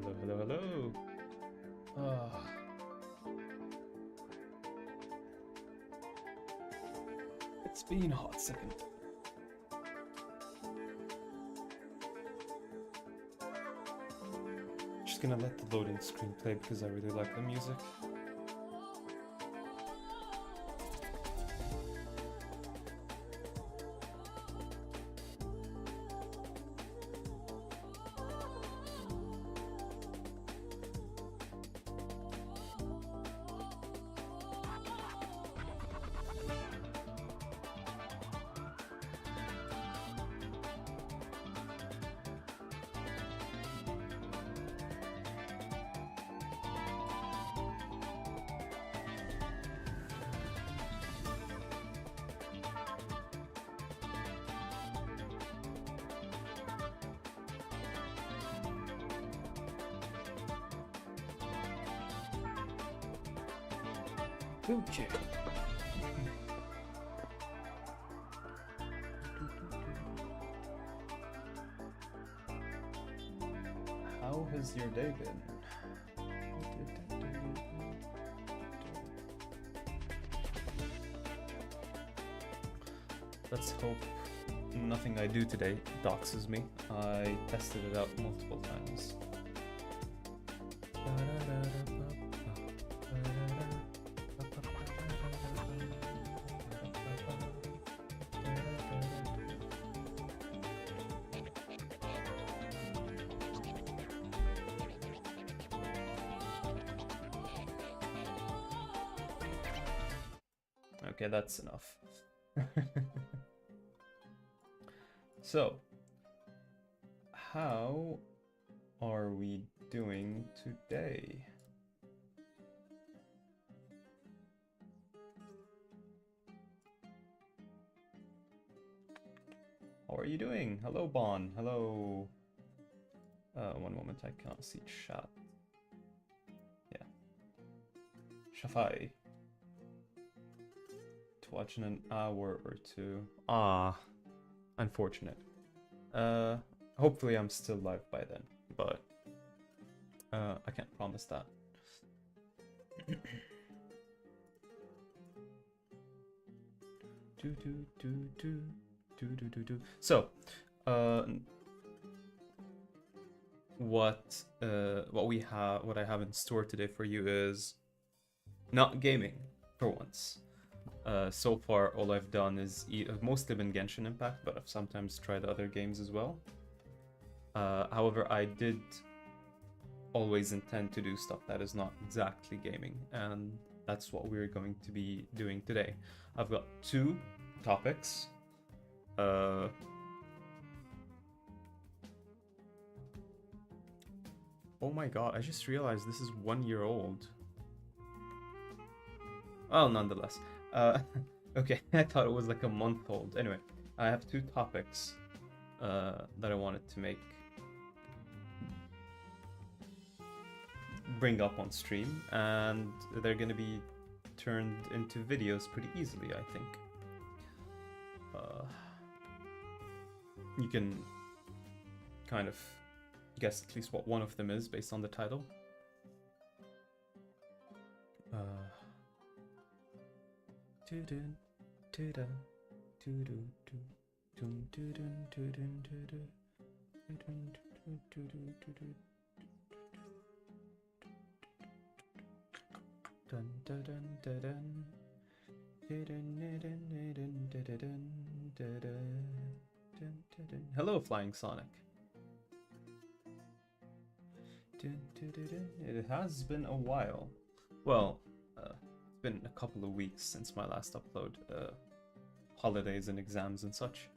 Hello. Ah. It's been a hot second. Just gonna let the loading screen play because I really like the music. Okay. How has your day been? Let's hope nothing I do today doxes me. I tested it out multiple times. Okay, that's enough. So, how are we doing today? How are you doing? Hello, Bon. Hello. One moment, I can't see chat. Yeah. Shafai. To watch in an hour or two. Ah, unfortunate. Hopefully I'm still live by then, but I can't promise that. So, what I have in store today for you is not gaming for once. So far, all I've done is I've mostly been Genshin Impact, but I've sometimes tried other games as well. However, I did always intend to do stuff that is not exactly gaming, and that's what we're going to be doing today. I've got two topics. Oh my god, I just realized this is 1 year old. Well, nonetheless. Okay, I thought it was like a month old. Anyway, I have two topics that I wanted to bring up on stream, and they're gonna be turned into videos pretty easily, I think. You can kind of guess at least what one of them is based on the title. Hello, Flying Sonic. It has been a while. Well, it's been a couple of weeks since my last upload. Holidays and exams and such.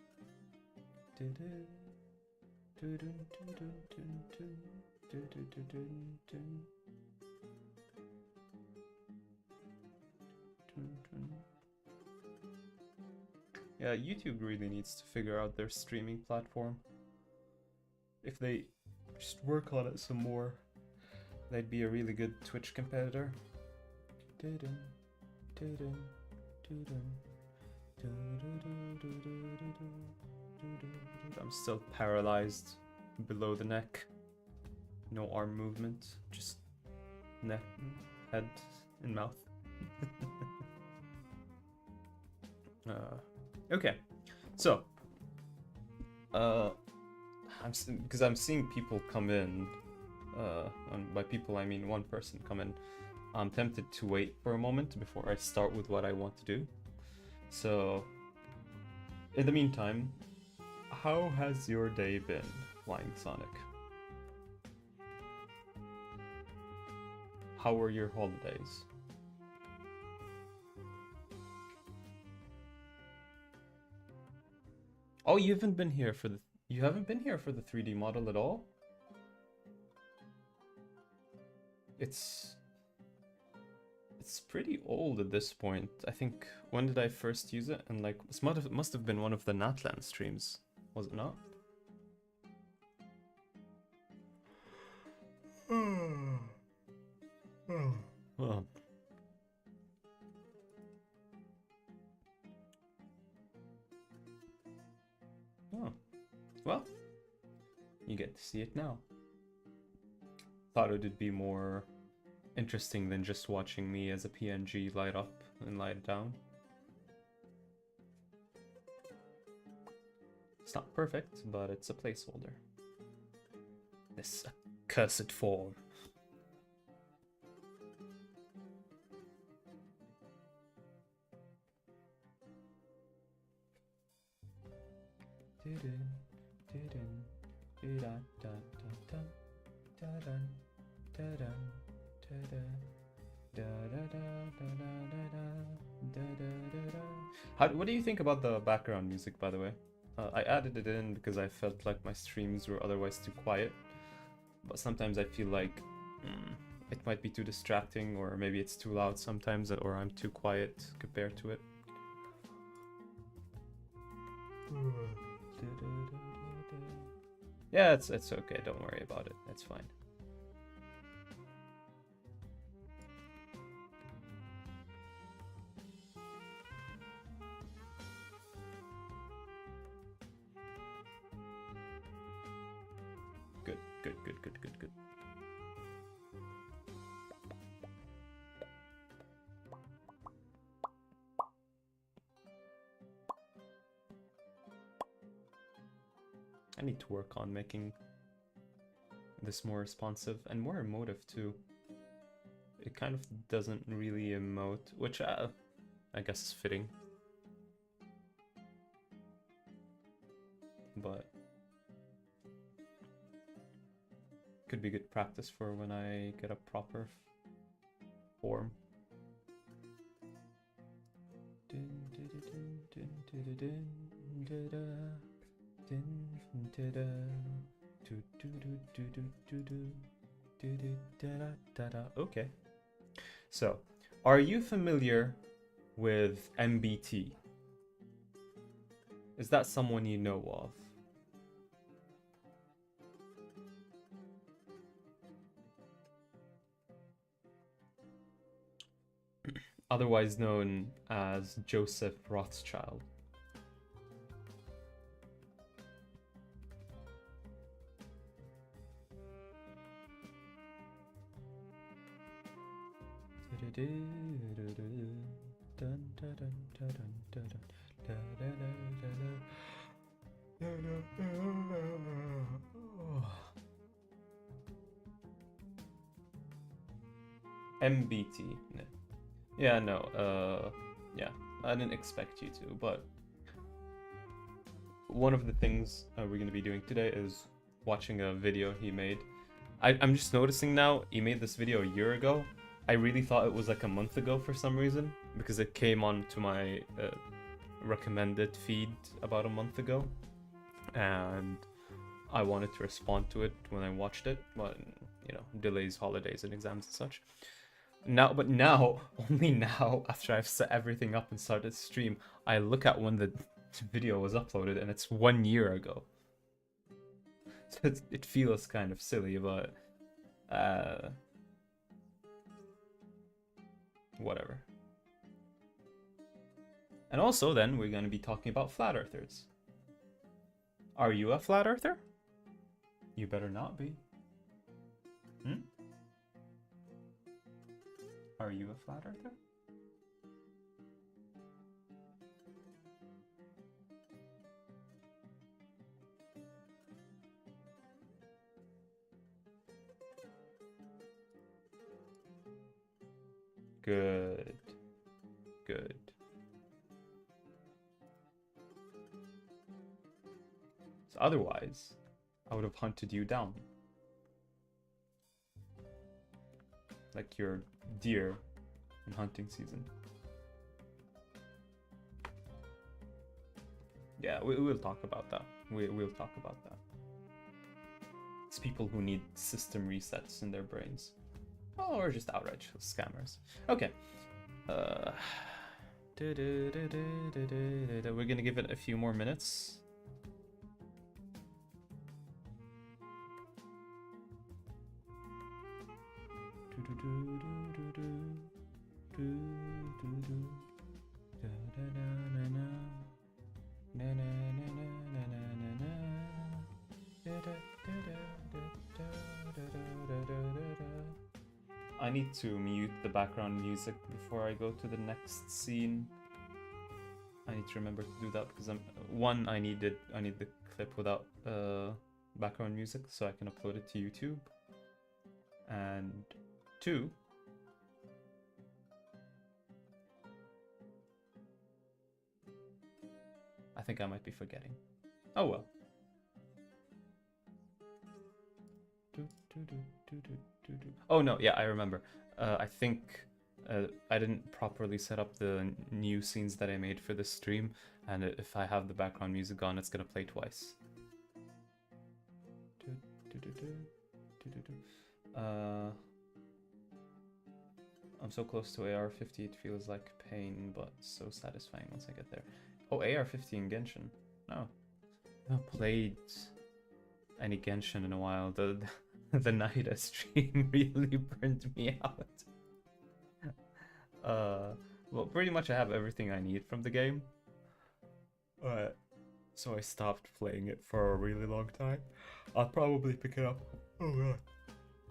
Yeah, YouTube really needs to figure out their streaming platform. If they just work on it some more, they'd be a really good Twitch competitor. I'm still paralyzed below the neck. No arm movement, just neck, head, and mouth. Okay, so because I'm seeing people come in, and by people I mean one person come in. I'm tempted to wait for a moment before I start with what I want to do. So, in the meantime, how has your day been, Flying Sonic? How were your holidays? Oh, you haven't been here for the 3D model at all? It's pretty old at this point. I think, when did I first use it? And like, this must have been one of the Natlan streams, was it not? Well, oh, well, you get to see it now. Thought it would be more interesting than just watching me as a PNG light up and light down. It's not perfect, but it's a placeholder. This accursed form. What do you think about the background music, by the way? I added it in because I felt like my streams were otherwise too quiet, but sometimes I feel like it might be too distracting, or maybe it's too loud sometimes, or I'm too quiet compared to it. Yeah, it's okay, don't worry about it, it's fine. Good. I need to work on making this more responsive and more emotive too. It kind of doesn't really emote, which I guess is fitting. But could be good practice for when I get a proper form. Okay. So, are you familiar with MBT? Is that someone you know of? Otherwise known as Joseph Rothschild. MBT. Yeah, no, yeah, I didn't expect you to, but one of the things we're going to be doing today is watching a video he made. I'm just noticing now, he made this video a year ago. I really thought it was like a month ago for some reason, because it came onto my recommended feed about a month ago, and I wanted to respond to it when I watched it, but, you know, delays, holidays, and exams and such. But now, only now, after I've set everything up and started to stream, I look at when the video was uploaded, and it's 1 year ago. So it feels kind of silly, but whatever. And also, then, we're going to be talking about flat earthers. Are you a flat earther? You better not be. Hmm? Are you a flat earther? Good. Good. So otherwise, I would have hunted you down. Like your deer in hunting season. Yeah, we'll talk about that. We'll talk about that. It's people who need system resets in their brains. Oh, or just outright scammers. Okay. We're gonna give it a few more minutes. I need to mute the background music before I go to the next scene. I need to remember to do that because I need the clip without background music so I can upload it to YouTube. And 2, I think I might be forgetting. Oh well. Oh no, yeah, I remember. I think I didn't properly set up the new scenes that I made for this stream, and if I have the background music on, it's gonna play twice. I'm so close to AR-50, it feels like pain, but so satisfying once I get there. Oh, AR-50 in Genshin. No. I haven't played any Genshin in a while. The Nida stream really burned me out. Well, pretty much I have everything I need from the game. So I stopped playing it for a really long time. I'll probably pick it up. Oh god.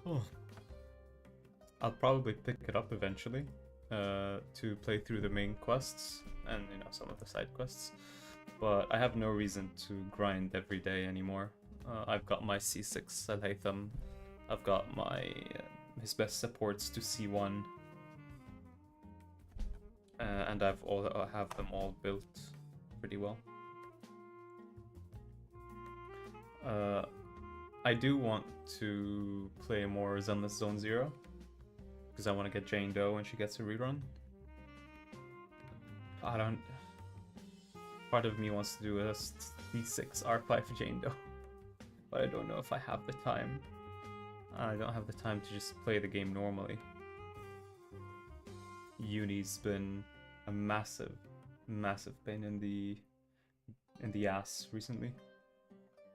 Oh. I'll probably pick it up eventually to play through the main quests and some of the side quests. But I have no reason to grind every day anymore. I've got my C6 Alhaitham. I've got my his best supports to C1. And I have them all built pretty well. I do want to play more Zenless Zone Zero because I want to get Jane Doe when she gets a rerun. Part of me wants to do a C6 R5 Jane Doe, but I don't know if I have the time. I don't have the time to just play the game normally. Uni's been a massive pain in the ass recently.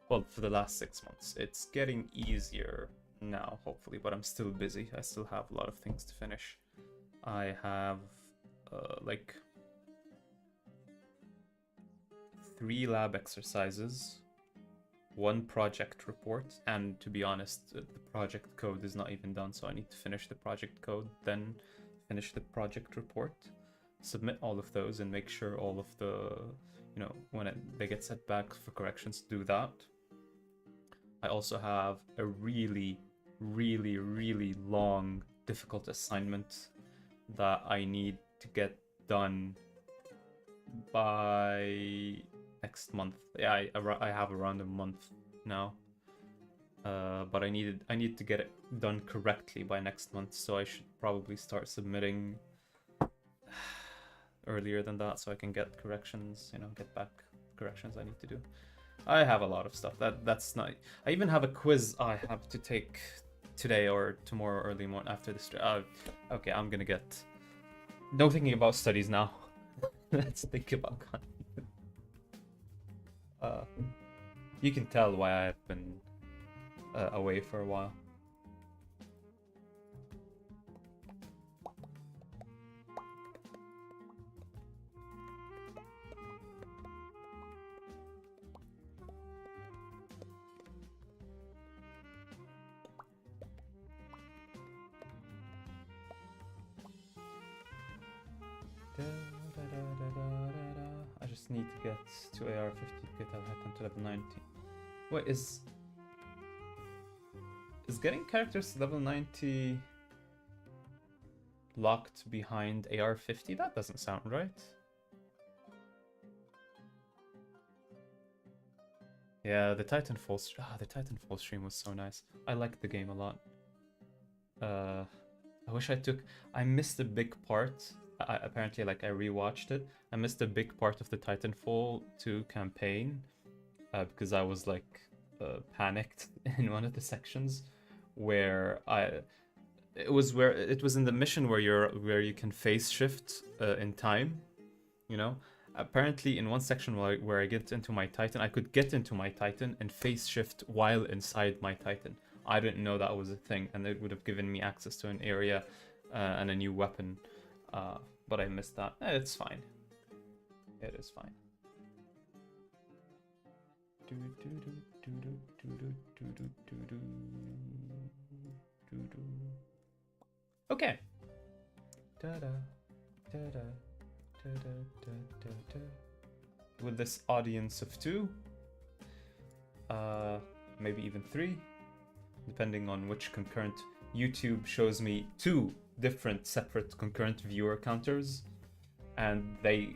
Well, for the last 6 months. It's getting easier now, hopefully, but I'm still busy. I still have a lot of things to finish. I have like 3 lab exercises, 1 project report, and to be honest, the project code is not even done, so I need to finish the project code, then finish the project report, submit all of those, and make sure all of the, when they get set back for corrections, do that. I also have a really, really, really long, difficult assignment that I need to get done by next month. Yeah, I have around a month now. But I need to get it done correctly by next month, so I should probably start submitting earlier than that so I can get corrections, get back corrections I need to do. I have a lot of stuff. That's not. I even have a quiz I have to take today or tomorrow early morning after this. Okay, I'm gonna get. No thinking about studies now. Let's think about content. You can tell why I've been away for a while. need to get to AR50 to get Alhaitham to level 90. Wait, is getting characters to level 90 locked behind AR50? That doesn't sound right. Yeah, the Titanfall stream was so nice. I liked the game a lot. I wish I missed a big part. Apparently, like, I rewatched it. I missed a big part of the Titanfall 2 campaign because I was like panicked in one of the sections where it was in the mission where you can phase shift in time, you know. Apparently, in one section where I get into my Titan, I could get into my Titan and phase shift while inside my Titan. I didn't know that was a thing, and it would have given me access to an area and a new weapon. But I missed that. It's fine. It is fine. Okay. With this audience of 2, maybe even 3, depending on which concurrent. YouTube shows me 2 different separate concurrent viewer counters, and they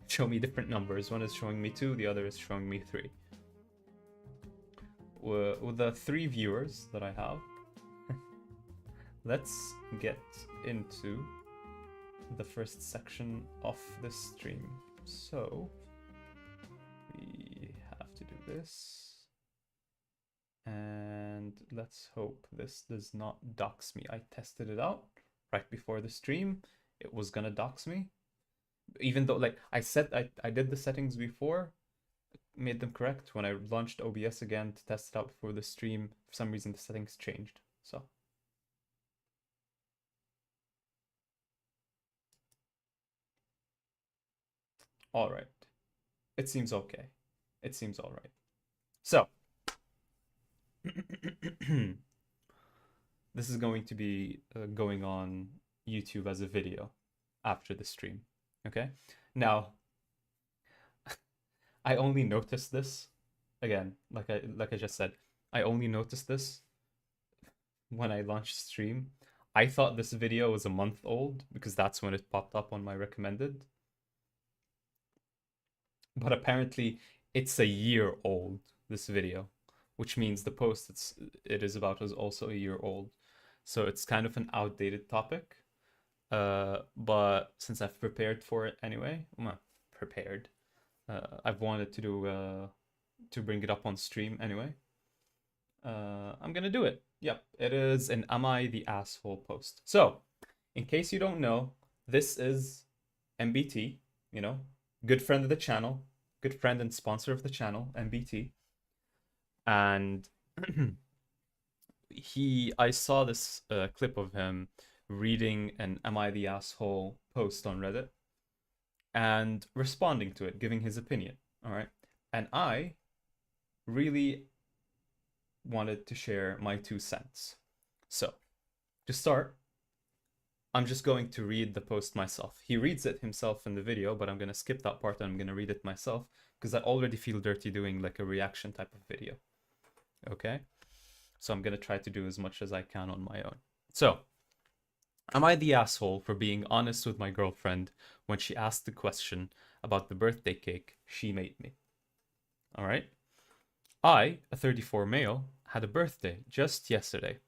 show me different numbers. One is showing me 2, the other is showing me 3. With the 3 viewers that I have, let's get into the first section of the stream. So we have to do this, and let's hope this does not dox me. I tested it out right before the stream. It was gonna dox me, even though, like I said, I did the settings before, made them correct. When I launched OBS again to test it out before the stream, for some reason the settings changed. So all right, it seems okay. It seems all right. So this is going to be going on YouTube as a video after the stream. Okay. Now, I only noticed this again, like I just said. I only noticed this when I launched stream. I thought this video was a month old because that's when it popped up on my recommended. But apparently it's a year old, this video, which means the post it is about is also a year old. So it's kind of an outdated topic. But since I've prepared for it anyway, I've wanted to do to bring it up on stream anyway. I'm gonna do it. Yep, it is an Am I the Asshole post. So, in case you don't know, this is MBT, you know, good friend of the channel, good friend and sponsor of the channel, MBT. And I saw this clip of him reading an Am I the Asshole post on Reddit and responding to it, giving his opinion. All right. And I really wanted to share my 2 cents. So, to start, I'm just going to read the post myself. He reads it himself in the video, but I'm going to skip that part and I'm going to read it myself because I already feel dirty doing like a reaction type of video. Okay? So I'm going to try to do as much as I can on my own. So, am I the asshole for being honest with my girlfriend when she asked the question about the birthday cake she made me? All right? I, a 34 male, had a birthday just yesterday,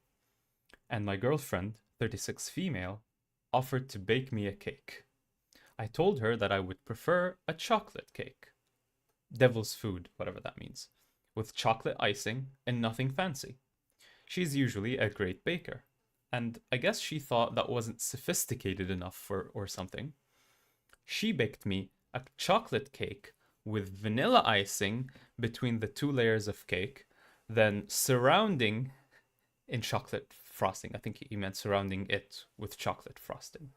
and my girlfriend, 36 female, offered to bake me a cake. I told her that I would prefer a chocolate cake. Devil's food, whatever that means, with chocolate icing and nothing fancy. She's usually a great baker, and I guess she thought that wasn't sophisticated enough or something. She baked me a chocolate cake with vanilla icing between the 2 layers of cake, then surrounding in chocolate frosting. I think he meant surrounding it with chocolate frosting.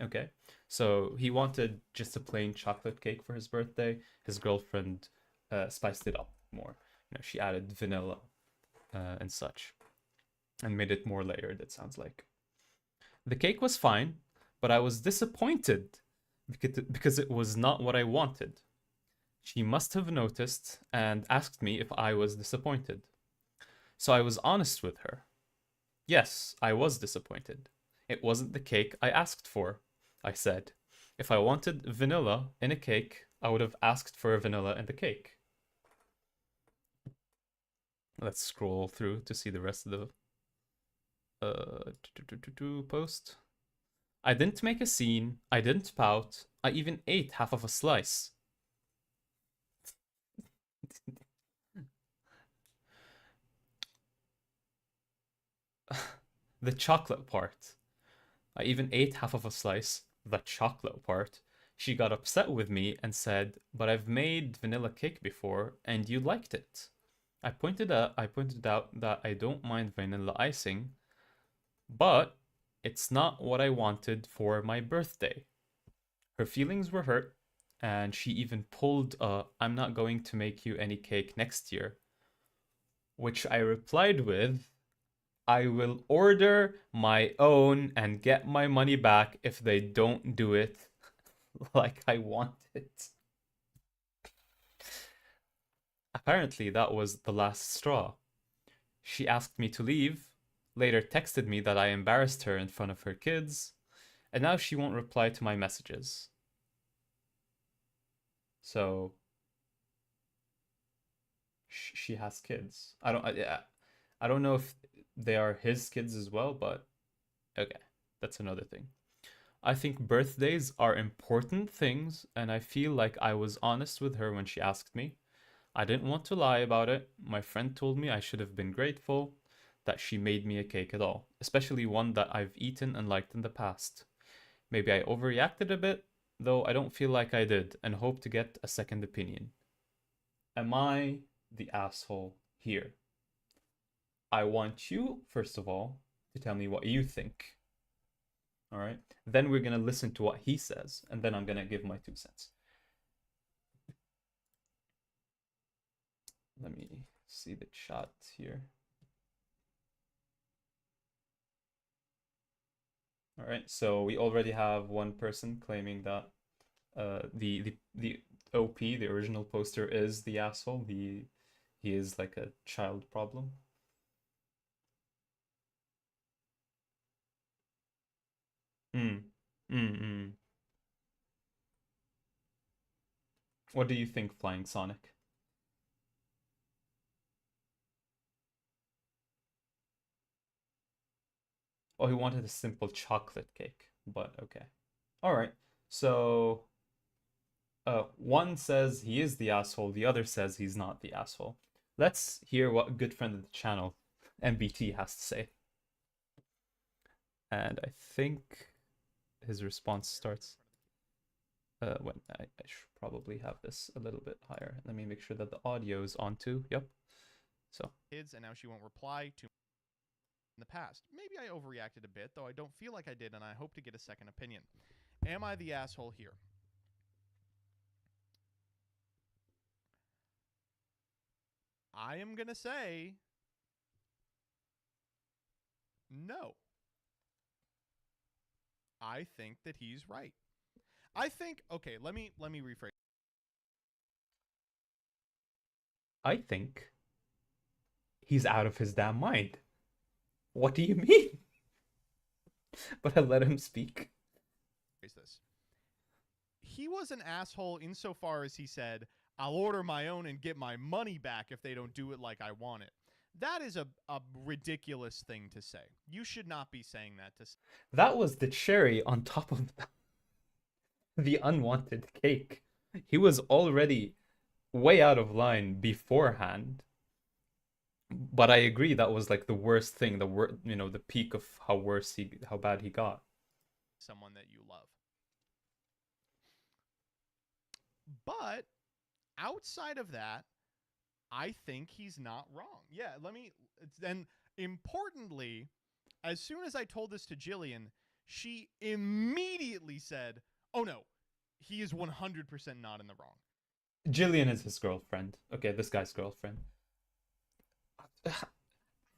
Okay, so he wanted just a plain chocolate cake for his birthday. His girlfriend spiced it up more. You know, she added vanilla and such, and made it more layered, it sounds like. The cake was fine, but I was disappointed because it was not what I wanted. She must have noticed and asked me if I was disappointed. So I was honest with her. Yes, I was disappointed. It wasn't the cake I asked for, I said. If I wanted vanilla in a cake, I would have asked for a vanilla in the cake. Let's scroll through to see the rest of the post. I didn't make a scene. I didn't pout. I even ate half of a slice. The chocolate part. I even ate half of a slice. The chocolate part. She got upset with me and said, "But I've made vanilla cake before and you liked it." I pointed out that I don't mind vanilla icing, but it's not what I wanted for my birthday. Her feelings were hurt, and she even pulled a "I'm not going to make you any cake next year," which I replied with, "I will order my own and get my money back if they don't do it like I want it." Apparently, that was the last straw. She asked me to leave, later texted me that I embarrassed her in front of her kids, and now she won't reply to my messages. So she has kids. I don't know if they are his kids as well, but okay, that's another thing. I think birthdays are important things, and I feel like I was honest with her when she asked me. I didn't want to lie about it. My friend told me I should have been grateful that she made me a cake at all, especially one that I've eaten and liked in the past. Maybe I overreacted a bit, though I don't feel like I did, and hope to get a second opinion. Am I the asshole here? I want you, first of all, to tell me what you think. All right? Then we're going to listen to what he says, and then I'm going to give my 2 cents. Let me see the chat here. All right, so we already have one person claiming that the OP, the original poster, is the asshole. He is like a child problem. Mm. Mm. What do you think, Flying Sonic? Oh, he wanted a simple chocolate cake, but okay. All right. So, one says he is the asshole, the other says he's not the asshole. Let's hear what a good friend of the channel, MBT, has to say. And I think his response starts when I should probably have this a little bit higher. Let me make sure that the audio is on too. Yep. So kids, and now she won't reply to in the past. Maybe I overreacted a bit, though I don't feel like I did, and I hope to get a second opinion. Am I the asshole here? I am going to say no. I think that he's right. I think, okay, let me rephrase. I think he's out of his damn mind. What do you mean? But I let him speak. This. He was an asshole insofar as he said, "I'll order my own and get my money back if they don't do it like I want it." That is a ridiculous thing to say. You should not be saying that to. That was the cherry on top of the unwanted cake. He was already way out of line beforehand. But I agree that was like the worst thing, the peak of how bad he got. Someone that you love. But outside of that, I think he's not wrong. Yeah, and importantly, as soon as I told this to Jillian, she immediately said, "Oh no, he is 100% not in the wrong." Jillian is his girlfriend. Okay, this guy's girlfriend.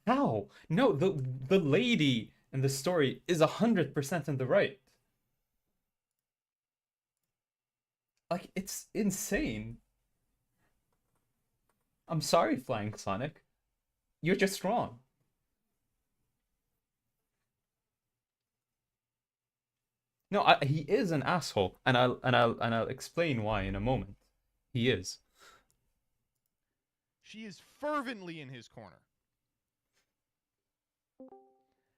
How? No, the lady in the story is 100% in the right. Like, it's insane. I'm sorry, Flying Sonic. You're just wrong. No, he is an asshole, and I'll explain why in a moment. He is. She is fervently in his corner.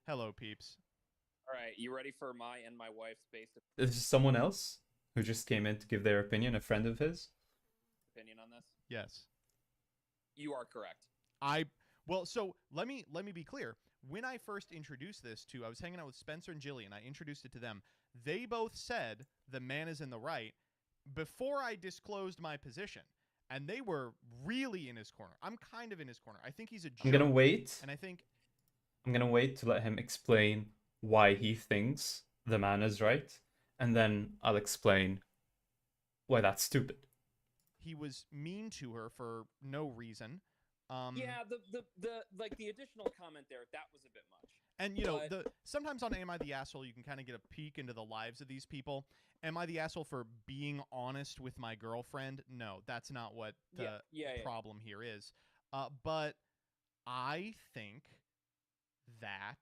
Hello, peeps. All right, you ready for my and my wife's basic This is someone else who just came in to give their opinion, a friend of his. opinion on this? Yes. You are correct. So let me be clear. When I first introduced this to, I was hanging out with Spencer and Jillian. I introduced it to them. They both said the man is in the right before I disclosed my position, and they were really in his corner. I'm kind of in his corner. I think he's a jerk. I'm gonna wait. And I think I'm gonna wait to let him explain why he thinks the man is right, and then I'll explain why that's stupid. he was mean to her for no reason. Yeah, the additional comment there, that was a bit much. And you know, But- sometimes on Am I the Asshole, you can kind of get a peek into the lives of these people. Am I the asshole for being honest with my girlfriend? No, that's not what the yeah. problem here is. But I think that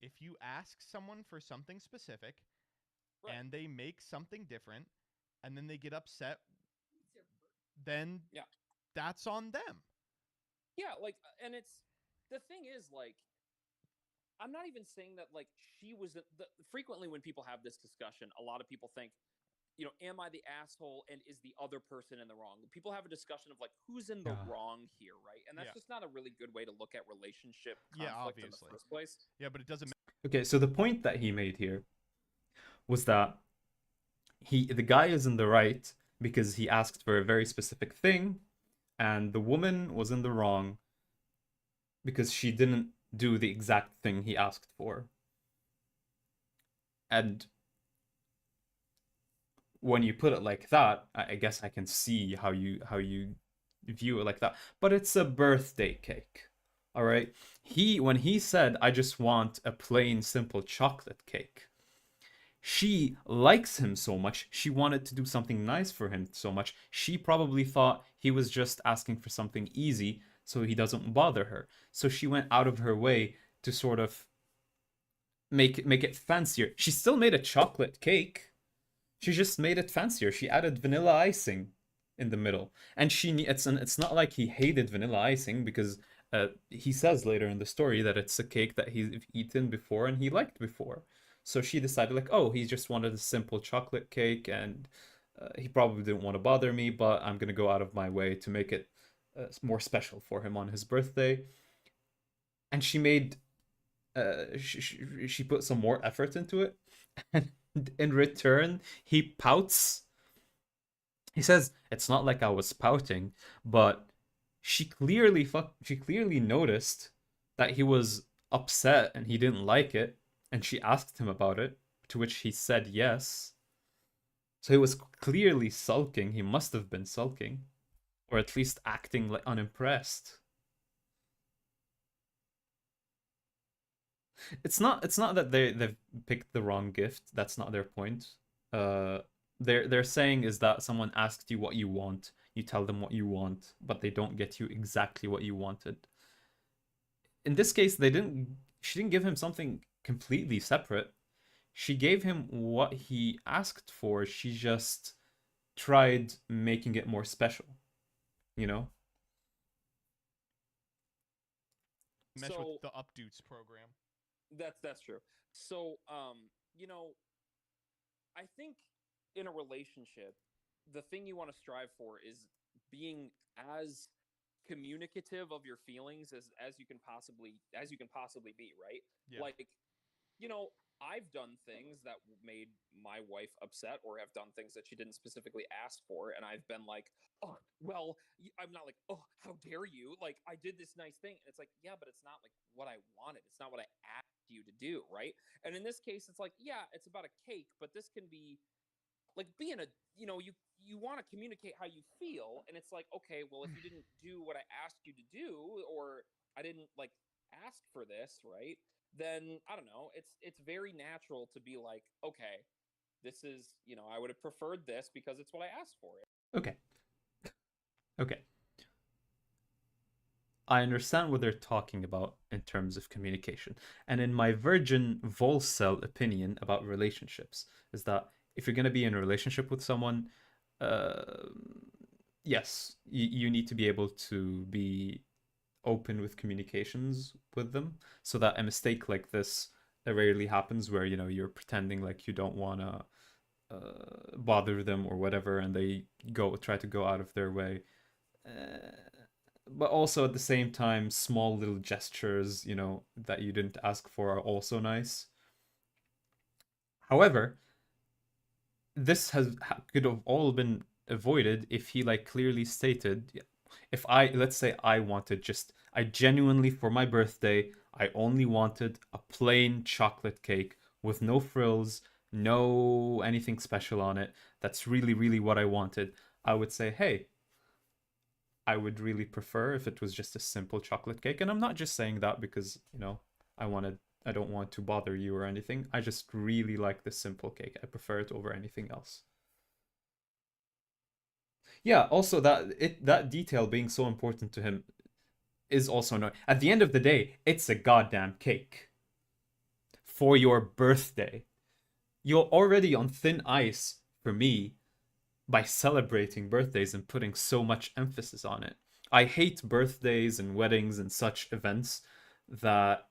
if you ask someone for something specific Right. and they make something different and then they get upset, then Yeah. that's on them. Yeah, like, and it's the thing is, like, I'm not even saying that, like, she was frequently when people have this discussion, a lot of people think, you know, am I the asshole and is the other person in the wrong? People have a discussion of like who's in the Yeah. wrong here, right? And that's Yeah. just not a really good way to look at relationship Yeah, conflict in obviously. the first place. Yeah, but it doesn't Okay, so the point that he made here was that the guy is in the right because he asked for a very specific thing, and the woman was in the wrong because she didn't do the exact thing he asked for. And when you put it like that, I guess I can see how you view it like that. But it's a birthday cake. All right? When he said I just want a plain simple chocolate cake, she likes him so much, she wanted to do something nice for him so much, she probably thought he was just asking for something easy so he doesn't bother her. So she went out of her way to sort of make it fancier. She still made a chocolate cake. She just made it fancier. She added vanilla icing in the middle. And it's not like he hated vanilla icing because he says later in the story that it's a cake that he's eaten before and he liked before. So she decided like, oh, he just wanted a simple chocolate cake and he probably didn't want to bother me, but I'm gonna go out of my way to make it more special for him on his birthday. And she made she put some more effort into it, and in return he pouts. He says it's not like I was pouting, but she clearly noticed that he was upset and he didn't like it, and she asked him about it, to which he said yes. So he was clearly sulking. He must have been sulking, or at least acting like unimpressed. It's not that they've picked the wrong gift. That's not their point. They're saying is that someone asked you what you want, you tell them what you want, but they don't get you exactly what you wanted. In this case, she didn't give him something completely separate. She gave him what he asked for. She just tried making it more special, you know? mesh So- with the Updoots program. That's true. So, you know, I think in a relationship, the thing you want to strive for is being as communicative of your feelings as you can possibly be, right? Yeah. Like, you know, I've done things that made my wife upset or have done things that she didn't specifically ask for, and I've been like, oh, well, I'm not like, oh, how dare you? Like, I did this nice thing. And it's like, yeah, but it's not like what I wanted. It's not what I asked you to do, right? And in this case, it's like, yeah, it's about a cake, but this can be like being a, you know, you want to communicate how you feel, and it's like, okay, well, if you didn't do what I asked you to do, or I didn't like ask for this, right? Then I don't know. It's very natural to be like, okay, this is, I would have preferred this because it's what I asked for. Okay. Okay. I understand what they're talking about in terms of communication. And in my Virgin Volcel opinion about relationships, is that if you're going to be in a relationship with someone, uh, yes, you need to be able to be open with communications with them so that a mistake like this rarely happens where, you're pretending like you don't want to bother them or whatever, and they try to go out of their way. But also at the same time, small little gestures, that you didn't ask for are also nice. However, this could have all been avoided if he like clearly stated, if let's say I genuinely for my birthday, I only wanted a plain chocolate cake with no frills, no anything special on it. That's really, really what I wanted. I would say, hey, I would really prefer if it was just a simple chocolate cake. And I'm not just saying that because, I don't want to bother you or anything. I just really like the simple cake. I prefer it over anything else. Yeah, also that detail being so important to him is also no. At the end of the day, it's a goddamn cake for your birthday. You're already on thin ice for me by celebrating birthdays and putting so much emphasis on it. I hate birthdays and weddings and such events that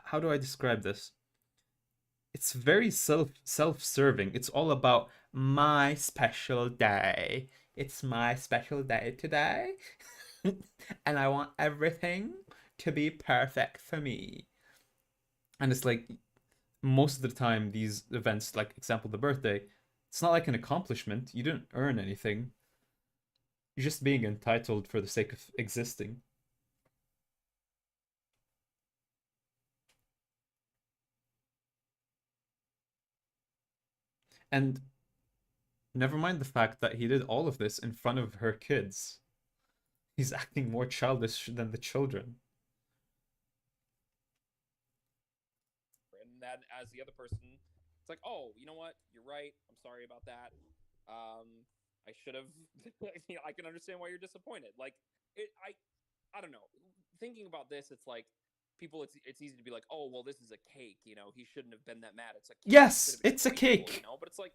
how do I describe this? It's very self-serving. It's all about my special day. It's my special day today. And I want everything to be perfect for me. And it's like most of the time these events, like example the birthday, it's not like an accomplishment. You didn't earn anything. You're just being entitled for the sake of existing. And never mind the fact that he did all of this in front of her kids. He's acting more childish than the children. And that as the other person, it's like, oh, you know what? You're right. I'm sorry about that. I should have. I can understand why you're disappointed. Like, I don't know. Thinking about this, it's like people. It's easy to be like, oh, well, this is a cake. He shouldn't have been that mad. It's a cake. Yes, it's a grateful, cake. But it's like,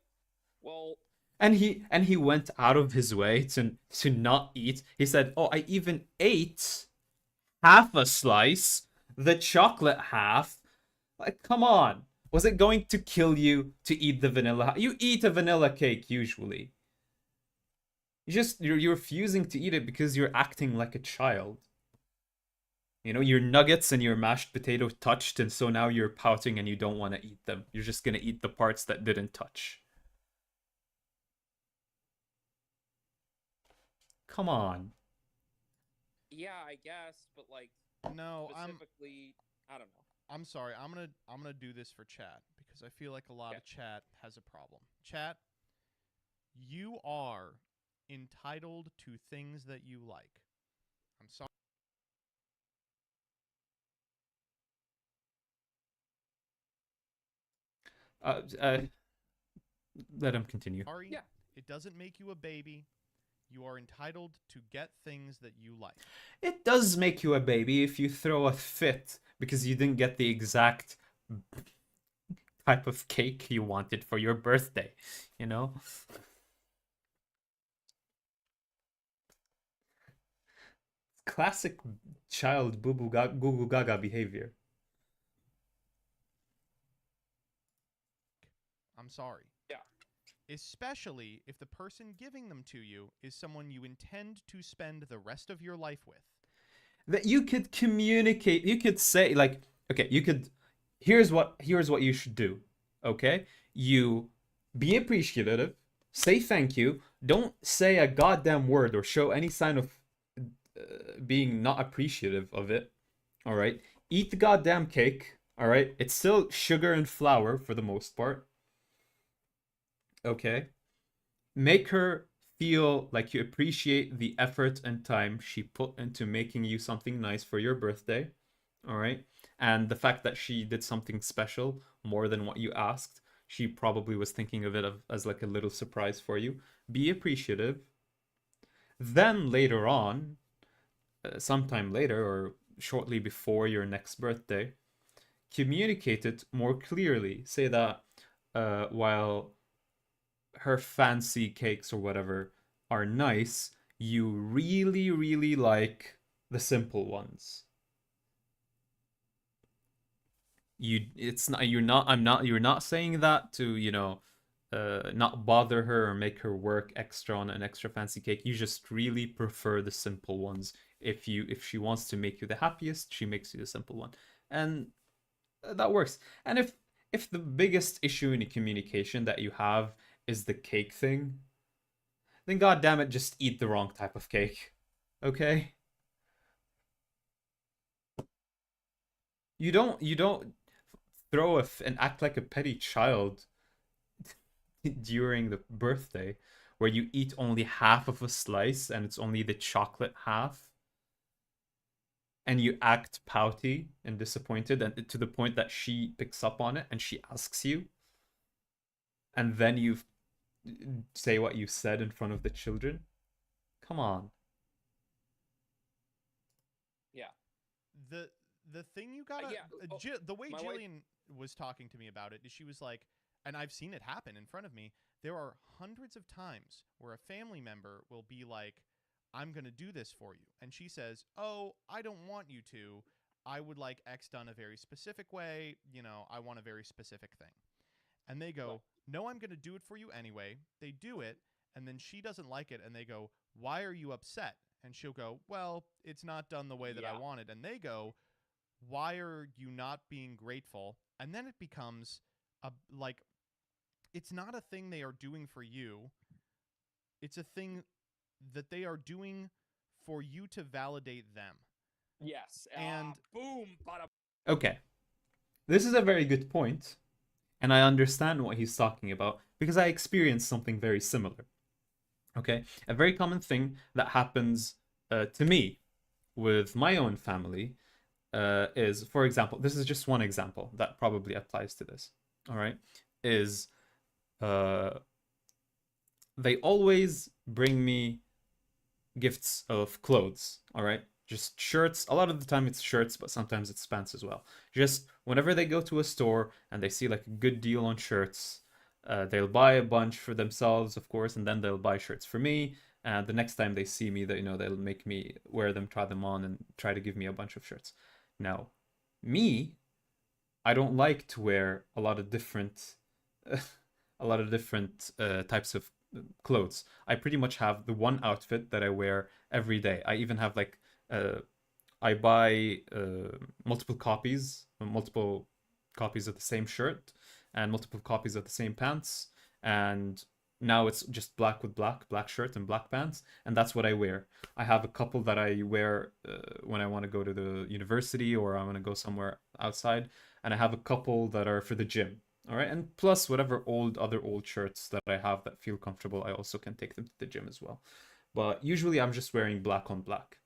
well. And he went out of his way to not eat. He said, "Oh, I even ate half a slice, the chocolate half." Like, come on. Was it going to kill you to eat the vanilla? You eat a vanilla cake usually. You're refusing to eat it because you're acting like a child. Your nuggets and your mashed potato touched, and so now you're pouting and you don't want to eat them. You're just gonna eat the parts that didn't touch. Come on. Yeah, I guess, but like, No, specifically, I don't know. I'm sorry. I'm gonna do this for chat because I feel like a lot of chat has a problem. Chat, you are entitled to things that you like. I'm sorry. Let him continue. Sorry. Yeah. It doesn't make you a baby. You are entitled to get things that you like. It does make you a baby if you throw a fit because you didn't get the exact type of cake you wanted for your birthday, Classic child boo goo gaga behavior. I'm sorry. Yeah. Especially if the person giving them to you is someone you intend to spend the rest of your life with. That you could communicate, you could say like, okay, here's what you should do. Okay? You be appreciative, say thank you, don't say a goddamn word or show any sign of being not appreciative of it. All right? Eat the goddamn cake. All right? It's still sugar and flour for the most part. Okay? Make her feel like you appreciate the effort and time she put into making you something nice for your birthday. all right? And the fact that she did something special more than what you asked, she probably was thinking of it as like a little surprise for you. Be appreciative. Then later on, sometime later or shortly before your next birthday, communicate it more clearly. Say that while her fancy cakes or whatever are nice, you really, really like the simple ones. It's not, you're not saying that to, not bother her or make her work extra on an extra fancy cake. You just really prefer the simple ones. If she wants to make you the happiest, she makes you the simple one. And that works. And if the biggest issue in the communication that you have is the cake thing, then god damn it, just eat the wrong type of cake. Okay? You don't throw and act like a petty child during the birthday where you eat only half of a slice and it's only the chocolate half and you act pouty and disappointed and to the point that she picks up on it and she asks you and then you say what you said in front of the children. Come on. Yeah. The thing you gotta the way my Jillian was talking to me about it is she was like, and I've seen it happen in front of me. There are hundreds of times where a family member will be like, I'm going to do this for you. And she says, oh, I don't want you to. I would like X done a very specific way. I want a very specific thing. And they go, no, I'm going to do it for you anyway. They do it. And then she doesn't like it. And they go, why are you upset? And she'll go, well, it's not done the way that I wanted. And they go, why are you not being grateful? And then it becomes it's not a thing they are doing for you. It's a thing that they are doing for you to validate them. Yes. And boom. Okay. This is a very good point, and I understand what he's talking about because I experienced something very similar. Okay? A very common thing that happens to me with my own family is, for example, this is just one example that probably applies to this. All right? Is they always bring me gifts of clothes. All right? Just shirts. A lot of the time it's shirts, but sometimes it's pants as well. Just whenever they go to a store and they see like a good deal on shirts, they'll buy a bunch for themselves, of course, and then they'll buy shirts for me. And the next time they see me, they'll make me wear them, try them on, and try to give me a bunch of shirts. Now, me, I don't like to wear a lot of different, types of clothes. I pretty much have the one outfit that I wear every day. I even have like, I buy multiple copies of the same shirt and multiple copies of the same pants, and now it's just black with black shirt and black pants, and that's what I wear. I have a couple that I wear when I want to go to the university or I want to go somewhere outside, and I have a couple that are for the gym. All right, and plus whatever other old shirts that I have that feel comfortable, I also can take them to the gym as well. But usually I'm just wearing black on black.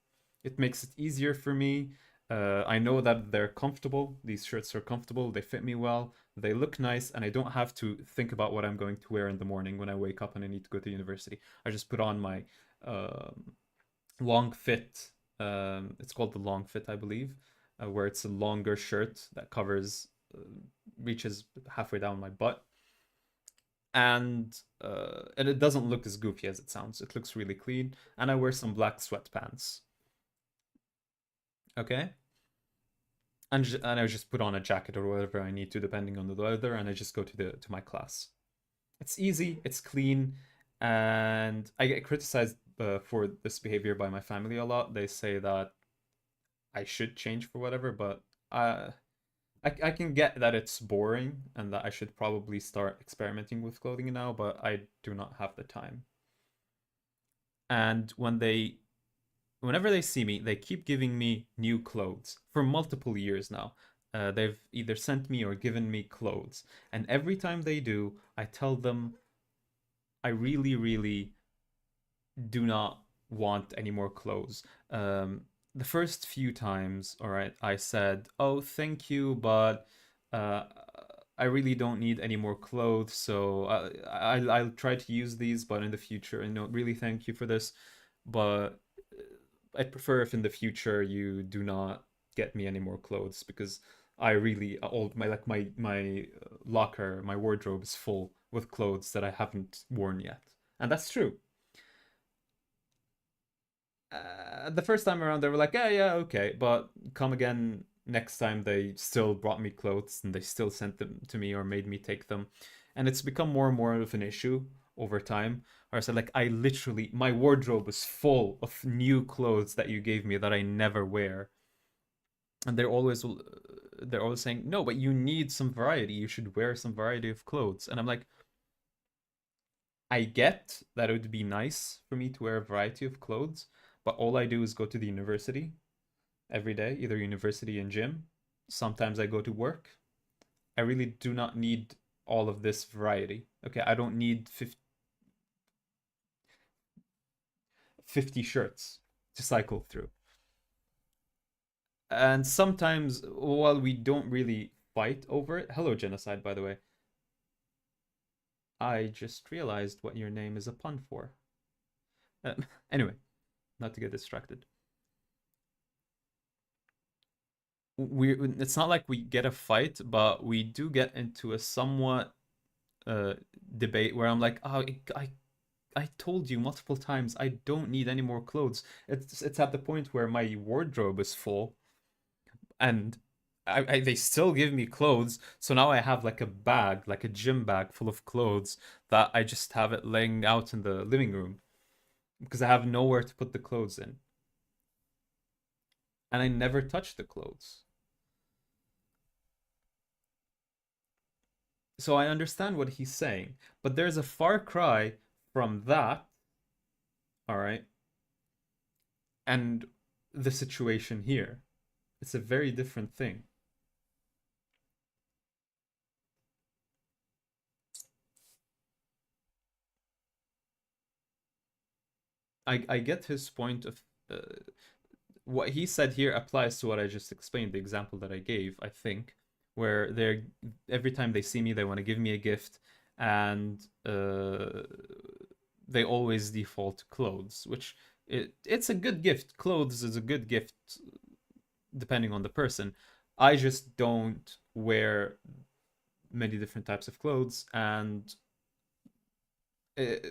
It makes it easier for me. I know that they're comfortable. These shirts are comfortable. They fit me well. They look nice, and I don't have to think about what I'm going to wear in the morning when I wake up and I need to go to university. I just put on my long fit. It's called the long fit, I believe, where it's a longer shirt that reaches halfway down my butt, and it doesn't look as goofy as it sounds. It looks really clean, and I wear some black sweatpants. Okay. And I just put on a jacket or whatever I need to, depending on the weather, and I just go to my class. It's easy, it's clean, and I get criticized for this behavior by my family a lot. They say that I should change for whatever, but I can get that it's boring and that I should probably start experimenting with clothing now, but I do not have the time. And whenever they see me, they keep giving me new clothes for multiple years now. They've either sent me or given me clothes. And every time they do, I tell them I really, really do not want any more clothes. the first few times, all right, I said, "Oh, thank you, but uh, I really don't need any more clothes, so I'll try to use these, but in the future, and no, really thank you for this, but I'd prefer if in the future you do not get me any more clothes because I really all my locker, my wardrobe is full with clothes that I haven't worn yet." And that's true. The first time around they were like, "Yeah, yeah, okay," but come again next time they still brought me clothes and they still sent them to me or made me take them. And it's become more and more of an issue over time. Or I said, like, I literally, my wardrobe is full of new clothes that you gave me that I never wear. And they're always saying, "No, but you need some variety. You should wear some variety of clothes." And I'm like, I get that it would be nice for me to wear a variety of clothes, but all I do is go to the university every day, either university and gym. Sometimes I go to work. I really do not need all of this variety. Okay, I don't need 50 shirts to cycle through. And sometimes, while we don't really fight over it, hello, Genocide, by the way. I just realized what your name is a pun for. Anyway, not to get distracted. It's not like we get a fight, but we do get into a somewhat debate where I'm like, "Oh, I told you multiple times I don't need any more clothes." It's at the point where my wardrobe is full, and they still give me clothes, so now I have like a bag, like a gym bag full of clothes that I just have it laying out in the living room because I have nowhere to put the clothes in, and I never touch the clothes. So I understand what he's saying, but there's a far cry from that, all right, and the situation here. It's a very different thing. I get his point of what he said here applies to what I just explained, the example that I gave, I think, where they're every time they see me, they want to give me a gift, and they always default to clothes, which it's a good gift. Clothes is a good gift depending on the person. I just don't wear many different types of clothes, and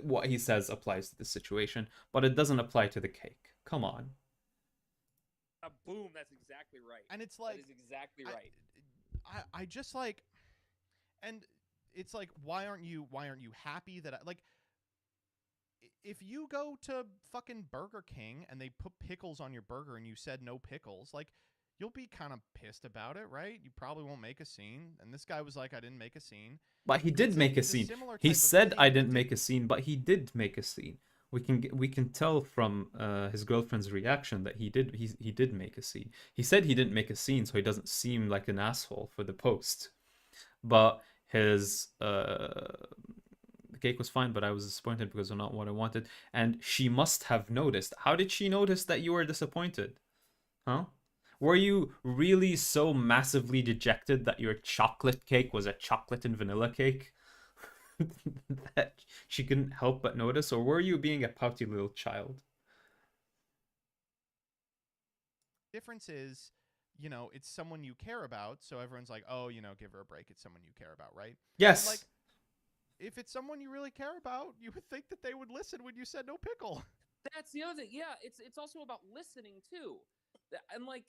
what he says applies to this situation, but it doesn't apply to the cake. Come on. Boom, that's exactly right. And it's like, that is exactly right. I just like, and it's like, why aren't you happy that if you go to fucking Burger King and they put pickles on your burger and you said no pickles, like, you'll be kind of pissed about it, right? You probably won't make a scene. And this guy was like, I didn't make a scene. But he did make a scene. He said I didn't make a scene, but he did make a scene. We can tell from his girlfriend's reaction that he did make a scene. He said he didn't make a scene, so he doesn't seem like an asshole for the post. But his the cake was fine, but I was disappointed because of not what I wanted. And she must have noticed. How did she notice that you were disappointed? Huh? Were you really so massively dejected that your chocolate cake was a chocolate and vanilla cake? That she couldn't help but notice? Or were you being a pouty little child? Difference is, it's someone you care about, so everyone's like, oh, give her a break. It's someone you care about, right? Yes. Like, if it's someone you really care about, you would think that they would listen when you said no pickle. That's the other thing. Yeah, it's also about listening too. And like,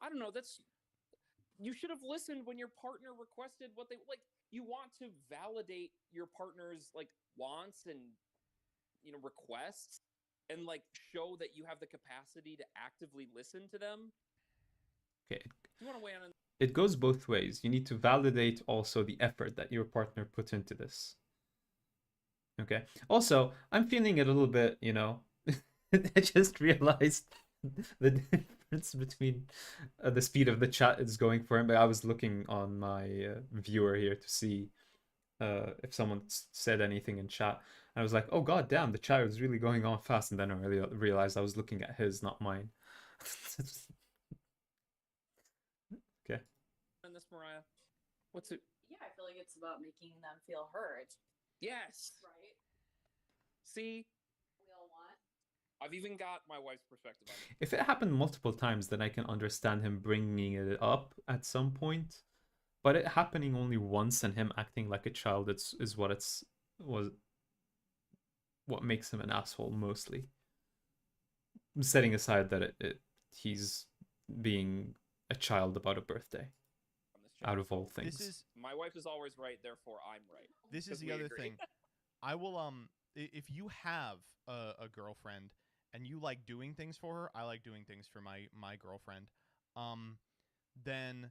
I don't know, you should have listened when your partner requested what they like. You want to validate your partner's like wants and requests, and like show that you have the capacity to actively listen to them. Okay. You want to weigh on it goes both ways. You need to validate also the effort that your partner put into this. Okay. Also, I'm feeling a little bit, I just realized the difference between the speed of the chat is going for him. But I was looking on my viewer here to see if someone said anything in chat. I was like, oh god damn, the chat was really going on fast, and then I really realized I was looking at his, not mine. Okay. And this, Mariah, what's it? Yeah, I feel like it's about making them feel heard, Yes. right? See, We all want. I've even got my wife's perspective on it. If it happened multiple times, then I can understand him bringing it up at some point. But it happening only once and him acting like a child, is what what makes him an asshole mostly. Setting aside that he's being a child about a birthday, From this chat. out of all This things. is My wife is always right, therefore I'm right. this is Because the we other agree. thing. I will if you have a girlfriend and you like doing things for her, I like doing things for my girlfriend. Then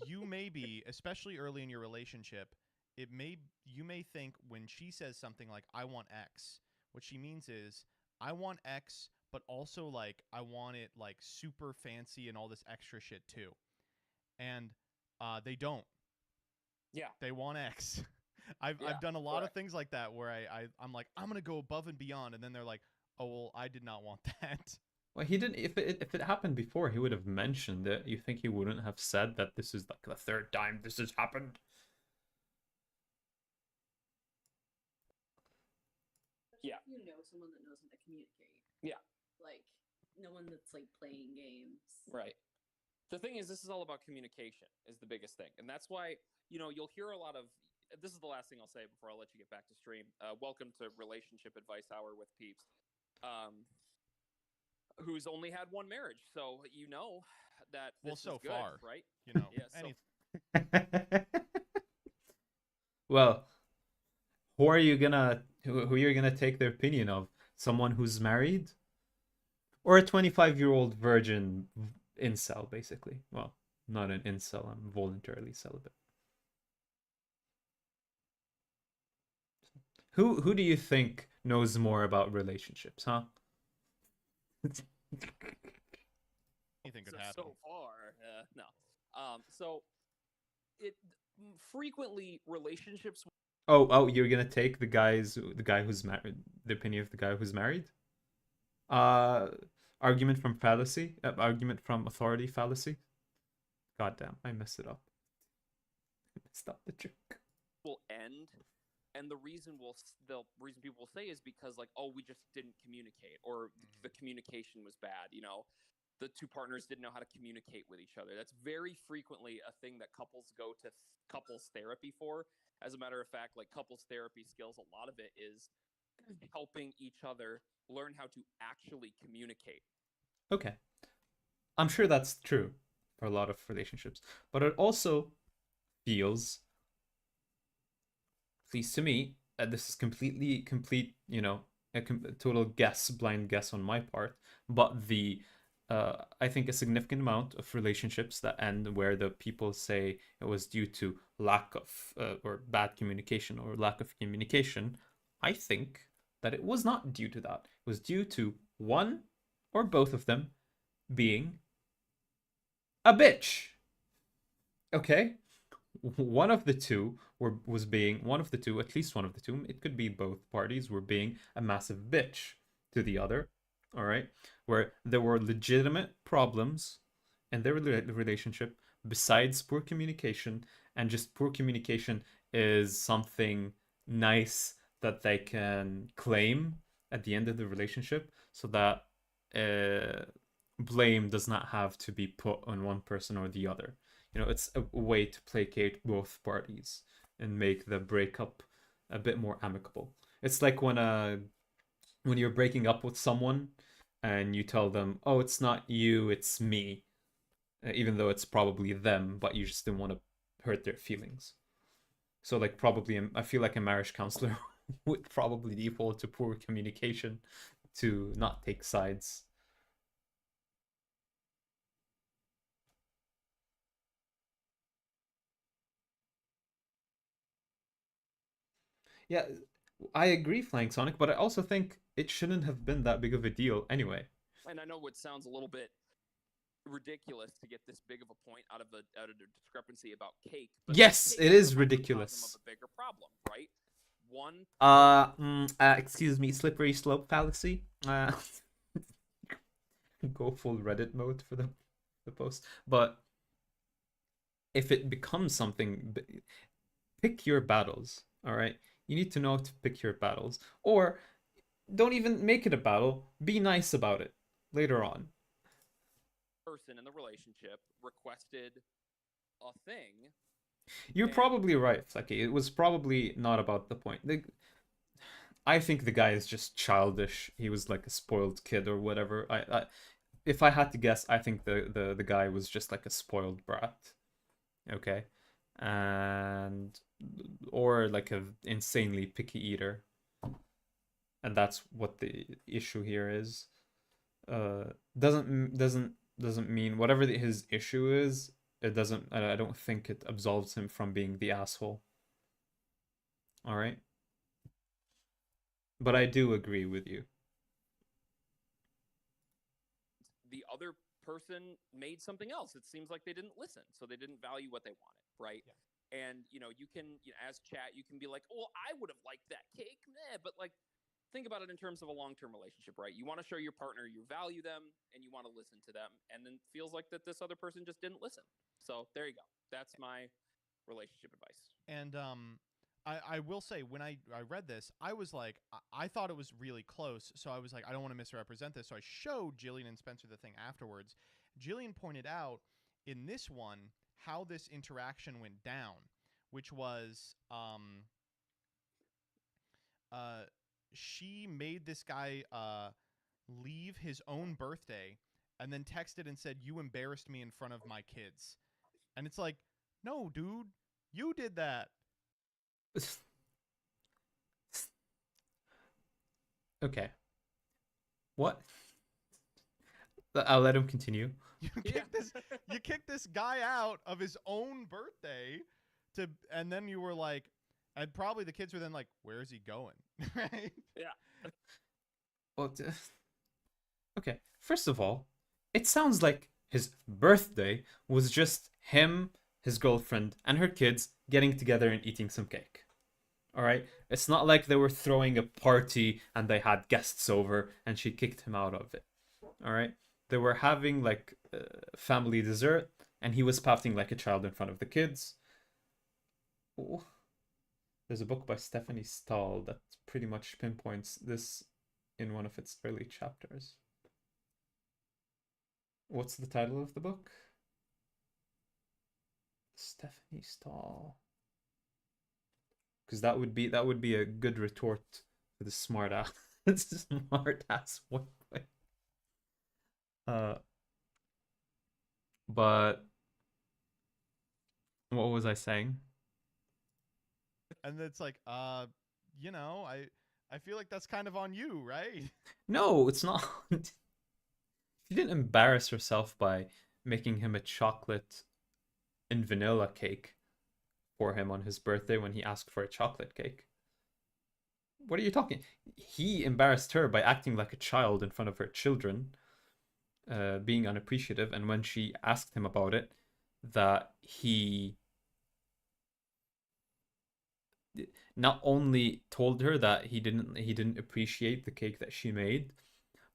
you may be, especially early in your relationship, you may think when she says something like I want X, what she means is I want X, but also like I want it like super fancy and all this extra shit too. And they don't. Yeah. They want X. I've Yeah, done a lot of correct. things like that where I'm like I'm gonna go above and beyond, and then they're like, oh well, I did not want that. Well, he didn't. If it happened before, he would have mentioned it. You think he wouldn't have said that this is like the third time this has happened? Especially Yeah. if you know someone that knows how to communicate. Yeah. Like no one that's like playing games. Right. The thing is, this is all about communication is the biggest thing. And that's why, you'll hear a lot of, this is the last thing I'll say before I'll let you get back to stream. Welcome to Relationship Advice Hour with Peeps, who's only had one marriage. So you know that Well, this so is good, far. right? You know, Yeah, so- any Well, who are you gonna take their opinion of? Someone who's married, or a 25-year-old virgin incel, basically? Well, not an incel. I'm voluntarily celibate. Who do you think knows more about relationships, huh? anything could so, happen. so far, no. So it frequently relationships. Oh, you're gonna take the guy who's married, the opinion of the guy who's married? Argument from fallacy, argument from authority fallacy. Goddamn, I messed it up. I messed up the joke. Will end, and the reason the reason people will say is because like, oh, we just didn't communicate, or the communication was bad. The two partners didn't know how to communicate with each other. That's very frequently a thing that couples go to couples therapy for. As a matter of fact, like couples therapy skills, a lot of it is helping each other learn how to actually communicate. Okay, I'm sure that's true for a lot of relationships, but it also feels, at least to me, this is complete, a total blind guess on my part, but I think a significant amount of relationships that end where the people say it was due to lack of or bad communication or lack of communication, I think that it was not due to that. It was due to one or both of them being a bitch. Okay? One of the two, at least one of the two, it could be both parties, were being a massive bitch to the other. All right? Where there were legitimate problems in their relationship besides poor communication, and just poor communication is something nice that they can claim at the end of the relationship, so that blame does not have to be put on one person or the other. It's a way to placate both parties and make the breakup a bit more amicable. It's like when you're breaking up with someone and you tell them, oh, it's not you, it's me, even though it's probably them, but you just didn't want to hurt their feelings. So like probably I feel like a marriage counselor would probably default to poor communication, to not take sides. Yeah, I agree, Flying Sonic, but I also think it shouldn't have been that big of a deal anyway. And I know it sounds a little bit ridiculous to get this big of a point out of a discrepancy about cake. But Yes, cake it is is a microcosm ridiculous. of a bigger problem, right? One Excuse me, slippery slope fallacy. Go full Reddit mode for the post. But if it becomes something, pick your battles. All right, you need to know to pick your battles, or don't even make it a battle. Be nice about it later on. person in the relationship requested a thing. You're And- probably right, Flecky. It was probably not about the point. I think the guy is just childish. He was like a spoiled kid or whatever. If I had to guess, I think the guy was just like a spoiled brat. Okay, and or like a insanely picky eater, and that's what the issue here is. Doesn't mean whatever his issue is. It doesn't. I don't think it absolves him from being the asshole. All right. But I do agree with you. The other person made something else. It seems like they didn't listen, so they didn't value what they wanted, right? Yeah. And you can, as chat, you can be like, "Oh, I would have liked that cake," but like, think about it in terms of a long-term relationship, right? You want to show your partner you value them and you want to listen to them, and then feels like that this other person just didn't listen. So there you go. That's my relationship advice. And I will say, when I read this, I was like, I thought it was really close. So I was like, I don't want to misrepresent this. So I showed Jillian and Spencer the thing afterwards. Jillian pointed out in this one how this interaction went down, which was she made this guy leave his own birthday and then texted and said, "You embarrassed me in front of my kids." And it's like, no, dude, you did that. Okay. What? I'll let him continue. You Yeah. kicked this guy out of his own birthday and then you were like, and probably the kids were then like, where is he going? Right? Well, okay. First of all, it sounds like his birthday was just him, his girlfriend, and her kids getting together and eating some cake. All right? It's not like they were throwing a party and they had guests over and she kicked him out of it. All right? They were having like family dessert and he was pouting like a child in front of the kids. Ooh. There's a book by Stephanie Stahl that pretty much pinpoints this in one of its early chapters. What's the title of the book? Stephanie Stahl. Because that would be a good retort to the smart ass one. But what was I saying? And it's like, I feel like that's kind of on you, right? No, it's not. She didn't embarrass herself by making him a chocolate and vanilla cake for him on his birthday when he asked for a chocolate cake. What are you talking? He embarrassed her by acting like a child in front of her children, being unappreciative, and when she asked him about it, that he not only told her that he didn't appreciate the cake that she made,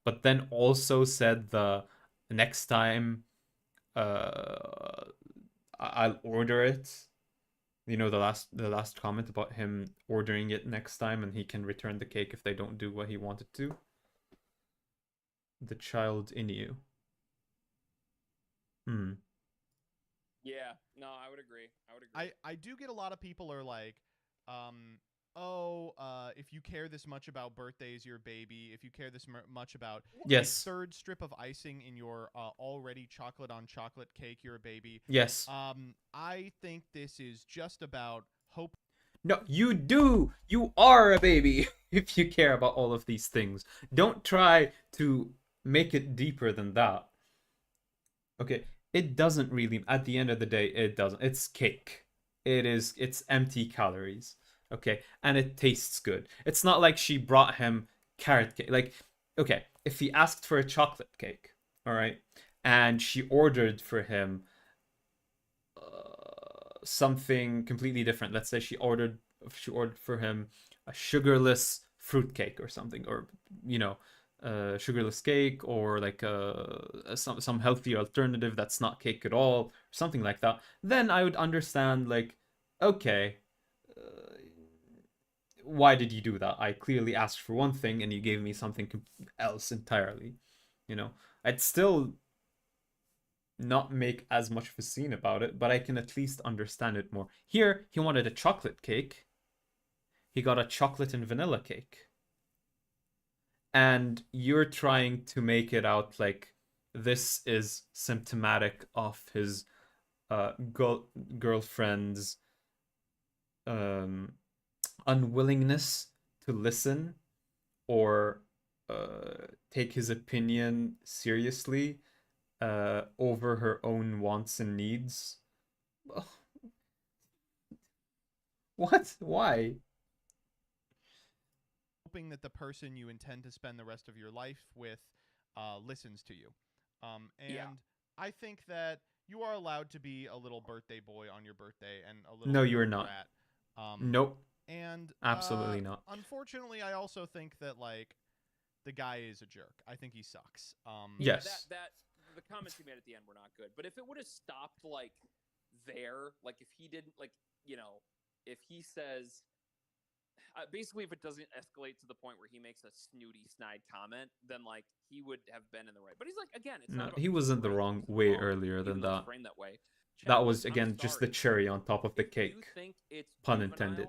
but then also said the next time I'll order it. You know, the last comment about him ordering it next time and he can return the cake if they don't do what he wanted to. The child in you. Yeah, no, I would agree. I do get a lot of people are like, if you care this much about birthdays, you're a baby. If you care this much about Yes. a third strip of icing in your already chocolate on chocolate cake, you're a baby. Yes. I think this is just about hope. No, you do. You are a baby if you care about all of these things. Don't try to make it deeper than that. Okay, it doesn't really, at the end of the day, it doesn't. It's cake. It's empty calories. Okay, and it tastes good. It's not like she brought him carrot cake. Like, okay, if he asked for a chocolate cake, all right, and she ordered for him something completely different. Let's say she ordered for him a sugarless fruitcake or something, or you know, sugarless cake, or like some healthy alternative that's not cake at all, something like that. Then I would understand, like, okay, why did you do that? I clearly asked for one thing and you gave me something else entirely. You know, I'd still not make as much of a scene about it, but I can at least understand it more. Here, he wanted a chocolate cake. He got a chocolate and vanilla cake. And you're trying to make it out like this is symptomatic of his girlfriend's unwillingness to listen or take his opinion seriously over her own wants and needs. What? Why? Hoping that the person you intend to spend the rest of your life with listens to you. And Yeah. I think that you are allowed to be a little birthday boy on your birthday and a little No, bit you're of a not. brat. Nope. And Absolutely not. Unfortunately, I also think that like the guy is a jerk. I think he sucks. Yeah, Yes. that the comments he made at the end were not good. But if it would have stopped like there, like if he didn't like, you know, if he says basically if it doesn't escalate to the point where he makes a snooty snide comment, then like he would have been in the right. But he's like, again, it's No, not about he who's was in the right, wrong who's way wrong, earlier even than though it's that. framed that way. That Chad, was I'm again just the sorry. cherry on top of the If cake. you think it's Pun juvenile intended.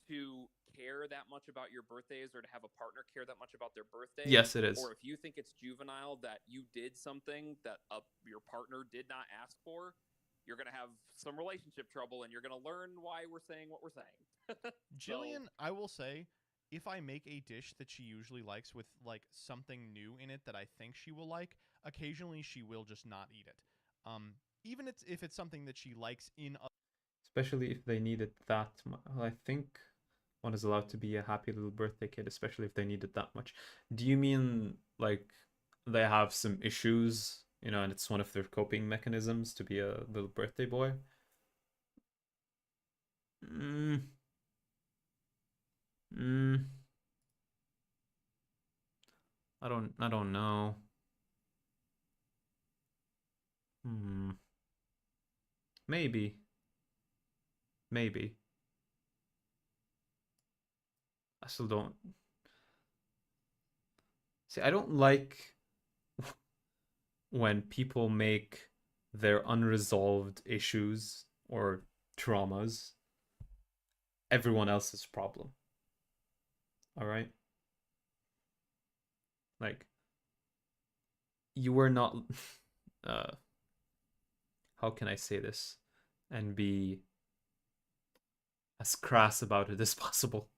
to care that much about your birthdays or to have a partner care that much about their birthday, Yes, it is. or if you think it's juvenile that you did something that your partner did not ask for, you're going to have some relationship trouble and you're going to learn why we're saying what we're saying. Jillian, I will say, if I make a dish that she usually likes with like something new in it that I think she will like, occasionally she will just not eat it. Even if it's something that she likes in a Especially if they need it that much. Well, I think one is allowed to be a happy little birthday kid, especially if they need it that much. Do you mean like they have some issues, you know, and it's one of their coping mechanisms to be a little birthday boy? Mm. Mm. I don't know. Hmm. Maybe. Maybe. I still don't. See, I don't like when people make their unresolved issues or traumas everyone else's problem. All right? Like, you were not how can I say this and be as crass about it as possible?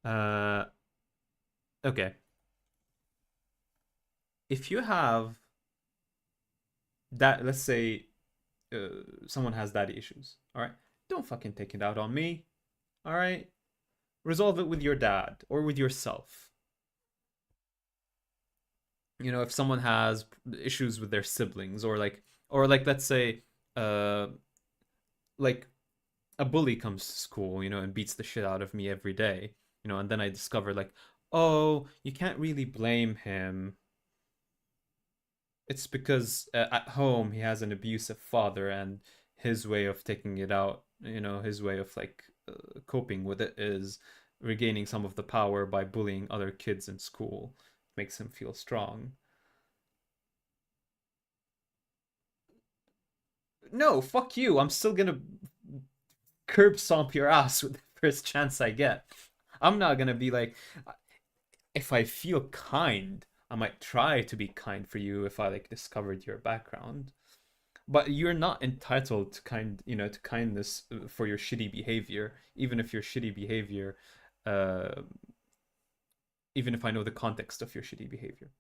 Uh okay. If you have that, let's say someone has daddy issues, all right? Don't fucking take it out on me. All right? Resolve it with your dad or with yourself. You know, if someone has issues with their siblings, or like let's say like a bully comes to school, you know, and beats the shit out of me every day, you know, and then I discover like, oh, you can't really blame him. It's because at home he has an abusive father, and his way of taking it out, you know, his way of like coping with it is regaining some of the power by bullying other kids in school. Makes him feel strong. No, fuck you. I'm still gonna curb stomp your ass with the first chance I get. I'm not gonna be like, if I feel kind, I might try to be kind for you if I like discovered your background. But you're not entitled to to kindness for your shitty behavior, even if your shitty behavior, uh, even if I know the context of your shitty behavior.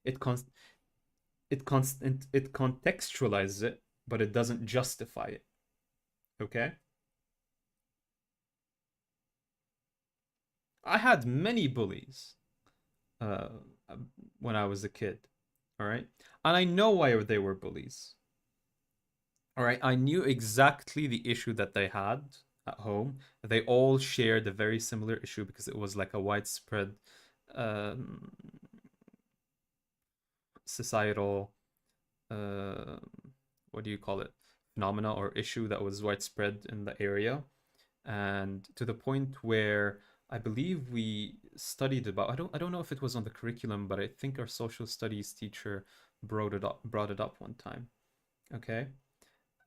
It it contextualizes it, but it doesn't justify it. Okay? I had many bullies uh, when I was a kid. All right, and I know why they were bullies. All right, I knew exactly the issue that they had at home. They all shared a very similar issue because it was like a widespread um, societal, uh, what do you call it, phenomena or issue that was widespread in the area, and to the point where I believe we studied about. I don't know if it was on the curriculum, but I think our social studies teacher brought it up one time. Okay,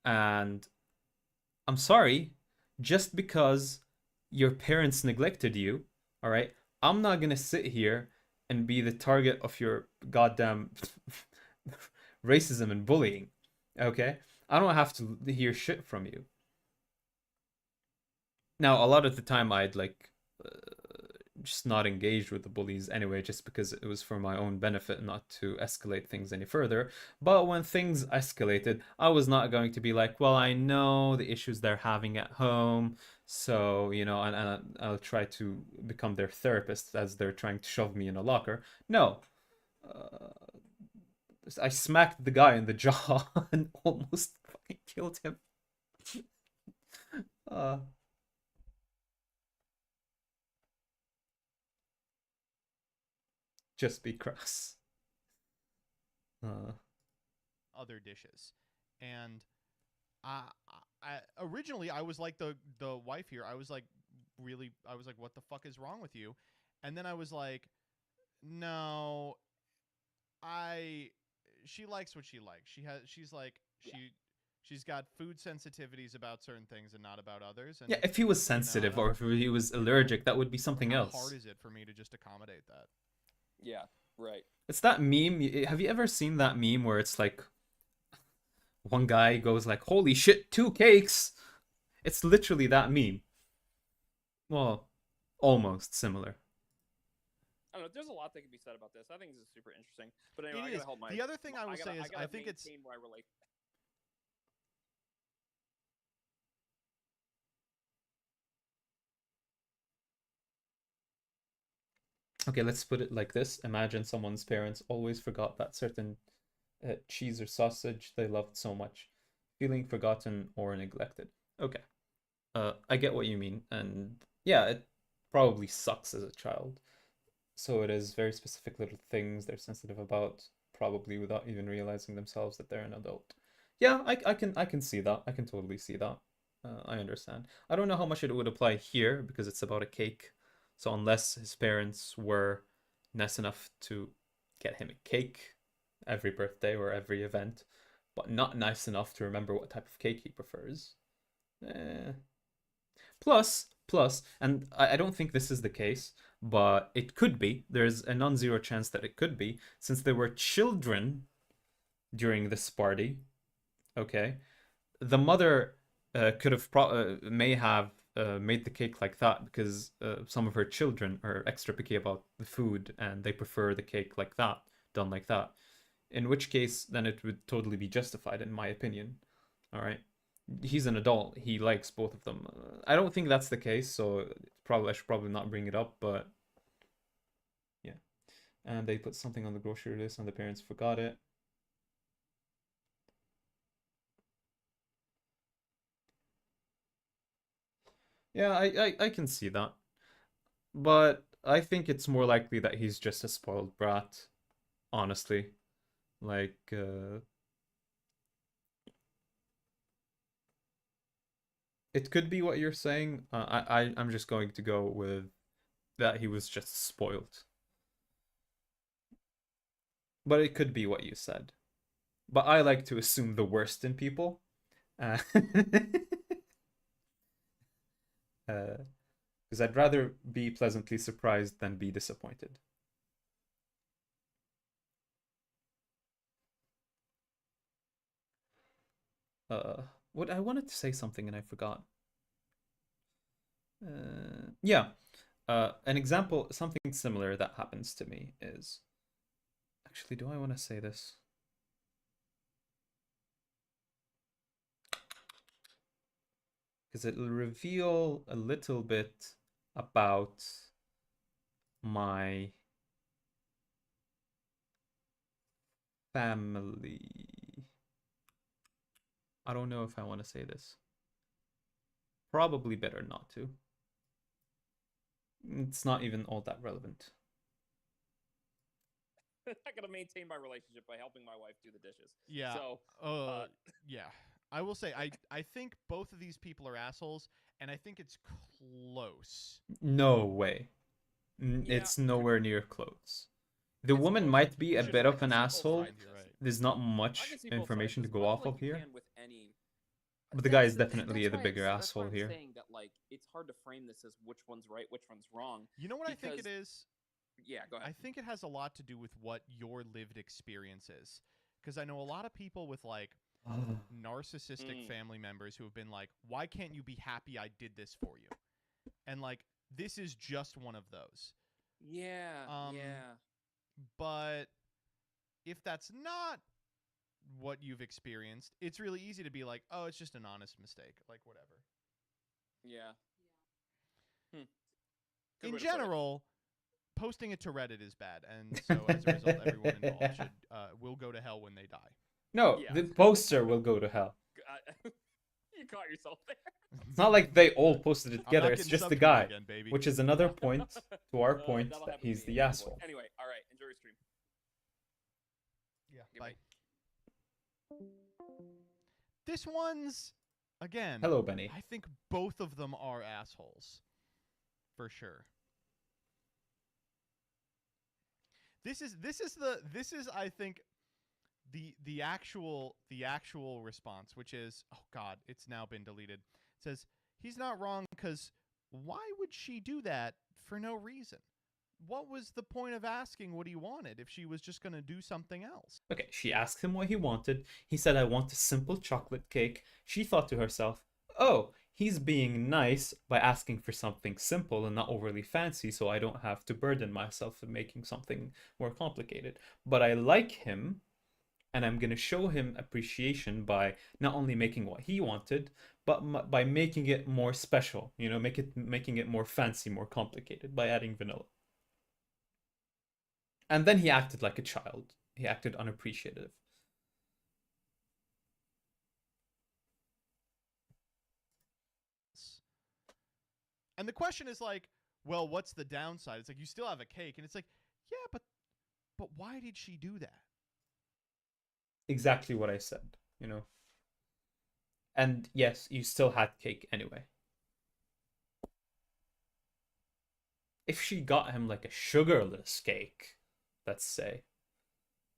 and I'm sorry, just because your parents neglected you, all right, I'm not gonna sit here and be the target of your goddamn racism and bullying. Okay? I don't have to hear shit from you. Now, a lot of the time, I'd like just not engaged with the bullies anyway, just because it was for my own benefit, not to escalate things any further. But when things escalated, I was not going to be like, well, I know the issues they're having at home, so, and I'll try to become their therapist as they're trying to shove me in a locker. No. Uh, I smacked the guy in the jaw and almost fucking killed him. Uh, just be crass. Uh, other dishes. And originally I was like the wife here. I was like what the fuck is wrong with you? And then I was like, no, I she likes what she likes. She's like Yeah. she's got food sensitivities about certain things and not about others. And yeah, if he was sensitive or if he was allergic, that would be something how else. hard is it for me to just accommodate that? Yeah, right. It's that meme. Have you ever seen that meme where it's like one guy goes like, "Holy shit, 2 cakes!" It's literally that meme. Well, almost similar. I don't know. There's a lot that can be said about this. I think this is super interesting. But anyway, It I is. gotta help my. The other thing I will say is gotta I think it's maintain my relate. Okay, let's put it like this. Imagine someone's parents always forgot that certain cheese or sausage they loved so much, feeling forgotten or neglected. Okay, I get what you mean, and yeah, it probably sucks as a child. So it is very specific little things they're sensitive about, probably without even realizing themselves that they're an adult. Yeah, I can see that. I can totally see that. I understand. I don't know how much it would apply here because it's about a cake. So unless his parents were nice enough to get him a cake every birthday or every event, but not nice enough to remember what type of cake he prefers. Eh. Plus, and I don't think this is the case, but it could be. There's a non-zero chance that it could be, since there were children during this party. Okay, the mother could have may have made the cake like that because some of her children are extra picky about the food and they prefer the cake like that, done like that. In which case, then it would totally be justified, in my opinion. All right, he's an adult. He likes both of them. I don't think that's the case, so I should probably not bring it up. But yeah, and they put something on the grocery list, and the parents forgot it. Yeah, I can see that. But I think it's more likely that he's just a spoiled brat, honestly. Like, it could be what you're saying. I'm just going to go with that he was just spoiled. But it could be what you said. But I like to assume the worst in people. Uh, because I'd rather be pleasantly surprised than be disappointed. What I wanted to say something and I forgot. Yeah. An example, something similar that happens to me is actually, do I want to say this? Because it'll reveal a little bit about my family. I don't know if I want to say this. Probably better not to. It's not even all that relevant. I'm not gonna maintain my relationship by helping my wife do the dishes. Yeah. So Yeah. I will say I think both of these people are assholes, and I think it's close. No way. Yeah, It's nowhere near close. The It's woman close. might be You a should- bit I of can an see both asshole. sides of You're this. right. There's not I much can see both information to sides. go Much off like of you here. can with any. But the guy is That's definitely that's the why bigger that's why asshole I'm here. saying that like it's hard to frame this as which one's right, which one's wrong. You know what I think it Because- is? Yeah, go ahead. I think it has a lot to do with what your lived experience is. Because I know a lot of people with like narcissistic Mm. family members who have been like, why can't you be happy I did this for you? And like, this is just one of those. Yeah, yeah. But if that's not what you've experienced, it's really easy to be like, oh, it's just an honest mistake. Like, whatever. Yeah. Good way In to put it. general, posting it to Reddit is bad. And so as a result, everyone involved should will go to hell when they die. No, Yeah. the poster will go to hell. You caught yourself there. It's not like they all posted it I'm not together. It's getting just the subtweeted guy, again, baby. which is another point to our point That'll that happen to he's me the at some asshole. point. Anyway, all right. Enjoy your stream. Yeah, Goodbye. bye. This one's again. Hello, Benny. I think both of them are assholes, for sure. This is I think the actual response, which is, oh God, it's now been deleted. It says he's not wrong because why would she do that for no reason? What was the point of asking what he wanted if she was just going to do something else? Okay, she asked him what he wanted. He said, I want a simple chocolate cake. She thought to herself, oh, he's being nice by asking for something simple and not overly fancy, so I don't have to burden myself with making something more complicated. But I like him, and I'm going to show him appreciation by not only making what he wanted, but by making it more special, you know, making it more fancy, more complicated by adding vanilla. And then he acted like a child. He acted unappreciative. And the question is like, well, what's the downside? It's like you still have a cake, and it's like, yeah, but why did she do that? Exactly what I said, you know. And yes, you still had cake anyway. If she got him like a sugarless cake, let's say,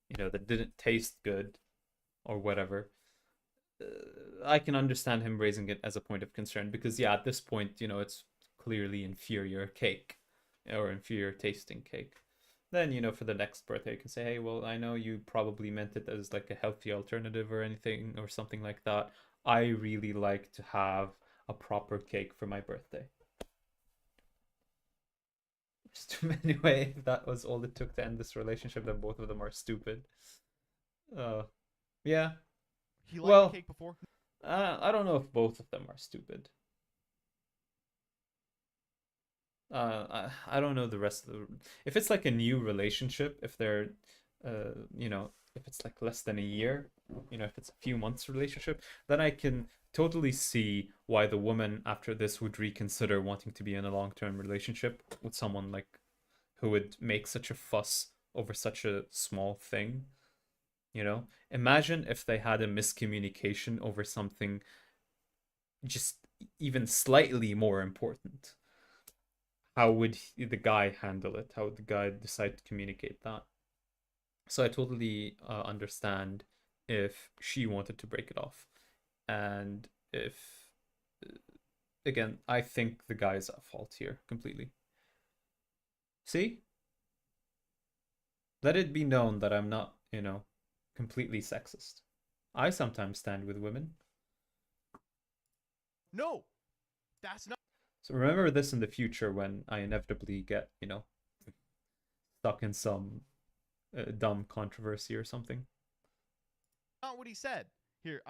you know, that didn't taste good or whatever, I can understand him raising it as a point of concern because, yeah, at this point, you know, it's clearly inferior cake or inferior tasting cake. Then, you know, for the next birthday, you can say, hey, well, I know you probably meant it as like a healthy alternative or anything or something like that. I really like to have a proper cake for my birthday. Anyway, if that was all it took to end this relationship, then both of them are stupid. Yeah. He liked Well, the cake before. I don't know if both of them are stupid. I don't know the rest of the. If it's like a new relationship, if they're, you know, if it's like less than a year, you know, if it's a few months relationship, then I can totally see why the woman after this would reconsider wanting to be in a long-term relationship with someone like who would make such a fuss over such a small thing. You know, imagine if they had a miscommunication over something just even slightly more important. How would the guy handle it? How would the guy decide to communicate that? So I totally understand if she wanted to break it off. And if, again, I think the guy's at fault here completely. See? Let it be known that I'm not, you know, completely sexist. I sometimes stand with women. No, that's not. So remember this in the future when I inevitably get, you know, stuck in some dumb controversy or something. Not what he said. Here,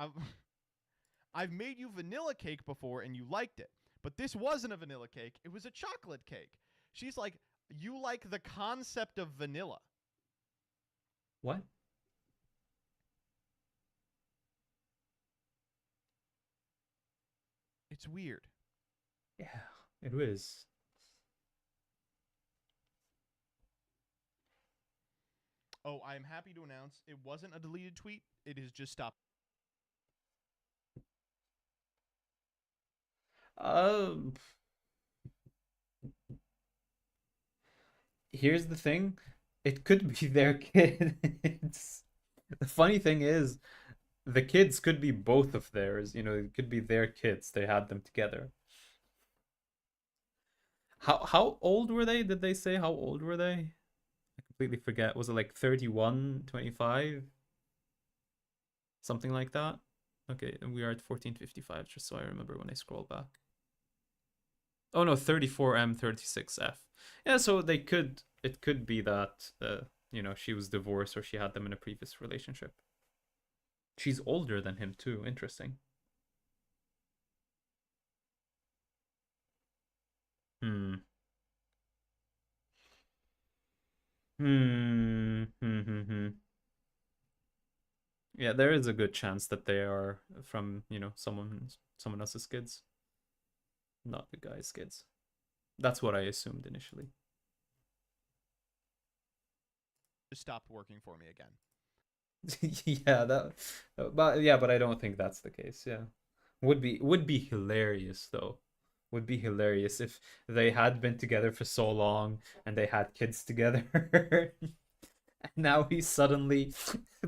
I've made you vanilla cake before and you liked it, but this wasn't a vanilla cake. It was a chocolate cake. She's like, You like the concept of vanilla. What? It's weird. Yeah, it is. Oh, I am happy to announce it wasn't a deleted tweet. It is just stopped. Um, Here's the thing. It could be their kids. The funny thing is, the kids could be both of theirs. You know, it could be their kids. They had them together. How old were they? Did they say how old were they? I completely forget. Was it like 31, 25? Something like that? Okay, and we are at 1455, just so I remember when I scroll back. Oh no, 34M, 36F. Yeah, so it could be that, you know, she was divorced or she had them in a previous relationship. She's older than him too, interesting. Hmm. Hmm. Yeah, there is a good chance that they are from, you know, someone else's kids, not the guy's kids. That's what I assumed initially. Just stopped working for me again. Yeah, but I don't think that's the case. Yeah. Would be hilarious though. Would be hilarious if they had been together for so long and they had kids together. And now he suddenly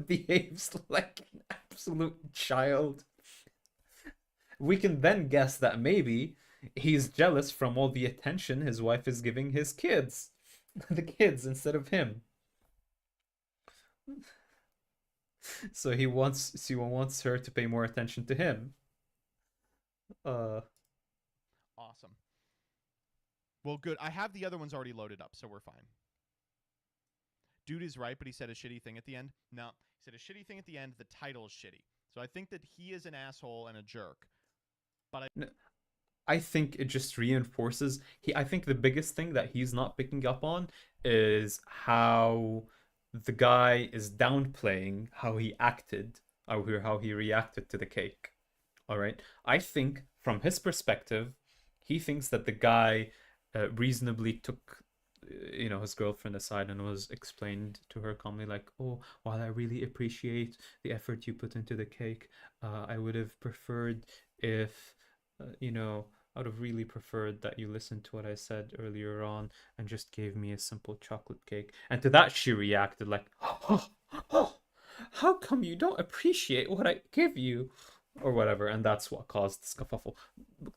behaves like an absolute child. We can then guess that maybe he's jealous from all the attention his wife is giving his kids. The kids instead of him. So he wants her to pay more attention to him. Awesome. Well, good. I have the other ones already loaded up, so we're fine. Dude is right, but he said a shitty thing at the end. No, he said a shitty thing at the end. The title is shitty. So I think that he is an asshole and a jerk. But I think it just reinforces I think the biggest thing that he's not picking up on is how the guy is downplaying how he acted or how he reacted to the cake. All right. I think from his perspective, he thinks that the guy reasonably took you know, his girlfriend aside and was explained to her calmly like, oh, while I really appreciate the effort you put into the cake, I would have preferred if you know, I would have really preferred that you listened to what I said earlier on and just gave me a simple chocolate cake. And to that she reacted like, oh, oh, how come you don't appreciate what I give you? Or whatever, and that's what caused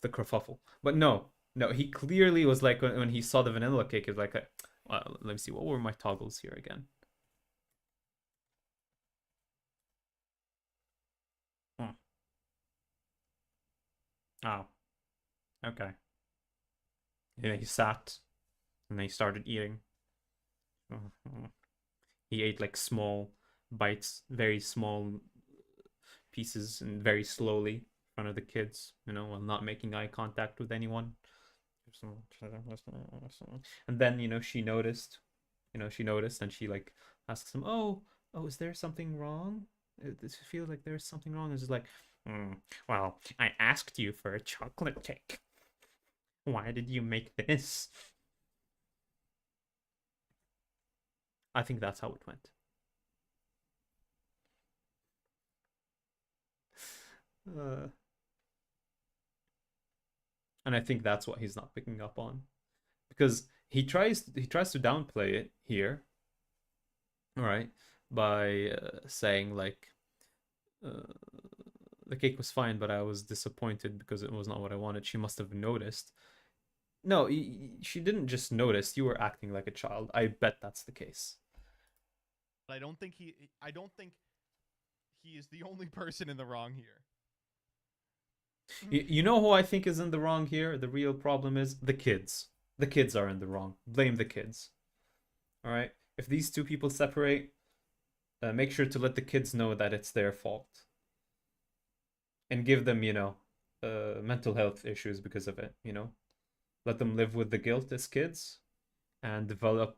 the kerfuffle. But no, he clearly was like when he saw the vanilla cake, he was like, let me see, what were my toggles here again? Hmm. Oh, okay. Yeah, he sat and then he started eating. He ate like small bites, very small pieces, and very slowly in front of the kids, you know, while not making eye contact with anyone. And then, you know, she noticed and she like asks him, oh, is there something wrong? Does it feel like there's something wrong? And it's like, well, I asked you for a chocolate cake. Why did you make this? I think that's how it went. And I think that's what he's not picking up on, because he tries to downplay it here, all right, by saying like uh, the cake was fine, but I was disappointed because it was not what I wanted. She must have noticed. No, she didn't just notice. You were acting like a child. I bet that's the case. I don't think he is the only person in the wrong here. You know who I think is in the wrong here? The real problem is the kids. The kids are in the wrong. Blame the kids. All right? If these two people separate, make sure to let the kids know that it's their fault. And give them, you know, mental health issues because of it, you know? Let them live with the guilt as kids. and develop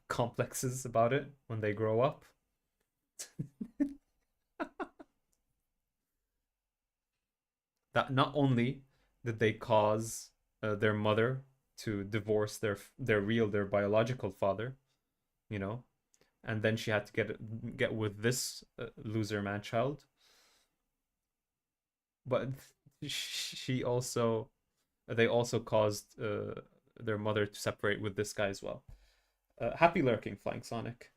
complexes about it when they grow up. That not only did they cause their mother to divorce their biological father, you know, and then she had to get with this loser man child, but she also they also caused their mother to separate with this guy as well. Happy lurking, Flying Sonic.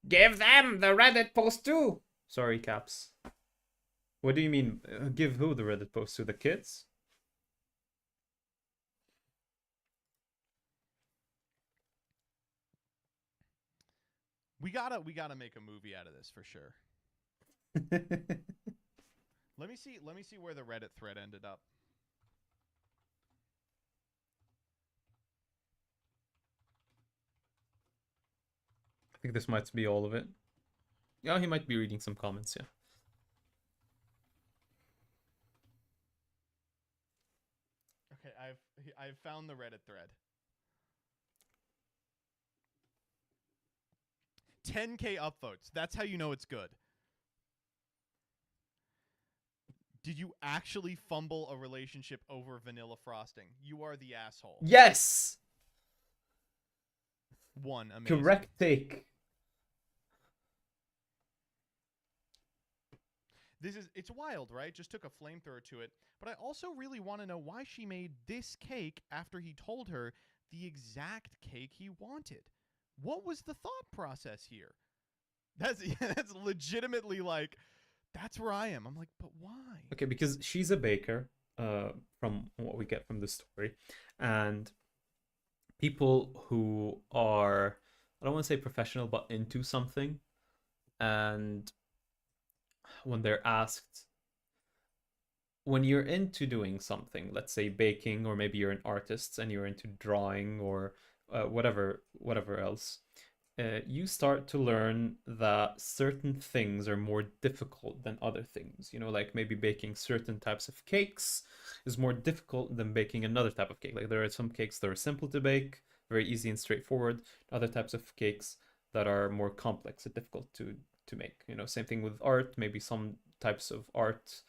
Give them the Reddit post too. Sorry, Caps. What do you mean? Give who the Reddit post to? The kids? We gotta make a movie out of this for sure. Let me see where the Reddit thread ended up. I think this might be all of it. Yeah, he might be reading some comments, yeah. Okay, I've found the Reddit thread. 10K upvotes. That's how you know it's good. Did you actually fumble a relationship over vanilla frosting? You are the asshole. Yes! One, amazing. Correct take. It's wild, right? Just took a flamethrower to it. But I also really want to know why she made this cake after he told her the exact cake he wanted. What was the thought process here? That's legitimately like, that's where I am. I'm like, but why? Okay, because she's a baker, from what we get from the story, and people who are, I don't want to say professional, but into something, and when they're asked, when you're into doing something, let's say baking, or maybe you're an artist and you're into drawing or whatever else, you start to learn that certain things are more difficult than other things. You know, like maybe baking certain types of cakes is more difficult than baking another type of cake. Like there are some cakes that are simple to bake, very easy and straightforward. Other types of cakes that are more complex and difficult to make. You know, same thing with art. Maybe some types of art,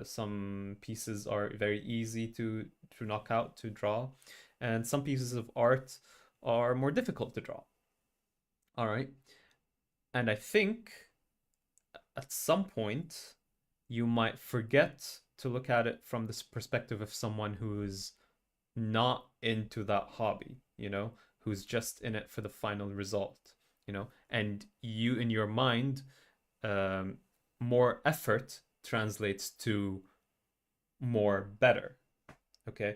some pieces are very easy to knock out, to draw, and some pieces of art are more difficult to draw. All right. And I think at some point you might forget to look at it from this perspective of someone who's not into that hobby, you know, who's just in it for the final result, you know, and you in your mind, more effort translates to more better. Okay.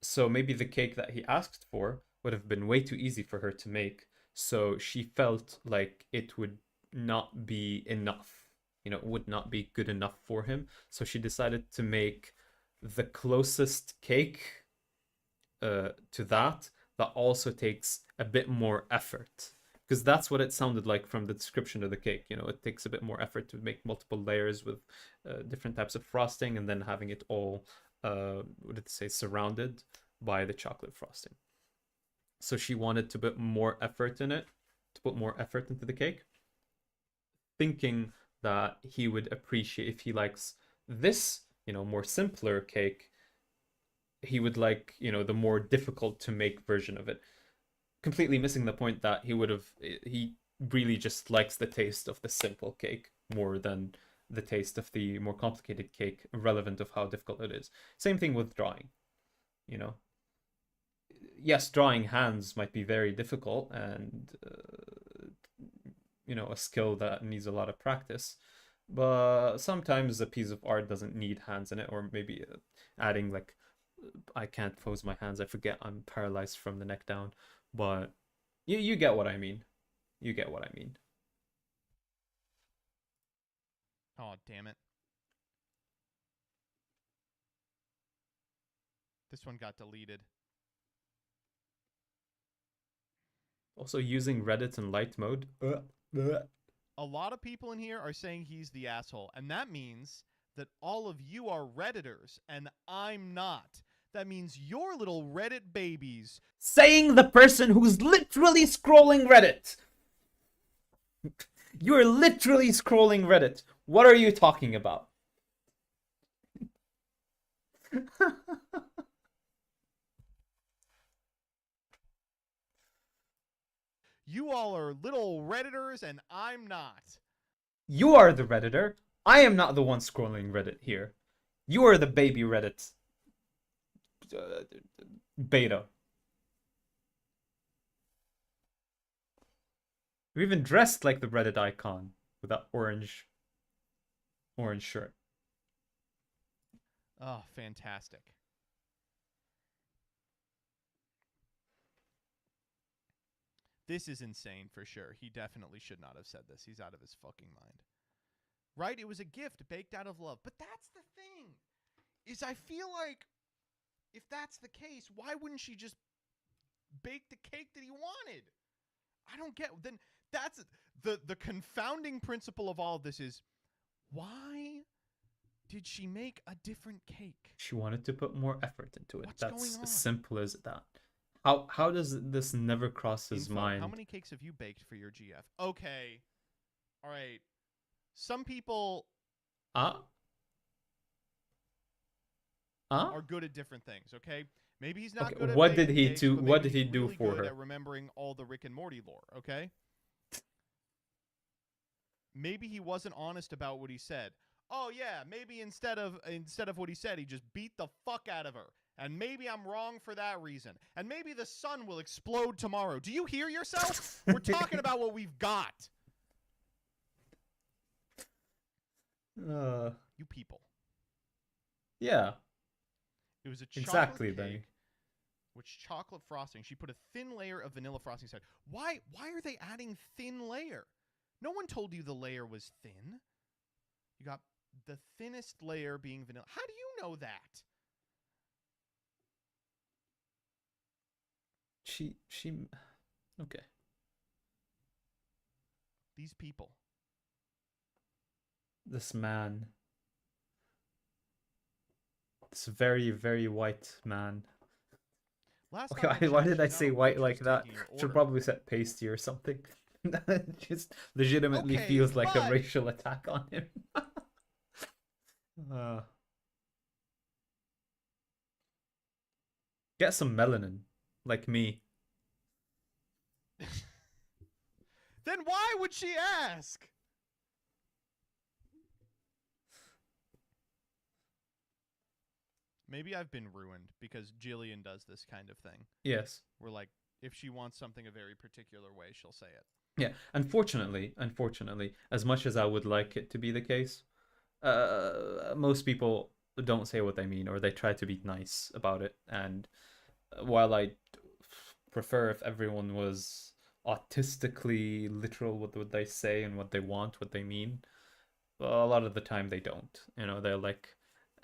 So maybe the cake that he asked for would have been way too easy for her to make. So she felt like it would not be enough, you know, it would not be good enough for him. So she decided to make the closest cake to that also takes a bit more effort. Because that's what it sounded like from the description of the cake. You know, it takes a bit more effort to make multiple layers with different types of frosting, and then having it all, what did it say, surrounded by the chocolate frosting. So she wanted to put more effort in it, to put more effort into the cake, thinking that he would appreciate, if he likes this, you know, more simpler cake, he would like, you know, the more difficult to make version of it. Completely missing the point that he really just likes the taste of the simple cake more than the taste of the more complicated cake, irrelevant of how difficult it is. Same thing with drawing, you know. Yes, drawing hands might be very difficult and you know, a skill that needs a lot of practice, but sometimes a piece of art doesn't need hands in it, or maybe adding like, I can't pose my hands, I forget, I'm paralyzed from the neck down, but you get what I mean. You get what I mean. Oh, damn it. This one got deleted. Also, using Reddit in light mode. A lot of people in here are saying he's the asshole, and that means that all of you are Redditors, and I'm not. That means your little Reddit babies. Saying the person who's literally scrolling Reddit. You're literally scrolling Reddit. What are you talking about? You all are little Redditors and I'm not. You are the Redditor. I am not the one scrolling Reddit here. You are the baby Reddit. Beta. You're even dressed like the Reddit icon with that orange shirt. Oh, fantastic. This is insane for sure. He definitely should not have said this. He's out of his fucking mind. Right? It was a gift baked out of love. But that's the thing. Is I feel like if that's the case, why wouldn't she just bake the cake that he wanted? I don't get. Then that's the confounding principle of all of this is why did she make a different cake? She wanted to put more effort into it. What's That's going on? as simple as that. How does this never cross his Info, mind? How many cakes have you baked for your GF? Okay. All right. Some people are good at different things, okay? Maybe he's not Okay, good at what did baking he cakes, do- but what maybe did he he's do really for good her? at remembering all the Rick and Morty lore, okay? Maybe he wasn't honest about what he said. Oh yeah, maybe instead of what he said, he just beat the fuck out of her. And maybe I'm wrong for that reason. And maybe the sun will explode tomorrow. Do you hear yourself? We're talking about what we've got. You people. Yeah, It was a chocolate exactly, cake Benny. with chocolate frosting. She put a thin layer of vanilla frosting inside. Why are they adding thin layer? No one told you the layer was thin. You got the thinnest layer being vanilla. How do you know that? She okay. These people. This man. This very, very white man. Last Okay, time I why checked, did I she's say not a white waitress like that? taking your Should order. probably set pasty or something. That just legitimately Okay, feels like a but- racial attack on him. Get some melanin, like me. Then why would she ask? Maybe I've been ruined because Jillian does this kind of thing. Yes. Where like if she wants something a very particular way, she'll say it. Yeah. Unfortunately, as much as I would like it to be the case, most people don't say what they mean, or they try to be nice about it. And while I prefer if everyone was autistically literal with what they say and what they want, what they mean, a lot of the time they don't. You know, they're like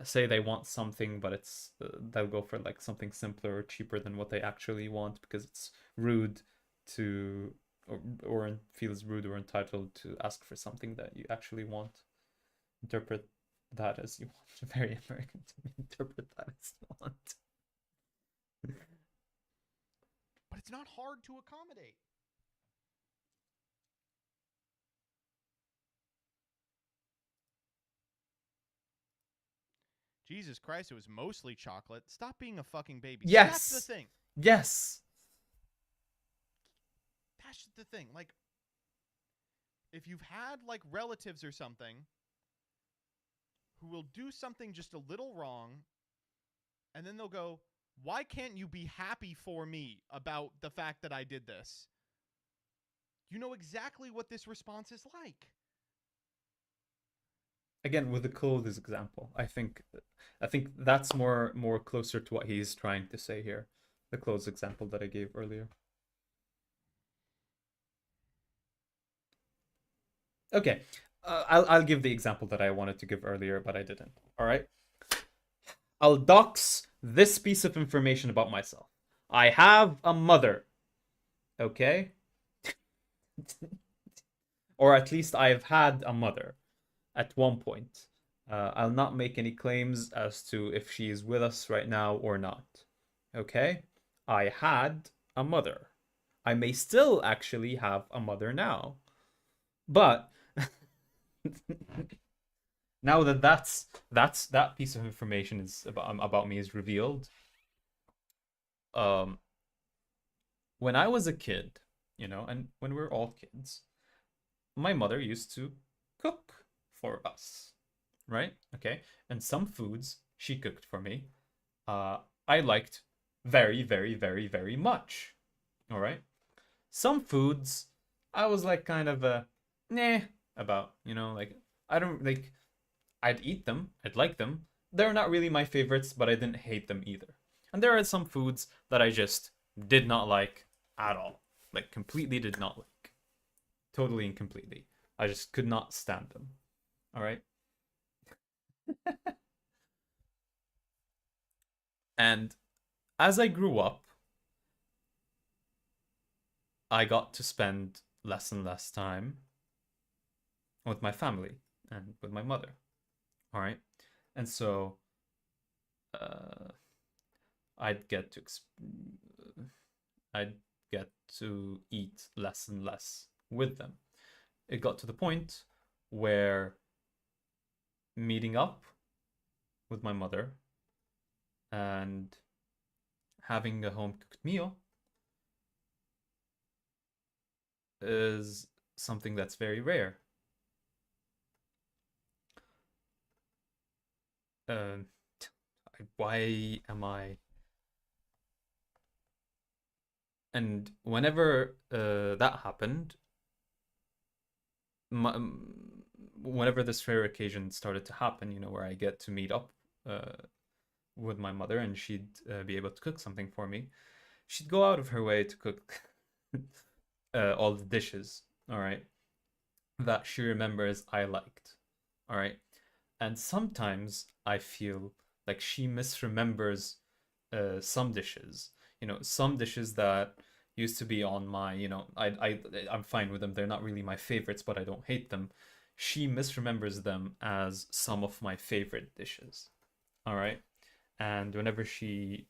say they want something, but it's they'll go for like something simpler or cheaper than what they actually want because it's rude to or feels rude or entitled to ask for something that you actually want. Interpret that as you want. Very American to me. Interpret that as you want. But it's not hard to accommodate. Jesus Christ, it was mostly chocolate. Stop being a fucking baby. See, Yes. that's the thing. Yes. That's the thing. Like, if you've had, like, relatives or something who will do something just a little wrong, and then they'll go, why can't you be happy for me about the fact that I did this? You know exactly what this response is like. Again, with the clothes example, I think that's more closer to what he's trying to say here. The clothes example that I gave earlier. Okay, I'll give the example that I wanted to give earlier, but I didn't. All right. I'll dox this piece of information about myself. I have a mother. Okay. Or at least I've had a mother at one point. I'll not make any claims as to if she is with us right now or not. Okay? I had a mother. I may still actually have a mother now. But now that that piece of information is about me is revealed, um when I was a kid, and when we were all kids, my mother used to cook for us, right? Okay. And some foods she cooked for me, I liked very, very, very, very much. All right. Some foods I was like kind of a nah about, like I don't like, I'd eat them, I'd like them. They're not really my favorites, but I didn't hate them either. And there are some foods that I just did not like at all. Like completely did not like. Totally and completely. I just could not stand them. All right? And as I grew up, I got to spend less and less time with my family and with my mother. All right? And so I'd get to I'd get to eat less and less with them. It got to the point where meeting up with my mother and having a home cooked meal is something that's very rare. Why am I? And whenever that happened, whenever this rare occasion started to happen, where I get to meet up with my mother and she'd be able to cook something for me, she'd go out of her way to cook all the dishes, all right, that she remembers I liked, all right. And sometimes I feel like she misremembers some dishes, some dishes that used to be on my, I'm fine with them. They're not really my favorites, but I don't hate them. She misremembers them as some of my favorite dishes. All right. And whenever she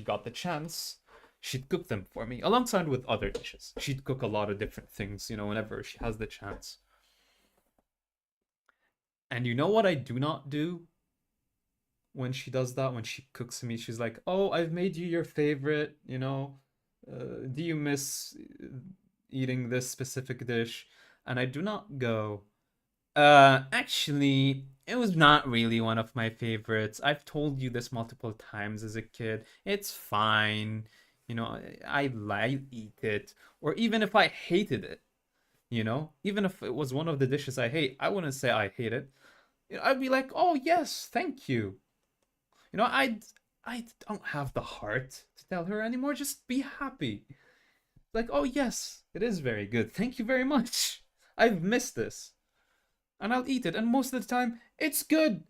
got the chance, she'd cook them for me alongside with other dishes. She'd cook a lot of different things, whenever she has the chance. And you know what I do not do when she does that? When she cooks me, she's like, "Oh, I've made you your favorite, do you miss eating this specific dish?" And I do not go, actually, it was not really one of my favorites. I've told you this multiple times as a kid. It's fine. I eat it. Or even if I hated it, even if it was one of the dishes I hate, I wouldn't say I hate it. I'd be like, "Oh, yes, thank you." I don't have the heart to tell her anymore. Just be happy. Like, "Oh, yes, it is very good. Thank you very much. I've missed this." And I'll eat it. And most of the time, it's good.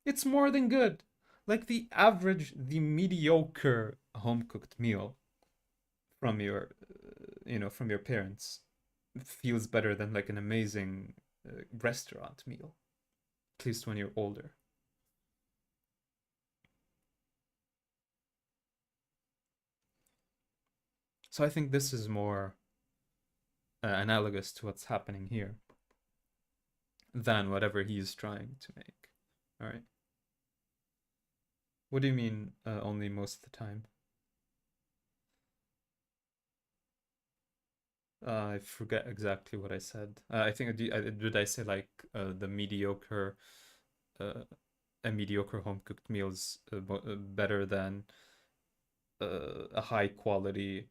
It's more than good. Like the average, the mediocre home cooked meal from your, from your parents feels better than like an amazing restaurant meal. At least when you're older. So I think this is more analogous to what's happening here than whatever he's trying to make. All right. What do you mean only most of the time? I forget exactly what I said. I think did I say like the mediocre, a mediocre home cooked meal is better than a high quality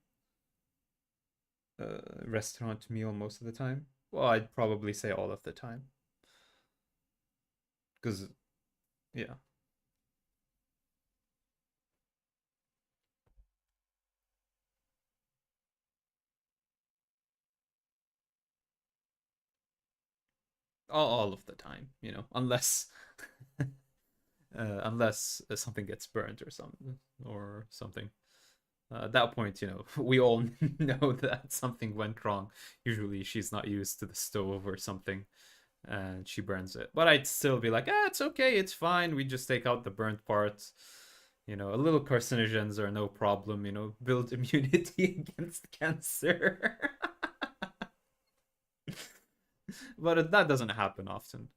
restaurant meal most of the time? Well, I'd probably say all of the time. Because, yeah. All of the time, unless unless something gets burnt or something. At that point, we all know that something went wrong. Usually she's not used to the stove or something. and she burns it. But I'd still be like, it's okay, it's fine. We just take out the burnt parts. You know, a little carcinogens are no problem. You know, build immunity against cancer. But that doesn't happen often.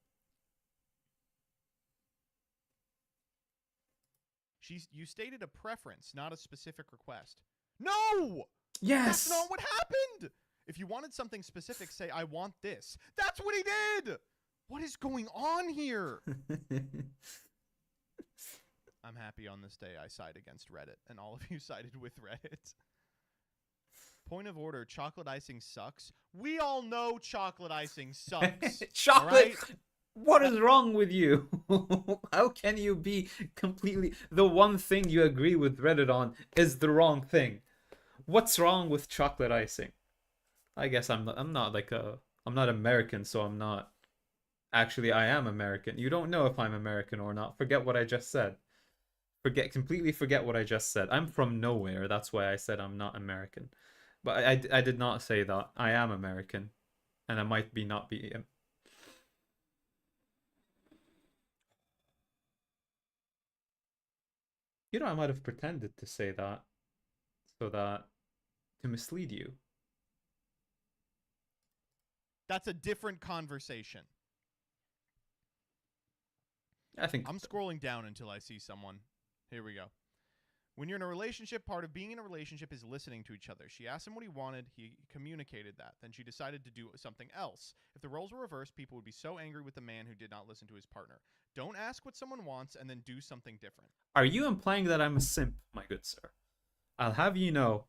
You stated a preference, not a specific request. No! Yes! That's not what happened! If you wanted something specific, say, I want this. That's what he did! What is going on here? I'm happy on this day I side against Reddit, and all of you sided with Reddit. Point of order, chocolate icing sucks. We all know chocolate icing sucks. Chocolate! Right? What is wrong with you? How can you be completely... The one thing you agree with Reddit on is the wrong thing. What's wrong with chocolate icing? I guess I'm not American, so I'm not... Actually, I am American. You don't know if I'm American or not. Forget what I just said. Completely forget what I just said. I'm from nowhere. That's why I said I'm not American. But I did not say that. I am American. And I might be not be... You know, I might have pretended to say that so that to mislead you. That's a different conversation. I think I'm scrolling down until I see someone. Here we go. When you're in a relationship, part of being in a relationship is listening to each other. She asked him what he wanted. He communicated that. Then she decided to do something else. If the roles were reversed, people would be so angry with the man who did not listen to his partner. Don't ask what someone wants and then do something different. Are you implying that I'm a simp, my good sir? I'll have you know,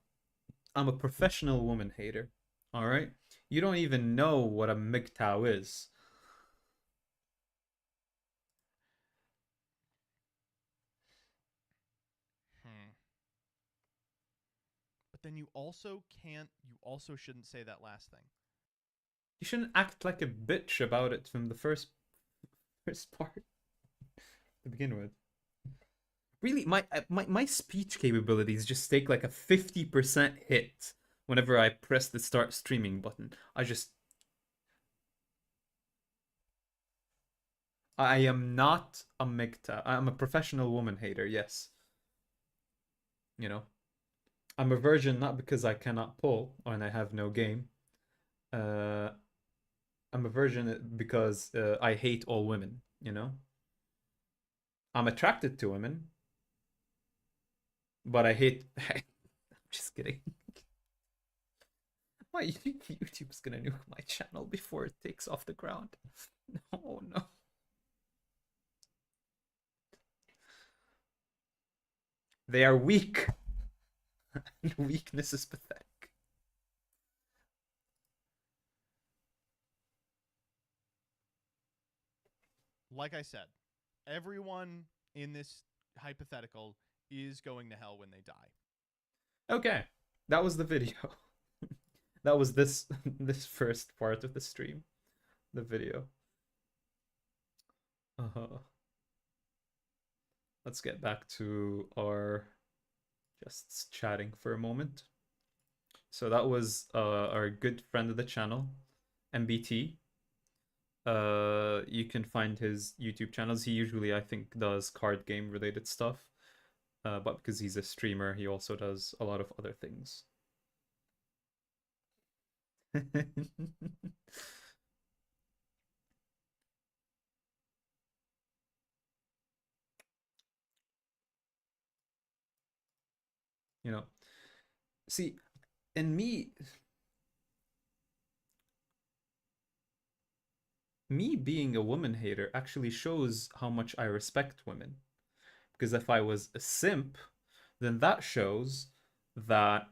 I'm a professional woman hater. All right? You don't even know what a MGTOW is. But then you also shouldn't say that last thing. You shouldn't act like a bitch about it from the first part to begin with. Really, my speech capabilities just take like a 50% hit whenever I press the start streaming button. I am not a MGTOW. I'm a professional woman hater, yes. You know, I'm a virgin not because I cannot pull and I have no game. I'm a virgin because I hate all women, you know? I'm attracted to women, but I hate... I'm just kidding. My YouTube's gonna nuke my channel before it takes off the ground. No, no. They are weak. And weakness is pathetic. Like I said, everyone in this hypothetical is going to hell when they die. Okay, that was the video. That was this first part of the stream. The video. Let's get back to our just chatting for a moment. So that was our good friend of the channel, MBT. You can find his YouTube channels. He usually, I think, does card game related stuff. But because he's a streamer, he also does a lot of other things. You know, see, and me being a woman hater actually shows how much I respect women. Because if I was a simp, then that shows that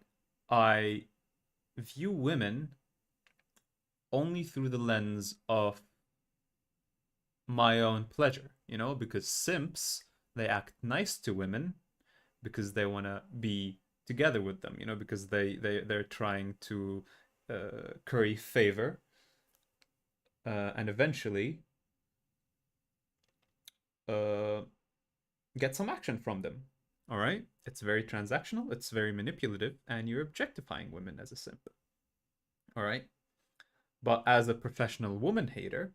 I view women only through the lens of my own pleasure, you know, because simps, they act nice to women because they want to be together with them, you know, because they're trying to curry favor and eventually get some action from them. All right, it's very transactional, it's very manipulative, and you're objectifying women as a simp. All right, but as a professional woman hater,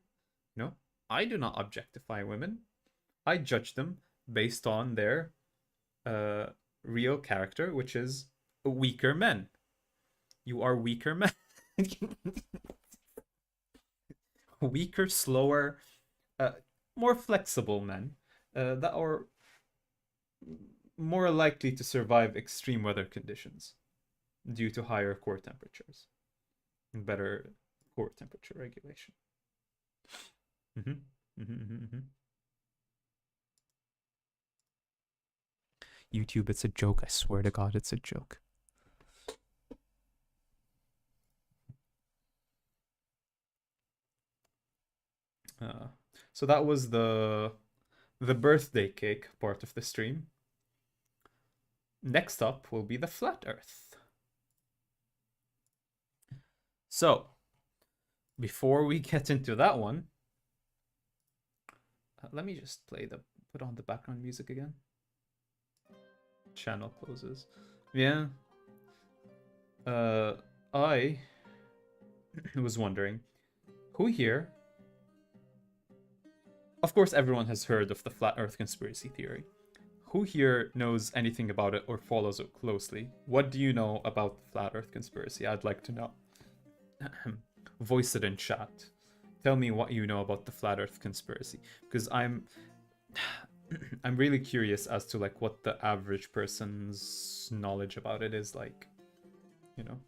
No, I do not objectify women. I judge them based on their real character, which is weaker men. You are weaker men. Weaker, slower, more flexible men that are more likely to survive extreme weather conditions due to higher core temperatures and better core temperature regulation. YouTube, it's a joke. I swear to God, it's a joke. So that was the birthday cake part of the stream. Next up will be the flat Earth. So, before we get into that one, let me just put on the background music again. Channel closes. Yeah. I was wondering, who here... Of course, everyone has heard of the flat Earth conspiracy theory. Who here knows anything about it or follows it closely? What do you know about the flat Earth conspiracy? I'd like to know. Voice it in chat. Tell me what you know about the flat Earth conspiracy, because I'm really curious as to like what the average person's knowledge about it is like. You know,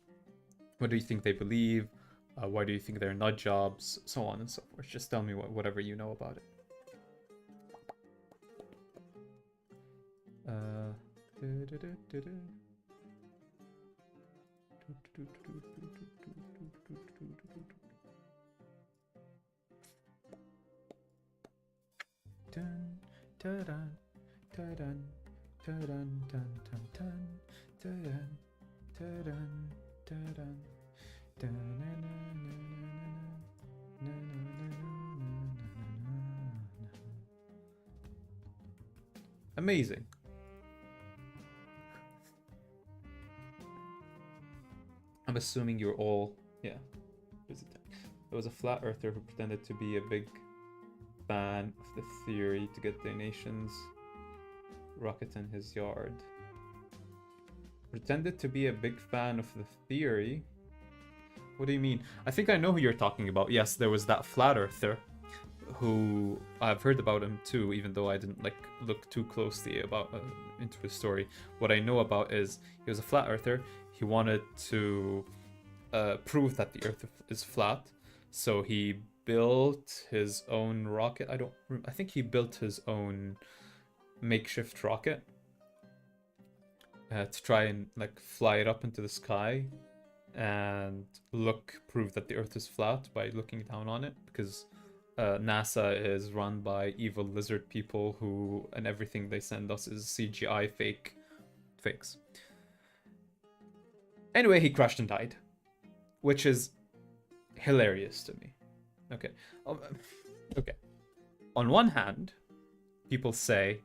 what do you think they believe? Why do you think they're nut jobs? So on and so forth. Just tell me whatever you know about it. Amazing. I'm assuming you're all, yeah. There was a flat earther who pretended to be a big fan of the theory to get donations. Rocket in his yard. Pretended to be a big fan of the theory? What do you mean? I think I know who you're talking about. Yes, there was that flat earther who I've heard about him too, even though I didn't like look too closely about into his story. What I know about is he was a flat earther. He wanted to prove that the Earth is flat, so he built his own rocket. I think he built his own makeshift rocket to try and like fly it up into the sky and prove that the Earth is flat by looking down on it, because NASA is run by evil lizard people and everything they send us is CGI fakes. Anyway, he crashed and died, which is hilarious to me. Okay. Okay. On one hand, people say,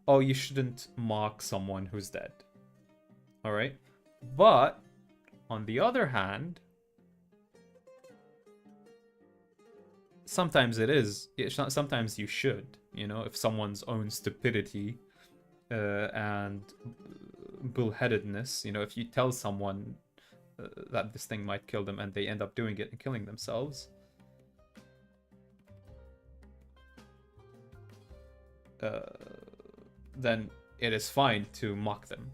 oh, you shouldn't mock someone who's dead. All right? But on the other hand, sometimes sometimes you should, you know, if someone's own stupidity and bullheadedness, you know, if you tell someone that this thing might kill them and they end up doing it and killing themselves, then it is fine to mock them,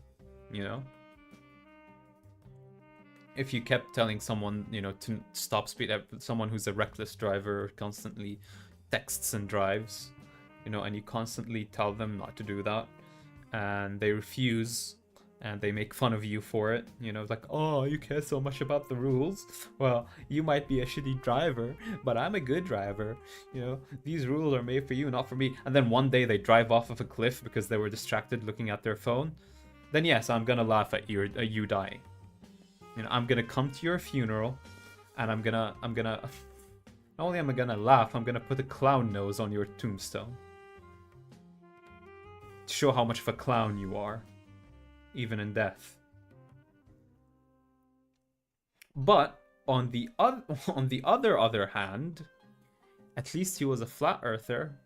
you know? If you kept telling someone, you know, to stop speed, someone who's a reckless driver constantly texts and drives, you know, and you constantly tell them not to do that, and they refuse, and they make fun of you for it, you know, like, oh, you care so much about the rules? Well, you might be a shitty driver, but I'm a good driver, you know, these rules are made for you, not for me. And then one day they drive off of a cliff because they were distracted looking at their phone, then yes, I'm gonna laugh at you dying. You know, I'm gonna come to your funeral, and I'm gonna not only am I gonna laugh, I'm gonna put a clown nose on your tombstone to show how much of a clown you are, even in death. But on the other hand, At least he was a flat earther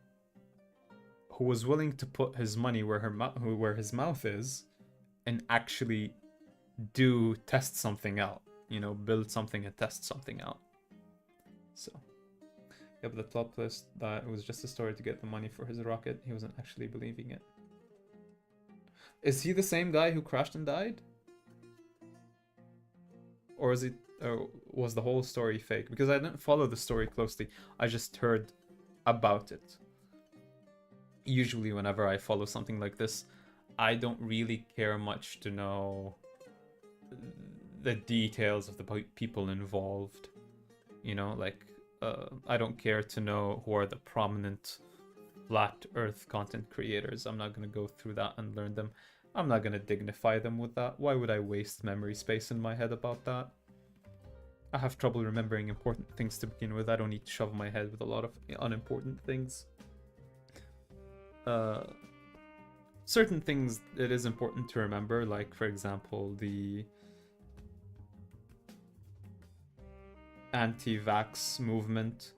who was willing to put his money where his mouth is and actually test something out. You know, build something and test something out. So, yeah, but the plot twist that it was just a story to get the money for his rocket. He wasn't actually believing it. Is he the same guy who crashed and died? Or is it, was the whole story fake? Because I didn't follow the story closely. I just heard about it. Usually whenever I follow something like this, I don't really care much to know the details of the people involved. You know, like, I don't care to know who are the prominent flat earth content creators. I'm not going to go through that and learn them. I'm not going to dignify them with that. Why would I waste memory space in my head about that? I have trouble remembering important things to begin with. I don't need to shove my head with a lot of unimportant things. Certain things it is important to remember, like, for example, the anti-vax movement.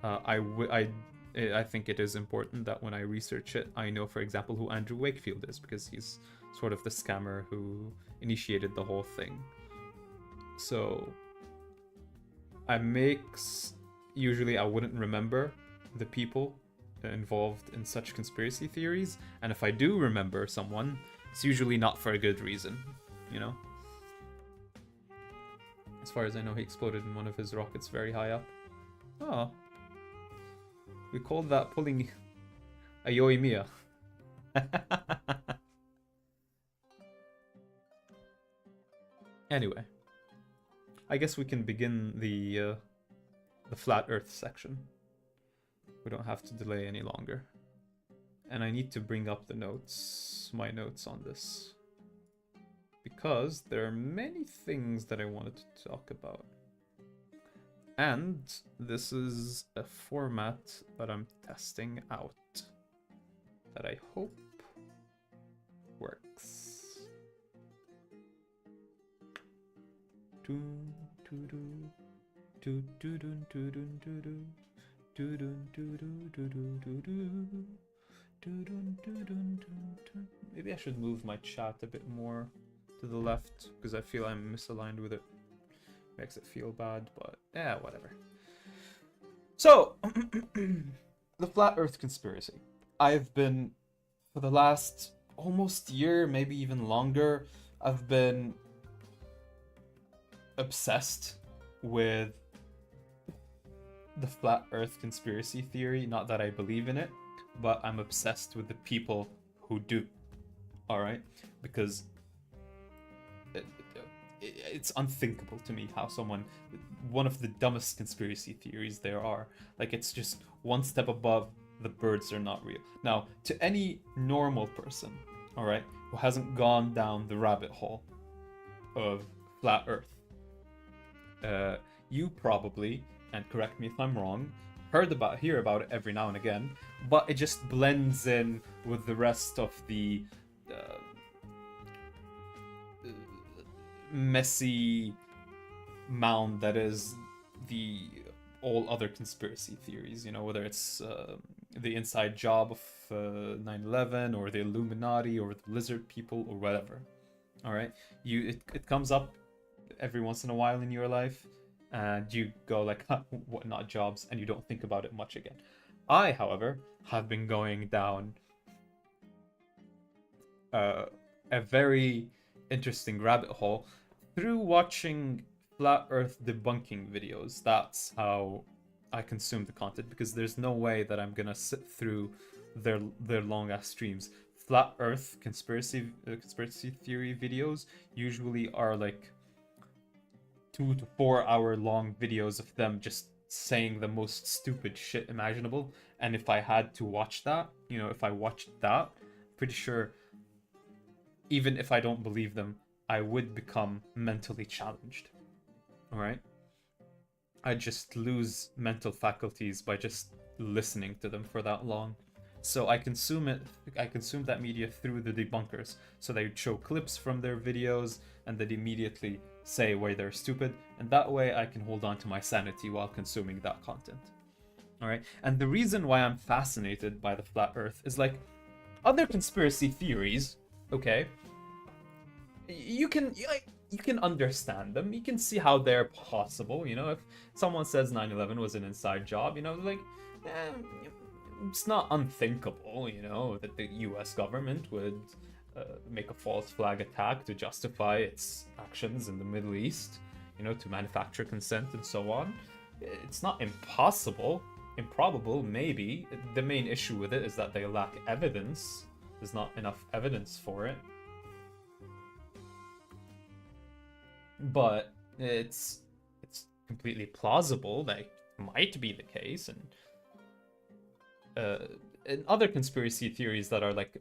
I think it is important that when I research it, I know, for example, who Andrew Wakefield is, because he's sort of the scammer who initiated the whole thing. So usually I wouldn't remember the people involved in such conspiracy theories, and if I do remember someone, it's usually not for a good reason, you know? As far as I know, he exploded in one of his rockets very high up. Oh. We called that pulling a Yoimiya. Anyway, I guess we can begin the flat Earth section. We don't have to delay any longer. And I need to bring up my notes on this, because there are many things that I wanted to talk about. And this is a format that I'm testing out that I hope works. Maybe I should move my chat a bit more to the left, because I feel I'm misaligned with it. Makes it feel bad, but yeah, whatever. So, the Flat Earth Conspiracy. I've been, for the last almost year, maybe even longer, I've been obsessed with the Flat Earth Conspiracy theory. Not that I believe in it, but I'm obsessed with the people who do. Alright? Because it's unthinkable to me how one of the dumbest conspiracy theories there are, like, it's just one step above the birds are not real. Now, to any normal person, all right, who hasn't gone down the rabbit hole of flat Earth, you probably, and correct me if I'm wrong, hear about it every now and again, but it just blends in with the rest of the messy mound that is the all other conspiracy theories, you know, whether it's the inside job of 9/11 or the Illuminati or the lizard people or whatever. All right, it comes up every once in a while in your life, and you go like, huh, what not jobs, and you don't think about it much again. I, however, have been going down a very interesting rabbit hole through watching flat Earth debunking videos. That's how I consume the content, because there's no way that I'm gonna sit through their long ass streams. Flat Earth conspiracy theory videos usually are like 2 to 4 hour long videos of them just saying the most stupid shit imaginable. And if I had to watch that, you know, if I watched that, pretty sure even if I don't believe them, I would become mentally challenged. Alright? I just lose mental faculties by just listening to them for that long. So I consume that media through the debunkers. So they show clips from their videos and they'd immediately say why they're stupid, and that way I can hold on to my sanity while consuming that content. All right, and the reason why I'm fascinated by the flat Earth is like other conspiracy theories. Okay, you can you can understand them. You can see how they're possible. You know, if someone says 9/11 was an inside job, you know, like it's not unthinkable. You know, that the U.S. government would make a false flag attack to justify its actions in the Middle East. You know, to manufacture consent and so on. It's not impossible. Improbable, maybe. The main issue with it is that they lack evidence. There's not enough evidence for it. But it's completely plausible that it might be the case, and other conspiracy theories that are like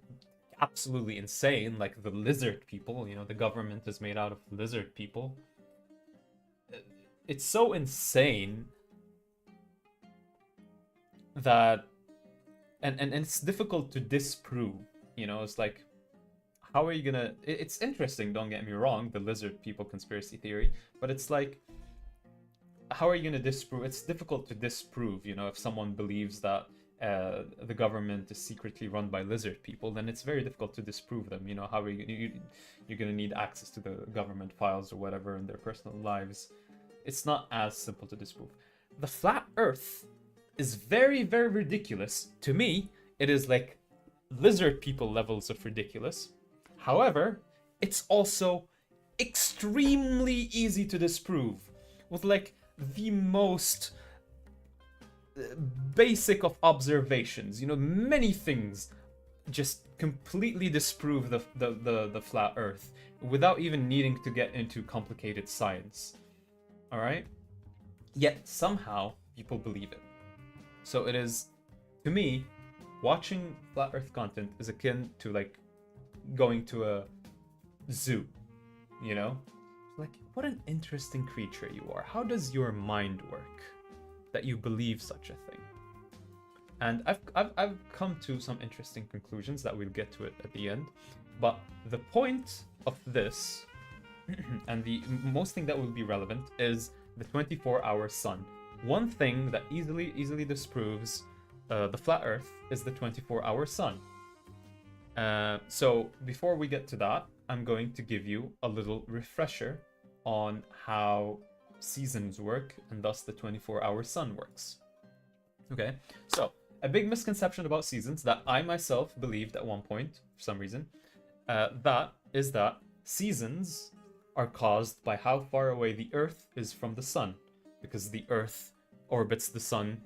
absolutely insane, like the lizard people. You know, the government is made out of lizard people. It's so insane that and it's difficult to disprove. You know, it's like, how are you gonna it's interesting, don't get me wrong, the lizard people conspiracy theory, but it's like, how are you gonna disprove? It's difficult to disprove. You know, if someone believes that the government is secretly run by lizard people, then it's very difficult to disprove them. You know, how are you're gonna need access to the government files or whatever in their personal lives. It's not as simple to disprove. The flat Earth is very, very ridiculous. To me, it is like lizard people levels of ridiculous. However, it's also extremely easy to disprove with like the most basic of observations. You know, many things just completely disprove the flat Earth without even needing to get into complicated science. All right? Yet somehow people believe it. So it is, to me, watching flat Earth content is akin to like going to a zoo, you know? Like, what an interesting creature you are. How does your mind work that you believe such a thing? And I've come to some interesting conclusions that we'll get to it at the end. But the point of this, and the most thing that will be relevant, is the 24-hour sun. One thing that easily disproves the flat Earth is the 24-hour sun. So before we get to that, I'm going to give you a little refresher on how seasons work and thus the 24-hour sun works. Okay, so a big misconception about seasons that I myself believed at one point for some reason, that is that seasons are caused by how far away the Earth is from the sun, because the Earth orbits the sun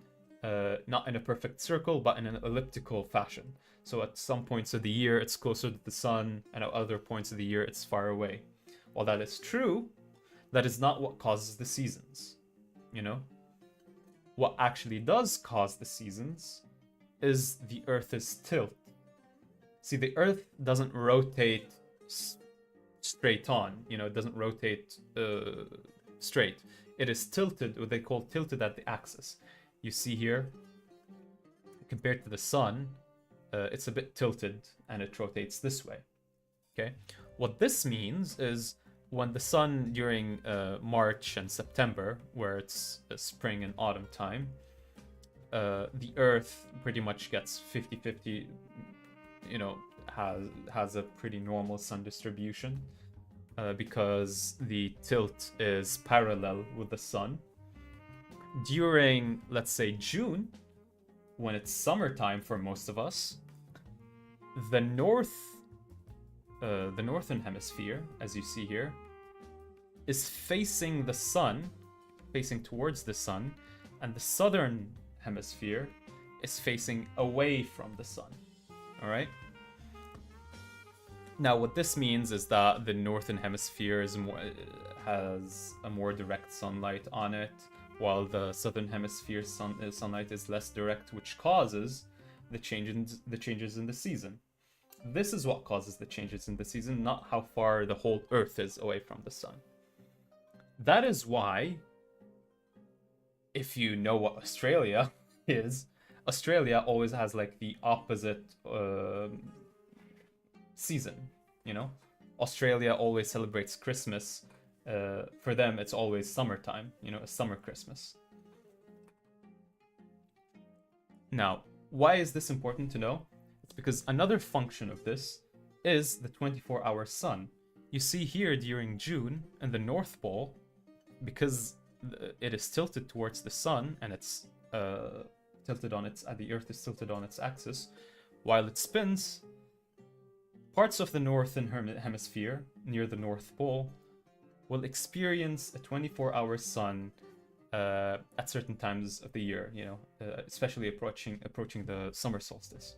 not in a perfect circle but in an elliptical fashion. So at some points of the year it's closer to the sun, and at other points of the year it's far away. While that is true, that is not what causes the seasons. You know, what actually does cause the seasons is the Earth's tilt. See, the Earth doesn't rotate straight on. You know, it doesn't rotate straight. It is tilted, what they call tilted at the axis. You see here, compared to the sun, it's a bit tilted and it rotates this way. Okay, what this means is when the sun during March and September, where it's spring and autumn time, the Earth pretty much gets 50-50, you know, has a pretty normal sun distribution because the tilt is parallel with the sun. During, let's say, June, when it's summertime for most of us, the northern hemisphere, as you see here, is facing the sun, facing towards the sun, and the southern hemisphere is facing away from the sun. All right? Now, what this means is that the northern hemisphere has a more direct sunlight on it, while the southern hemisphere sunlight is less direct, which causes the changes in the season. This is what causes the changes in the season, not how far the whole Earth is away from the sun. That is why, if you know what Australia is, Australia always has like the opposite season, you know? Australia always celebrates Christmas. For them, it's always summertime, you know, a summer Christmas. Now, why is this important to know? It's because another function of this is the 24-hour sun. You see here during June in the North Pole, because it is tilted towards the sun and it's tilted on its, the Earth is tilted on its axis, while it spins, parts of the northern hemisphere near the North Pole will experience a 24-hour sun at certain times of the year, you know, especially approaching the summer solstice.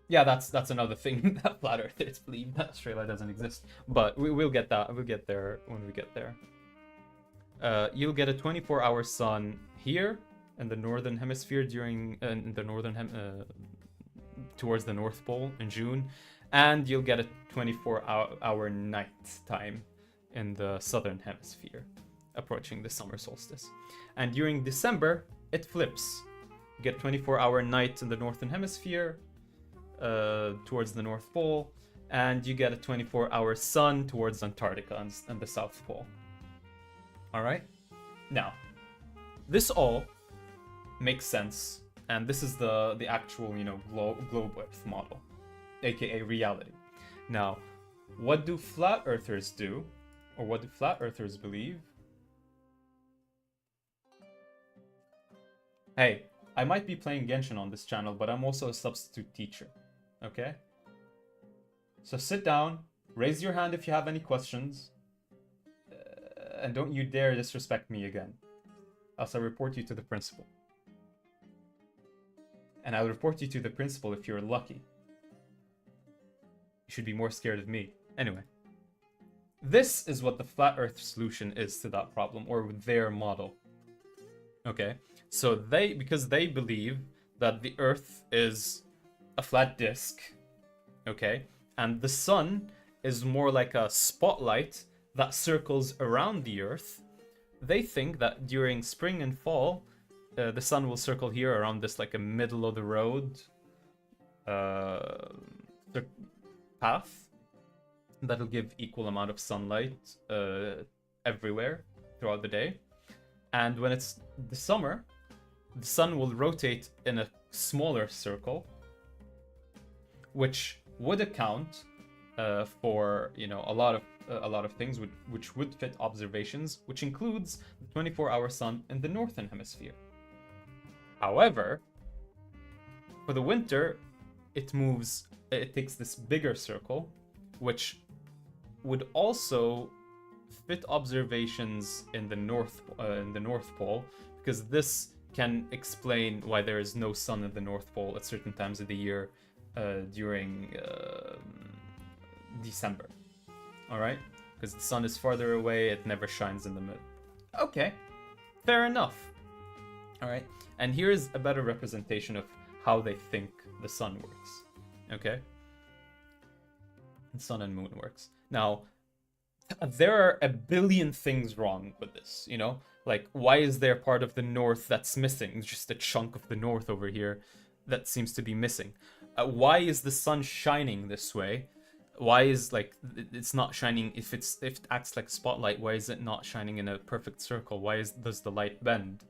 Yeah, that's another thing that flat earthers believe, that Australia doesn't exist. But we'll get that. We'll get there when we get there. You'll get a 24-hour sun here in the northern hemisphere during towards the North Pole in June, and you'll get a 24-hour night time in the southern hemisphere approaching the summer solstice. And during December, it flips. You get 24-hour night in the northern hemisphere towards the North Pole, and you get a 24-hour sun towards Antarctica and the South Pole. Alright? Now, this all makes sense, and this is the actual, you know, globe Earth model, aka reality. Now, what do flat earthers do? Or what do flat earthers believe? Hey, I might be playing Genshin on this channel, but I'm also a substitute teacher. Okay? So sit down, raise your hand if you have any questions, and don't you dare disrespect me again, else I'll report you to the principal. And I'll report you to the principal if you're lucky. You should be more scared of me. Anyway. This is what the flat earth solution is to that problem, or their model. Okay? So because they believe that the earth is a flat disk, okay? And the sun is more like a spotlight that circles around the earth. They think that during spring and fall, the sun will circle here around this like a middle of the road path that'll give equal amount of sunlight everywhere throughout the day. And when it's the summer, the sun will rotate in a smaller circle, which would account for, you know, a lot of things which would fit observations, which includes the 24-hour sun in the northern hemisphere. However, for the winter, it takes this bigger circle, which would also fit observations in the North Pole, because this can explain why there is no sun at the North Pole at certain times of the year during December. All right, because the sun is farther away, it never shines in the middle. Okay, fair enough. All right, and here's a better representation of how they think the sun works. Okay, the sun and moon works. Now, there are a billion things wrong with this, you know? Like, why is there part of the north that's missing? Just a chunk of the north over here that seems to be missing. Why is the sun shining this way? Why is, like, it's not shining, if it acts like a spotlight, why is it not shining in a perfect circle? Why does the light bend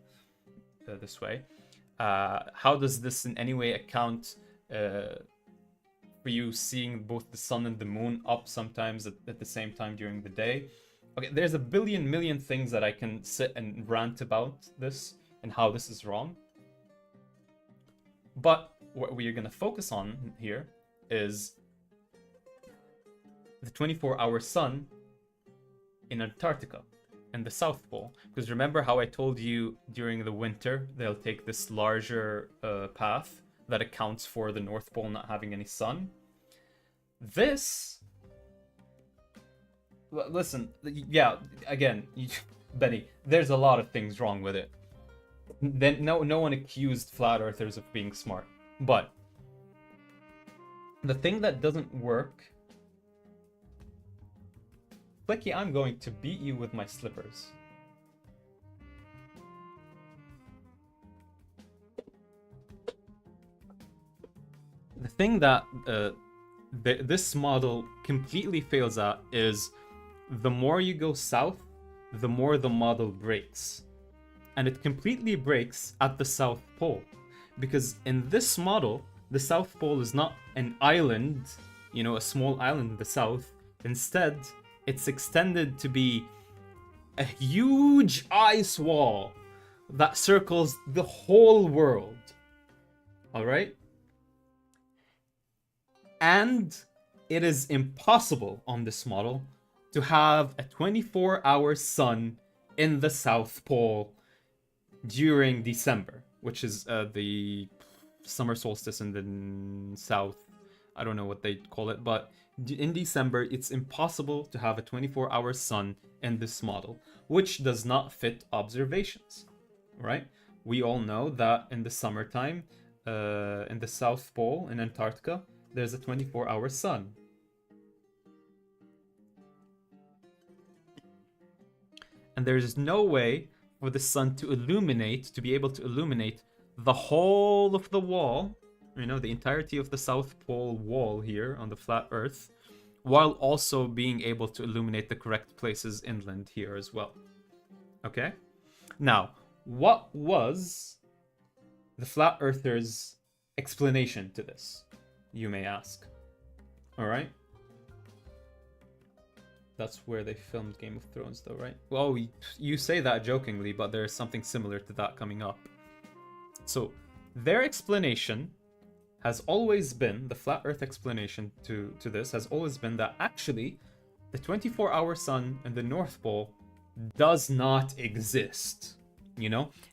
this way? How does this in any way account for you seeing both the sun and the moon up sometimes at the same time during the day? Okay, there's a million things that I can sit and rant about this and how this is wrong. But what we're going to focus on here is the 24-hour sun in Antarctica and the South Pole. Because remember how I told you during the winter they'll take this larger path that accounts for the North Pole not having any sun? This... Listen, yeah, again, Benny, there's a lot of things wrong with it. Then no one accused flat earthers of being smart. But the thing that doesn't work... Flicky, I'm going to beat you with my slippers. The thing that this model completely fails at is the more you go south, the more the model breaks. and it completely breaks at the South Pole. Because in this model, the South Pole is not an island, a small island in the south. Instead, it's extended to be a huge ice wall that circles the whole world. Alright? And it is impossible on this model to have a 24-hour sun in the South Pole during December, which is the summer solstice in the south. I don't know what they call it, but in December, it's impossible to have a 24-hour sun in this model, which does not fit observations, right? We all know that in the summertime, in the South Pole, in Antarctica, there's a 24-hour sun. And there's no way for the sun to be able to illuminate the whole of the wall, the entirety of the South Pole wall here on the flat Earth, while also being able to illuminate the correct places inland here as well. Okay? Now, what was the flat earthers' explanation to this, you may ask? Alright? That's where they filmed Game of Thrones, though, right? Well, you say that jokingly, but there's something similar to that coming up. So, their explanation has always been, the flat earth explanation to this has always been that actually the 24-hour sun in the North Pole does not exist.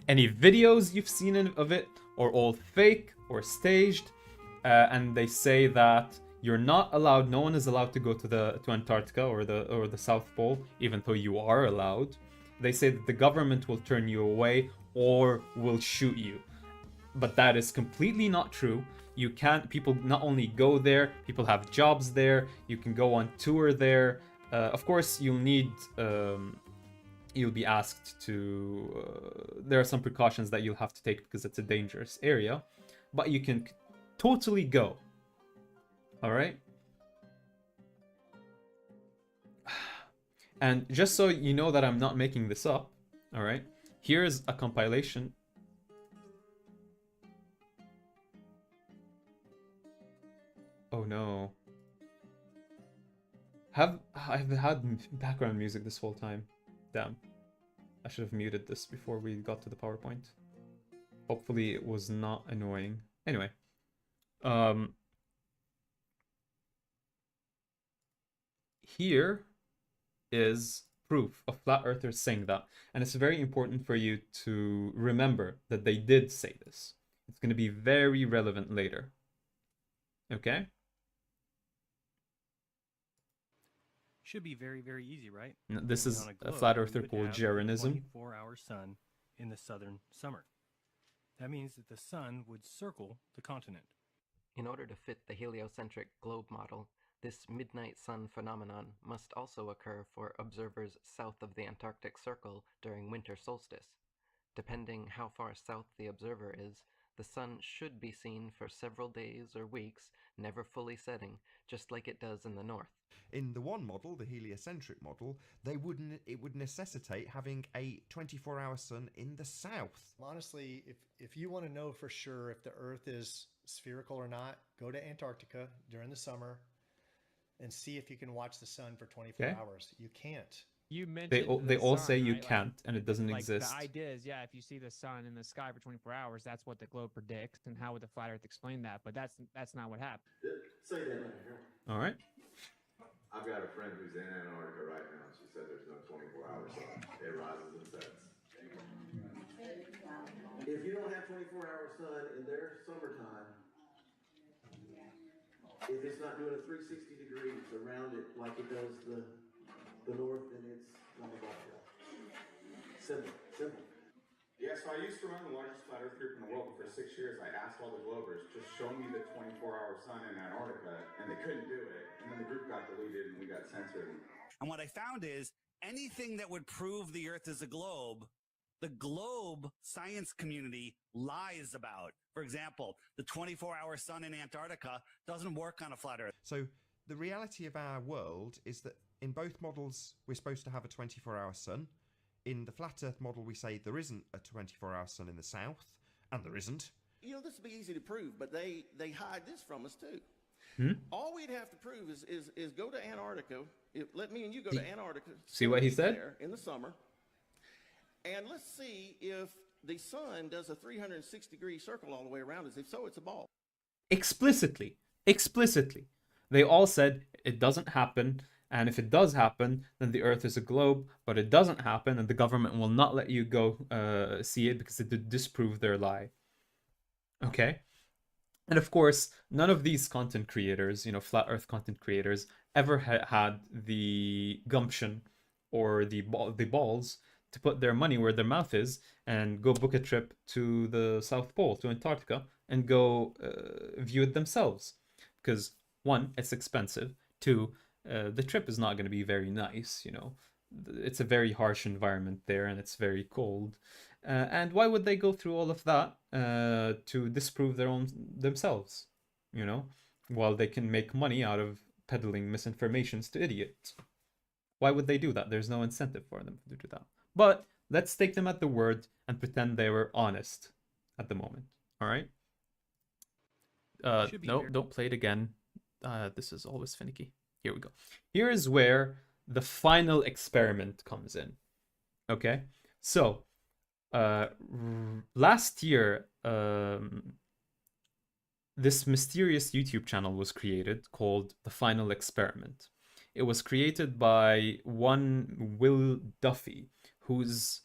Any videos you've seen of it are all fake or staged, and they say that you're not allowed, no one is allowed to go to Antarctica or the South Pole, even though you are allowed. They say that the government will turn you away or will shoot you. But that is completely not true. People not only go there, people have jobs there, you can go on tour there. Of course, you'll be asked to, there are some precautions that you'll have to take because it's a dangerous area, but you can totally go. Alright? And just so you know that I'm not making this up, alright, here's a compilation. Oh no. I've had background music this whole time. Damn. I should have muted this before we got to the PowerPoint. Hopefully it was not annoying. Anyway. Here is proof of flat earthers saying that. And it's very important for you to remember that they did say this. It's going to be very relevant later. Okay? Should be very, very easy, right? This is On a globe, flat we earther would called have a Jeranism. 24-hour sun in the southern summer. That means that the sun would circle the continent. In order to fit the heliocentric globe model, this midnight sun phenomenon must also occur for observers south of the Antarctic Circle during winter solstice. Depending how far south the observer is, the sun should be seen for several days or weeks, never fully setting, just like it does in the north. In the one model, the heliocentric model, it would necessitate having a 24-hour sun in the south. Honestly, if you want to know for sure if the Earth is spherical or not, go to Antarctica during the summer and see if you can watch the sun for 24 hours. You can't. You mentioned They all sun, say you right? can't, and it doesn't exist. The idea is, if you see the sun in the sky for 24 hours, that's what the globe predicts, and how would the flat Earth explain that? But that's not what happened. Say that right here. All right. I've got a friend who's in Antarctica right now. She said there's no 24-hour sun. It rises and sets. If you don't have 24-hour sun in their summertime, if it's not doing a 360 degrees around it like it does the north, then it's not a ball. Simple. Yeah, so I used to run the largest flat earth group in the world, but for 6 years I asked all the Globers, just show me the 24-hour sun in Antarctica, and they couldn't do it. And then the group got deleted and we got censored. And what I found is anything that would prove the Earth is a globe, the globe science community lies about. For example, the 24-hour sun in Antarctica doesn't work on a flat Earth. So the reality of our world is that in both models, we're supposed to have a 24-hour sun. in the flat Earth model, we say there isn't a 24-hour sun in the south, and there isn't. You know, this would be easy to prove, but they hide this from us too. All we'd have to prove is go to Antarctica. Let me and you go to Antarctica. See what he said? There in the summer, and let's see if the sun does a 360-degree circle all the way around us. If so, it's a ball. Explicitly. They all said it doesn't happen, and if it does happen, then the Earth is a globe, but it doesn't happen, and the government will not let you go see it because it would disprove their lie. Okay? And of course, none of these content creators, you know, flat Earth content creators, ever had the gumption or the balls to put their money where their mouth is and go book a trip to the South Pole, to Antarctica, and go view it themselves. Because, one, it's expensive. Two, the trip is not going to be very nice, you know. It's a very harsh environment there, and it's very cold. And why would they go through all of that to disprove themselves, you know, while they can make money out of peddling misinformations to idiots? Why would they do that? There's no incentive for them to do that. But let's take them at the word and pretend they were honest at the moment. All right? No, don't play it again. This is always finicky. Here we go. Here is where the final experiment comes in. Okay? So, last year, this mysterious YouTube channel was created called The Final Experiment. It was created by one Will Duffy, who's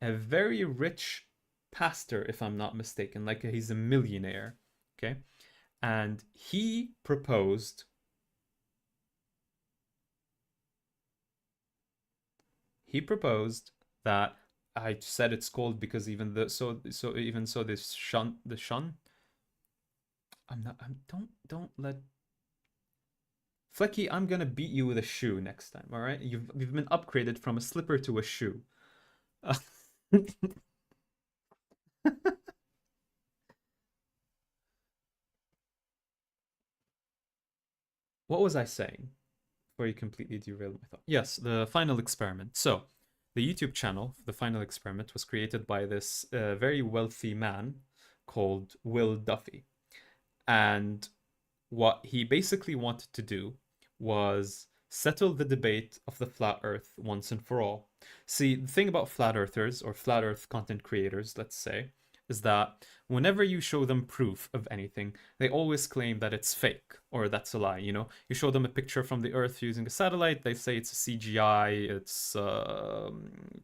a very rich pastor, if I'm not mistaken. Like, he's a millionaire, okay? And he proposed that, I said it's called because even the this shun. Don't let Flecky, I'm gonna beat you with a shoe next time, all right? You've been upgraded from a slipper to a shoe. What was I saying before you completely derailed my thought? Yes, the final experiment. So, the YouTube channel, The Final Experiment, was created by this very wealthy man called Will Duffy. And what he basically wanted to do was settle the debate of the flat earth once and for all. See, the thing about flat earthers, or flat earth content creators, let's say, is that whenever you show them proof of anything, they always claim that it's fake, or that's a lie, you know? You show them a picture from the Earth using a satellite, they say it's a CGI, it's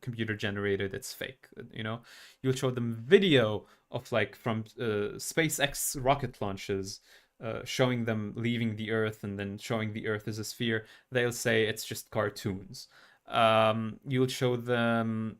computer generated, it's fake, you know? You'll show them video of, like, from SpaceX rocket launches, showing them leaving the Earth and then showing the Earth as a sphere, they'll say it's just cartoons. You'll show them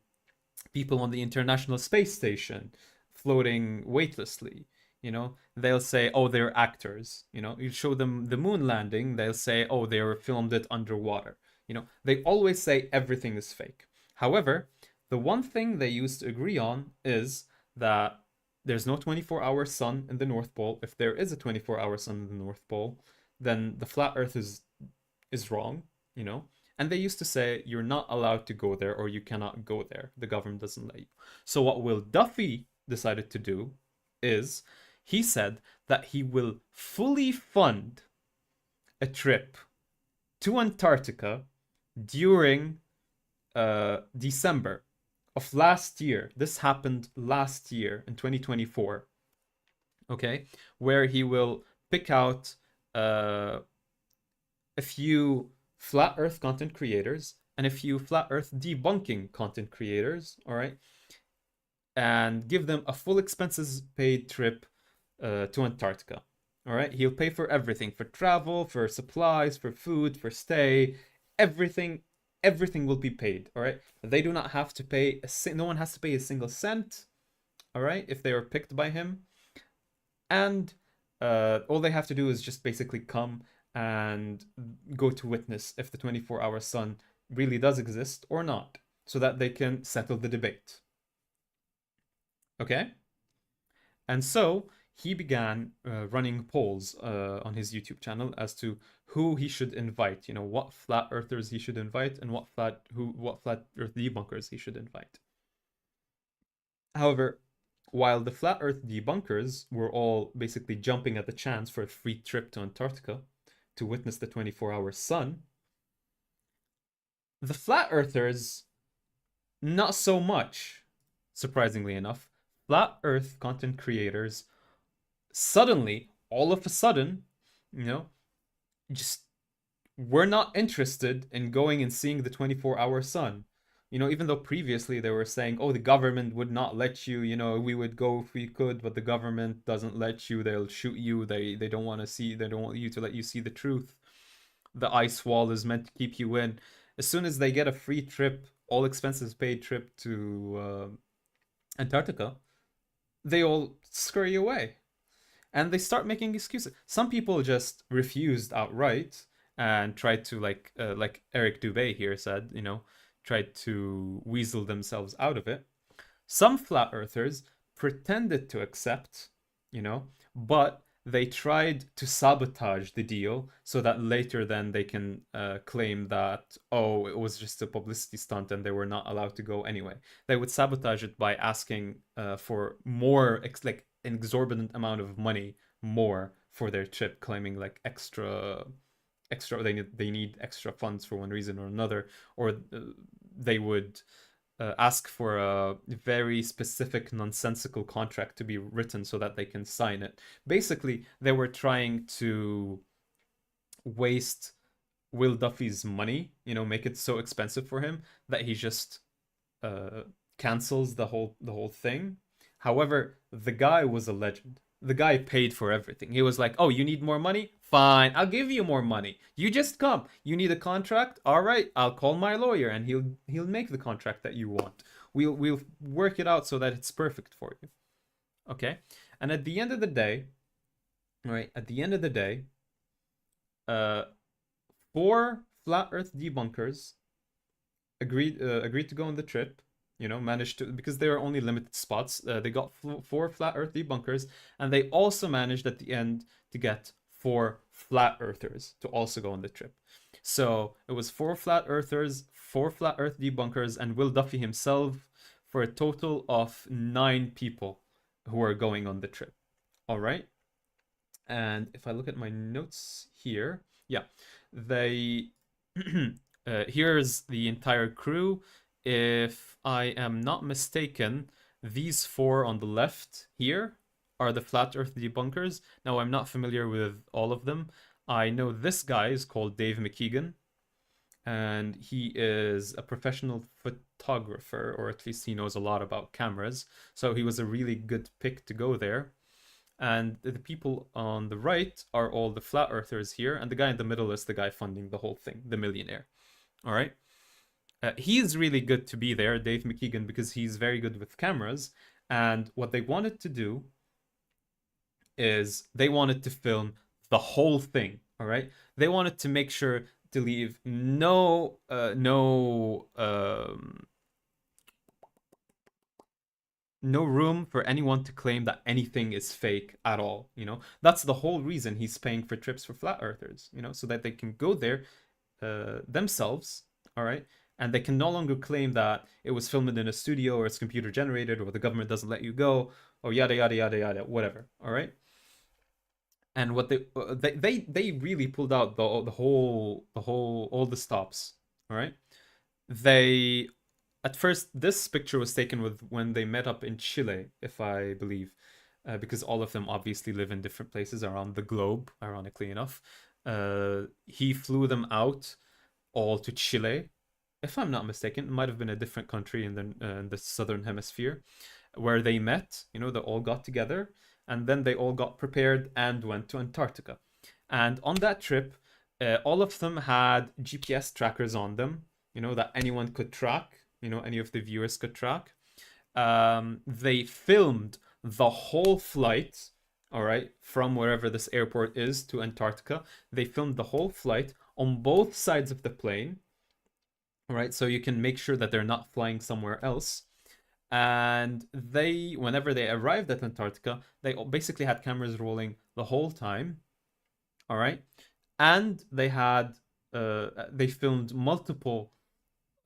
people on the International Space Station floating weightlessly, you know, they'll say, oh, they're actors, you know. You show them the moon landing, they'll say, oh, they were filmed it underwater, you know. They always say everything is fake. However, the one thing they used to agree on is that there's no 24-hour sun in the North Pole. If there is a 24-hour sun in the North Pole, then the flat Earth is wrong, you know. And they used to say you're not allowed to go there, or you cannot go there. The government doesn't let you. So what Will Duffy decided to do is he said that he will fully fund a trip to Antarctica during December of last year. This happened last year in 2024. Okay, where he will pick out a few flat Earth content creators and a few flat Earth debunking content creators, all right, and give them a full expenses paid trip to Antarctica. All right, he'll pay for everything, for travel, for supplies, for food, for stay, everything will be paid. All right, they do not have to pay no one has to pay a single cent. All right, if they are picked by him, and all they have to do is just basically come and go to witness if the 24-hour sun really does exist or not, so that they can settle the debate. Okay? And so he began running polls on his YouTube channel as to who he should invite, what flat earthers he should invite and what flat earth debunkers he should invite. However, while the flat earth debunkers were all basically jumping at the chance for a free trip to Antarctica to witness the 24-hour sun, the flat earthers, not so much. Surprisingly enough, flat earth content creators suddenly, all of a sudden, just were not interested in going and seeing the 24-hour sun. Even though previously they were saying, oh, the government would not let you, we would go if we could, but the government doesn't let you, they'll shoot you, they don't want you to let you see the truth. The ice wall is meant to keep you in. As soon as they get a free trip, all expenses paid trip to Antarctica, they all scurry away. And they start making excuses. Some people just refused outright and tried to, like Eric Dubé here said, tried to weasel themselves out of it. Some flat earthers pretended to accept, but they tried to sabotage the deal so that later then they can claim that, oh, it was just a publicity stunt and they were not allowed to go anyway. They would sabotage it by asking for more, like an exorbitant amount of money more for their trip, claiming like extra they need extra funds for one reason or another, or they would ask for a very specific nonsensical contract to be written so that they can sign it. Basically, they were trying to waste Will Duffy's money, make it so expensive for him that he just cancels the whole thing. However, the guy was a legend. The guy paid for everything. He was like, oh, you need more money? Fine, I'll give you more money. You just come. You need a contract? All right, I'll call my lawyer and he'll make the contract that you want. We'll work it out so that it's perfect for you. Okay? And at the end of the day, four flat earth debunkers agreed to go on the trip. Managed to, because there are only limited spots. They got 4 flat earth debunkers, and they also managed at the end to get 4 flat earthers to also go on the trip. So it was 4 flat earthers, 4 flat earth debunkers, and Will Duffy himself, for a total of 9 people who are going on the trip. All right. And if I look at my notes here, yeah, they here's the entire crew. If I am not mistaken, these 4 on the left here are the flat earth debunkers. Now, I'm not familiar with all of them. I know this guy is called Dave McKeegan, and he is a professional photographer, or at least he knows a lot about cameras. So he was a really good pick to go there. And the people on the right are all the flat earthers here, and the guy in the middle is the guy funding the whole thing, the millionaire. All right. He's really good to be there, Dave McKeegan, because he's very good with cameras. And what they wanted to do is they wanted to film the whole thing. All right. They wanted to make sure to leave no room for anyone to claim that anything is fake at all. That's the whole reason he's paying for trips for flat earthers, so that they can go there themselves. All right. And they can no longer claim that it was filmed in a studio or it's computer generated or the government doesn't let you go or yada, yada, yada, yada, whatever. All right. And what they really pulled out all the stops. All right. At first, this picture was taken when they met up in Chile, if I believe, because all of them obviously live in different places around the globe, ironically enough. He flew them out all to Chile. If I'm not mistaken, it might have been a different country in the southern hemisphere, where they met. They all got together, and then they all got prepared and went to Antarctica. And on that trip, all of them had GPS trackers on them, that anyone could track, any of the viewers could track. They filmed the whole flight, all right, from wherever this airport is to Antarctica. They filmed the whole flight on both sides of the plane. All right, so you can make sure that they're not flying somewhere else. And whenever they arrived at Antarctica, they basically had cameras rolling the whole time. All right, and they filmed multiple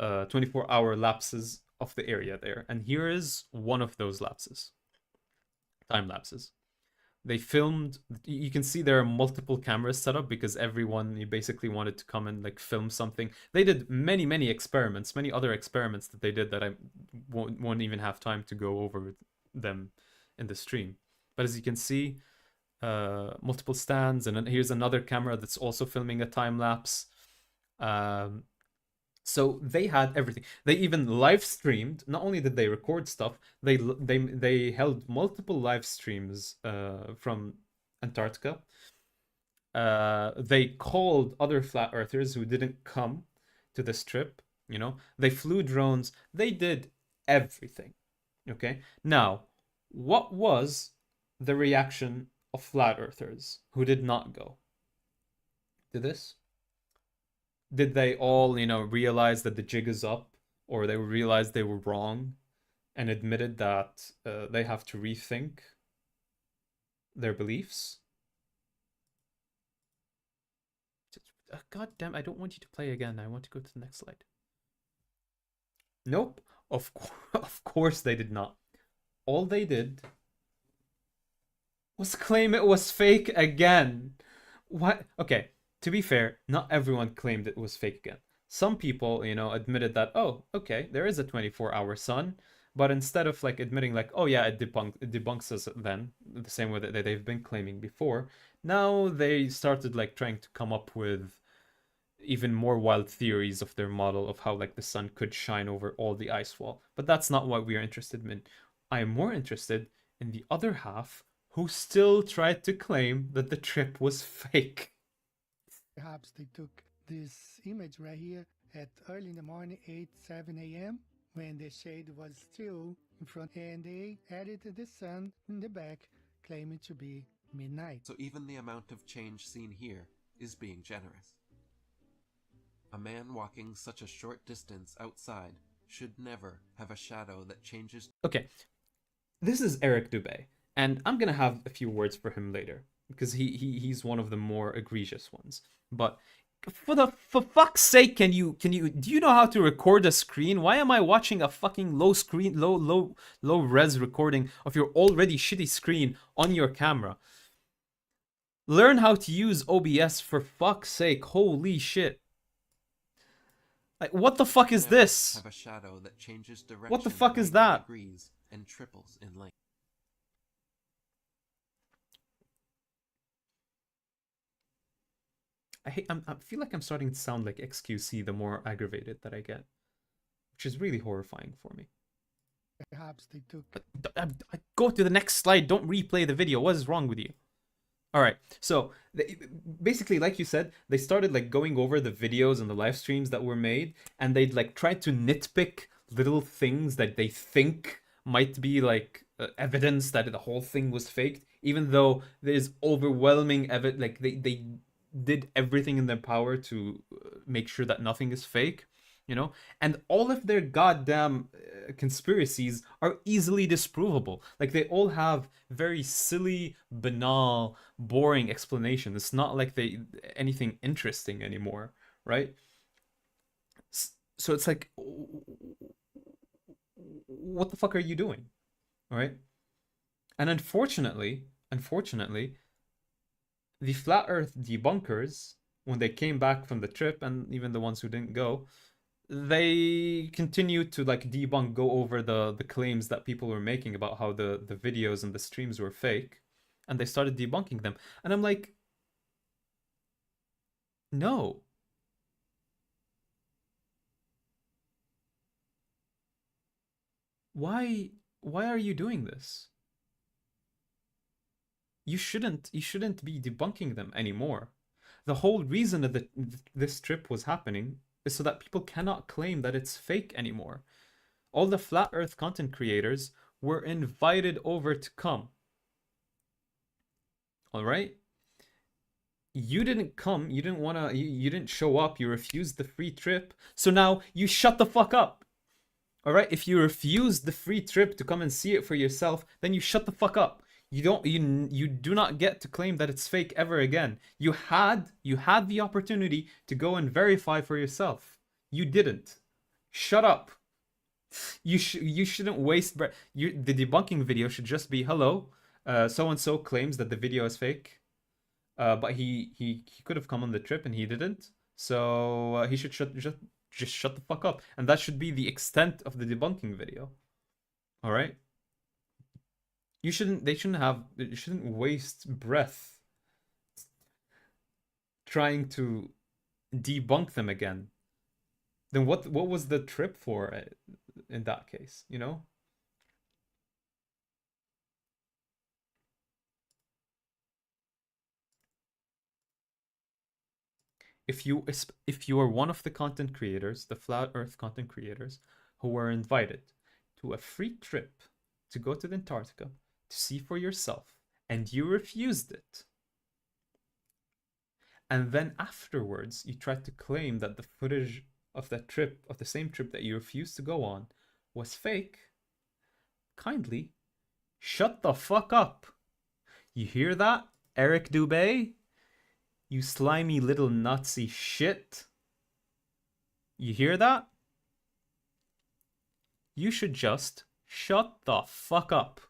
24-hour lapses of the area there. And here is one of those lapses, time lapses. They filmed, you can see there are multiple cameras set up because everyone basically wanted to come and like film something. They did many other experiments that they did that I won't even have time to go over them in the stream. But as you can see, multiple stands, and then here's another camera that's also filming a time lapse. So they had everything. They even live streamed. Not only did they record stuff, they held multiple live streams from Antarctica. They called other flat earthers who didn't come to this trip. You know, they flew drones. They did everything. Okay. Now, what was the reaction of flat earthers who did not go to this? Did they all, realize that the jig is up, or they realized they were wrong and admitted that they have to rethink their beliefs? God damn, I don't want you to play again. I want to go to the next slide. Nope. Of course they did not. All they did was claim it was fake again. What? Okay. To be fair, not everyone claimed it was fake again. Some people, admitted that, oh, okay, there is a 24-hour sun, but instead of like admitting like, oh yeah, it debunks us then, the same way that they've been claiming before, now they started like trying to come up with even more wild theories of their model of how like the sun could shine over all the ice wall. But that's not what we are interested in. I am more interested in the other half who still tried to claim that the trip was fake. Perhaps they took this image right here at early in the morning, 7 a.m., when the shade was still in front, and they added the sun in the back, claiming to be midnight. So even the amount of change seen here is being generous. A man walking such a short distance outside should never have a shadow that changes. Okay, this is Eric Dubé, and I'm gonna have a few words for him later, because he's one of the more egregious ones. But for fuck's sake, do you know how to record a screen? Why am I watching a fucking low res recording of your already shitty screen on your camera? Learn how to use OBS, for fuck's sake. Holy shit. Like, what the fuck is this? Have a shadow that changes direction. What the fuck is that? Degrees and triples in length. I feel like I'm starting to sound like XQC the more aggravated that I get, which is really horrifying for me. Perhaps they took. Go to the next slide. Don't replay the video. What is wrong with you? All right. So basically, like you said, they started like going over the videos and the live streams that were made, and they'd like try to nitpick little things that they think might be like evidence that the whole thing was faked, even though there's overwhelming evidence. Like they did everything in their power to make sure that nothing is fake, and all of their goddamn conspiracies are easily disprovable. Like, they all have very silly, banal, boring explanations. It's not like anything interesting anymore, right? So it's like, what the fuck are you doing? All right? And unfortunately, the flat earth debunkers, when they came back from the trip, and even the ones who didn't go, they continued to like go over the claims that people were making about how the videos and the streams were fake, and they started debunking them. And I'm like, no. Why are you doing this? You shouldn't be debunking them anymore. The whole reason that this trip was happening is so that people cannot claim that it's fake anymore. All the flat earth content creators were invited over to come. All right? You didn't come, you didn't show up, you refused the free trip. So now you shut the fuck up. All right, if you refuse the free trip to come and see it for yourself, then you shut the fuck up. You do not get to claim that it's fake ever again. You had the opportunity to go and verify for yourself. You didn't. Shut up. You shouldn't waste breath. The debunking video should just be, hello, so and so claims that the video is fake, but he could have come on the trip and he didn't. So he should just shut the fuck up, and that should be the extent of the debunking video. All right. They shouldn't waste breath trying to debunk them again. Then what was the trip for in that case, you know? If you are one of the content creators, the Flat Earth content creators, who were invited to a free trip to go to the Antarctica to see for yourself, and you refused it, and then afterwards you tried to claim that the footage of that trip, of the same trip that you refused to go on, was fake, kindly shut the fuck up. You hear that, Eric Dubé? You slimy little Nazi shit. You hear that? You should just shut the fuck up.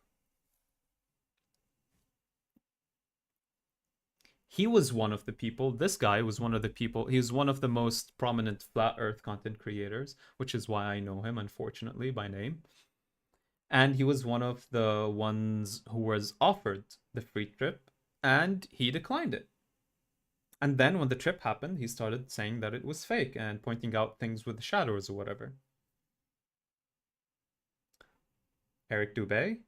He was one of the people, this guy was one of the people, he was one of the most prominent Flat Earth content creators, which is why I know him, unfortunately, by name. And he was one of the ones who was offered the free trip, and he declined it. And then when the trip happened, he started saying that it was fake and pointing out things with the shadows or whatever. Eric Dubé,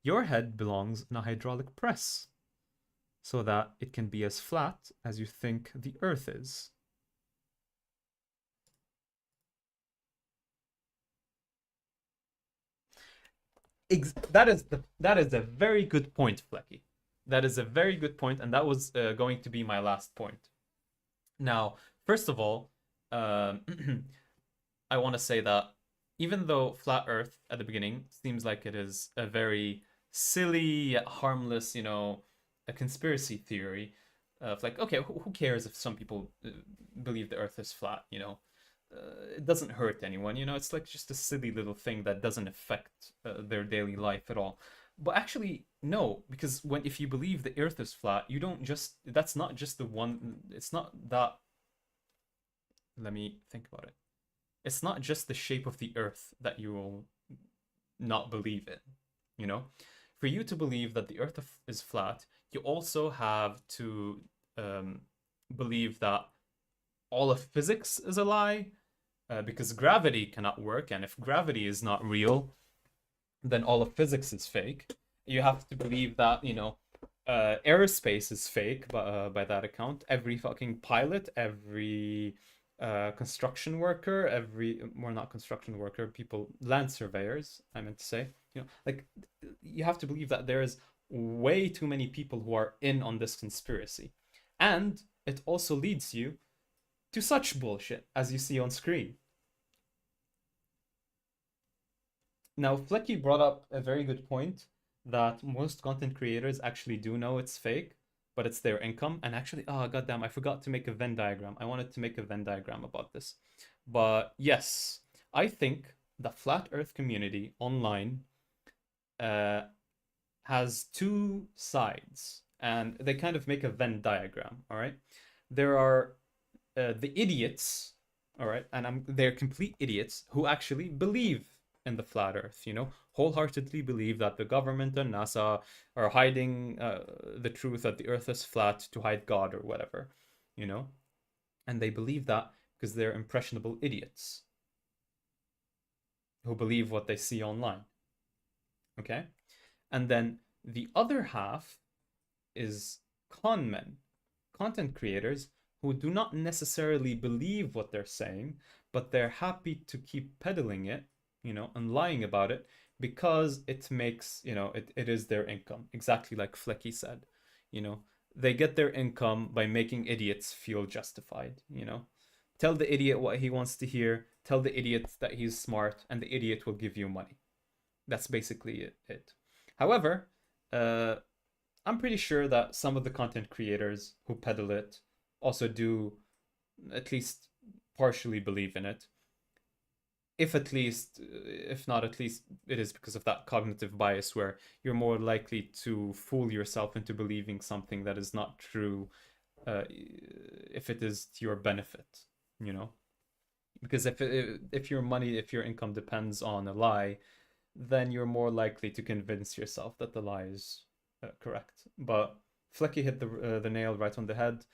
your head belongs in a hydraulic press so that it can be as flat as you think the Earth is. That is a very good point, Flecky. That is a very good point, and that was going to be my last point. Now, first of all, I want to say that even though Flat Earth at the beginning seems like it is a very silly yet harmless, you know, a conspiracy theory of like, okay, who cares if some people believe the Earth is flat, you know? It doesn't hurt anyone, you know? It's like just a silly little thing that doesn't affect their daily life at all. But actually, no, because if you believe the Earth is flat, you don't just, that's not just the one, it's not that, let me think about it. It's not just the shape of the Earth that you will not believe in, you know? For you to believe that the Earth is flat, you also have to believe that all of physics is a lie, because gravity cannot work, and if gravity is not real, then all of physics is fake. You have to believe that, you know, aerospace is fake by that account. Every fucking pilot, every construction worker, not construction worker, land surveyors, I meant to say, you know, like, you have to believe that there is way too many people who are in on this conspiracy. And it also leads you to such bullshit as you see on screen. Now, Flecky brought up a very good point that most content creators actually do know it's fake, but it's their income. And actually, oh goddamn, I forgot to make a Venn diagram. I wanted to make a Venn diagram about this. But yes, I think the Flat Earth community online has two sides, and they kind of make a Venn diagram, all right? There are the idiots, all right? And they're complete idiots who actually believe in the Flat Earth, you know, wholeheartedly believe that the government and NASA are hiding the truth that the Earth is flat to hide God or whatever, you know? And they believe that because they're impressionable idiots who believe what they see online, okay? And then the other half is con men, content creators who do not necessarily believe what they're saying, but they're happy to keep peddling it, you know, and lying about it because it makes, you know, it is their income. Exactly like Flecky said, you know, they get their income by making idiots feel justified, you know. Tell the idiot what he wants to hear. Tell the idiot that he's smart, and the idiot will give you money. That's basically it. However, I'm pretty sure that some of the content creators who peddle it also do at least partially believe in it. If not at least, it is because of that cognitive bias where you're more likely to fool yourself into believing something that is not true if it is to your benefit, you know? Because if your income depends on a lie, then you're more likely to convince yourself that the lie is correct. But Flecky hit the nail right on the head.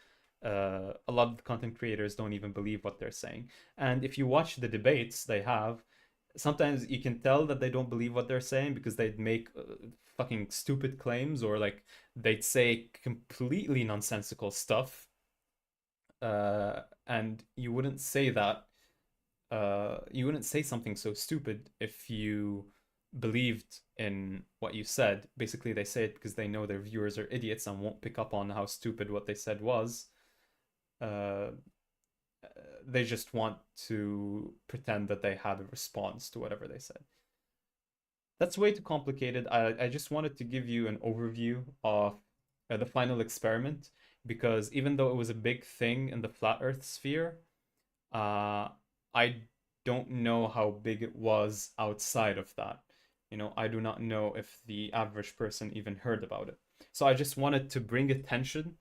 A lot of the content creators don't even believe what they're saying. And if you watch the debates they have, sometimes you can tell that they don't believe what they're saying because they'd make fucking stupid claims, or like they'd say completely nonsensical stuff. And you wouldn't say that. You wouldn't say something so stupid if you believed in what you said. Basically, they say it because they know their viewers are idiots and won't pick up on how stupid what they said was. They just want to pretend that they had a response to whatever they said. That's way too complicated. I just wanted to give you an overview of the final experiment, because even though it was a big thing in the flat earth sphere, I don't know how big it was outside of that. You know, I do not know if the average person even heard about it. So I just wanted to bring attention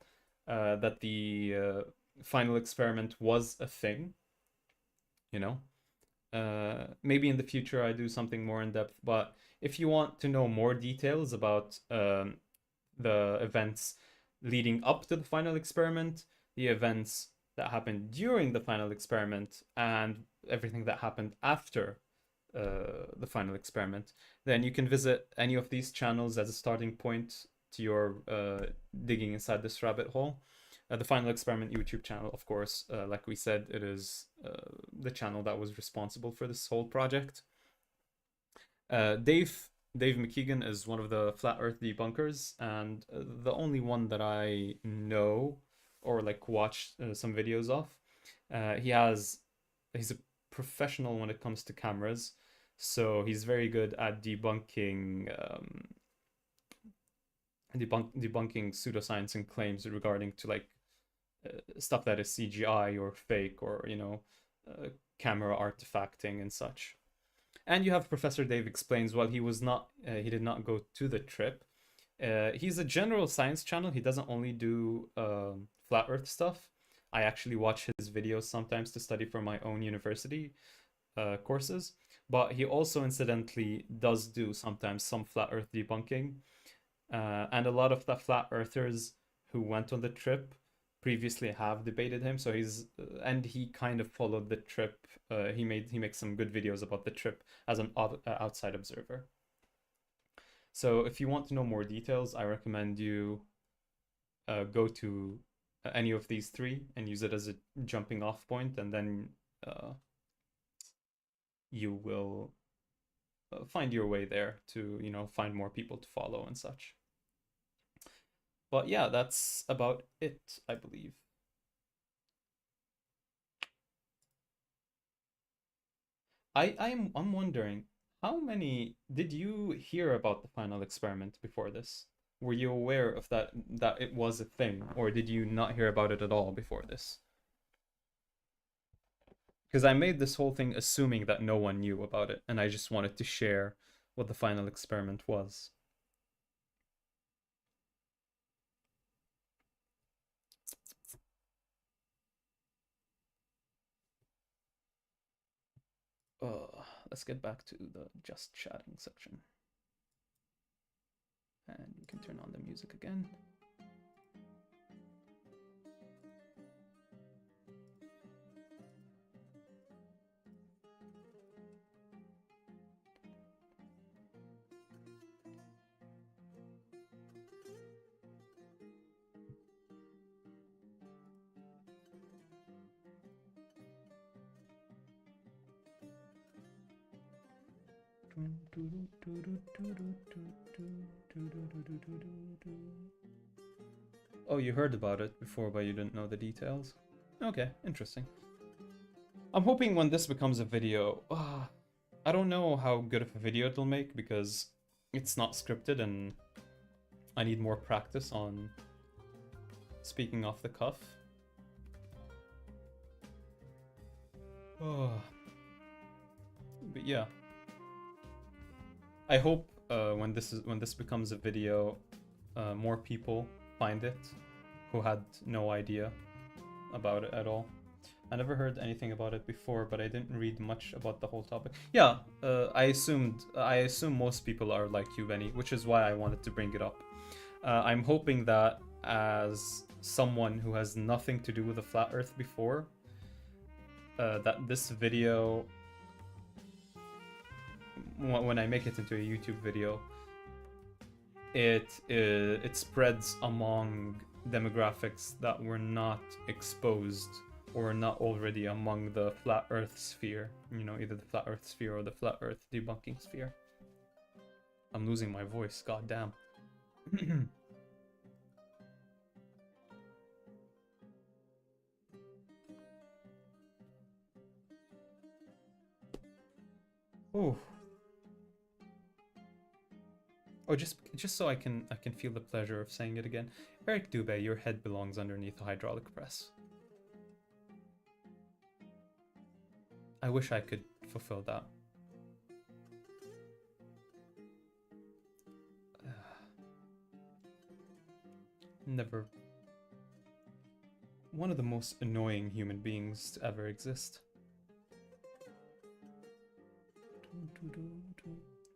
that the final experiment was a thing, you know. Maybe in the future I do something more in depth, but if you want to know more details about the events leading up to the final experiment, the events that happened during the final experiment, and everything that happened after the final experiment, then you can visit any of these channels as a starting point to your digging inside this rabbit hole. The Final Experiment YouTube channel, of course, like we said, it is the channel that was responsible for this whole project. Dave McKeegan is one of the Flat Earth debunkers, and the only one that I know or like watched some videos of. He's a professional when it comes to cameras, so he's very good at debunking pseudoscience and claims regarding to like stuff that is CGI or fake, or you know, camera artifacting and such. And you have Professor Dave Explains. Well, he did not go to the trip. He's a general science channel. He doesn't only do flat earth stuff. I actually watch his videos sometimes to study for my own university courses, but he also incidentally does do sometimes some flat earth debunking. And a lot of the flat earthers who went on the trip previously have debated him, so he kind of followed the trip. He makes some good videos about the trip as an outside observer. So if you want to know more details, I recommend you go to any of these three and use it as a jumping off point, and then you will find your way there to, you know, find more people to follow and such. But yeah, that's about it, I believe. I'm wondering, how many did you hear about the final experiment before this? Were you aware of that it was a thing, or did you not hear about it at all before this? Because I made this whole thing assuming that no one knew about it, and I just wanted to share what the final experiment was. Let's get back to the just chatting section. And you can turn on the music again. Oh, you heard about it before, but you didn't know the details? Okay, interesting. I'm hoping when this becomes a video, I don't know how good of a video it'll make because it's not scripted and I need more practice on speaking off the cuff. Oh. But yeah, I hope when this becomes a video, more people find it who had no idea about it at all. I never heard anything about it before, but I didn't read much about the whole topic. Yeah, I assume most people are like you, Benny, which is why I wanted to bring it up. I'm hoping that as someone who has nothing to do with the flat Earth before, that this video, when I make it into a YouTube video, it spreads among demographics that were not exposed or not already among the flat Earth sphere. You know, either the flat Earth sphere or the flat Earth debunking sphere. I'm losing my voice, goddamn. Oh. Oh, just so I can feel the pleasure of saying it again. Eric Dubé, your head belongs underneath a hydraulic press. I wish I could fulfill that. Never. One of the most annoying human beings to ever exist.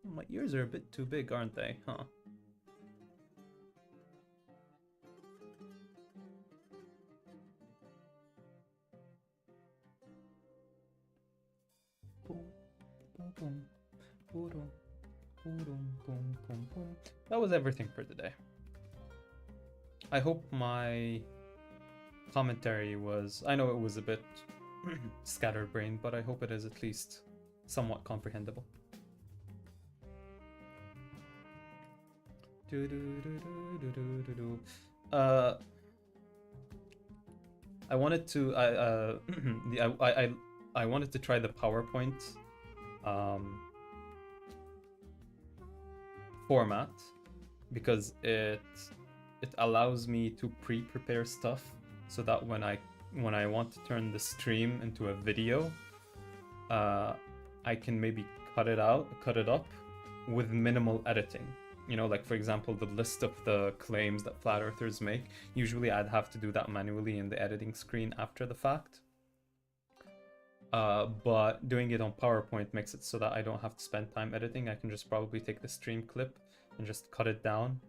My ears are a bit too big, aren't they? Huh? That was everything for today. I hope my commentary was... I know it was a bit scatterbrained, but I hope it is at least somewhat comprehensible. I wanted to I wanted to try the PowerPoint format because it allows me to pre-prepare stuff so that when I want to turn the stream into a video, I can maybe cut it up with minimal editing. You know, like for example, the list of the claims that flat earthers make, usually I'd have to do that manually in the editing screen after the fact. But doing it on PowerPoint makes it so that I don't have to spend time editing. I can just probably take the stream clip and just cut it down.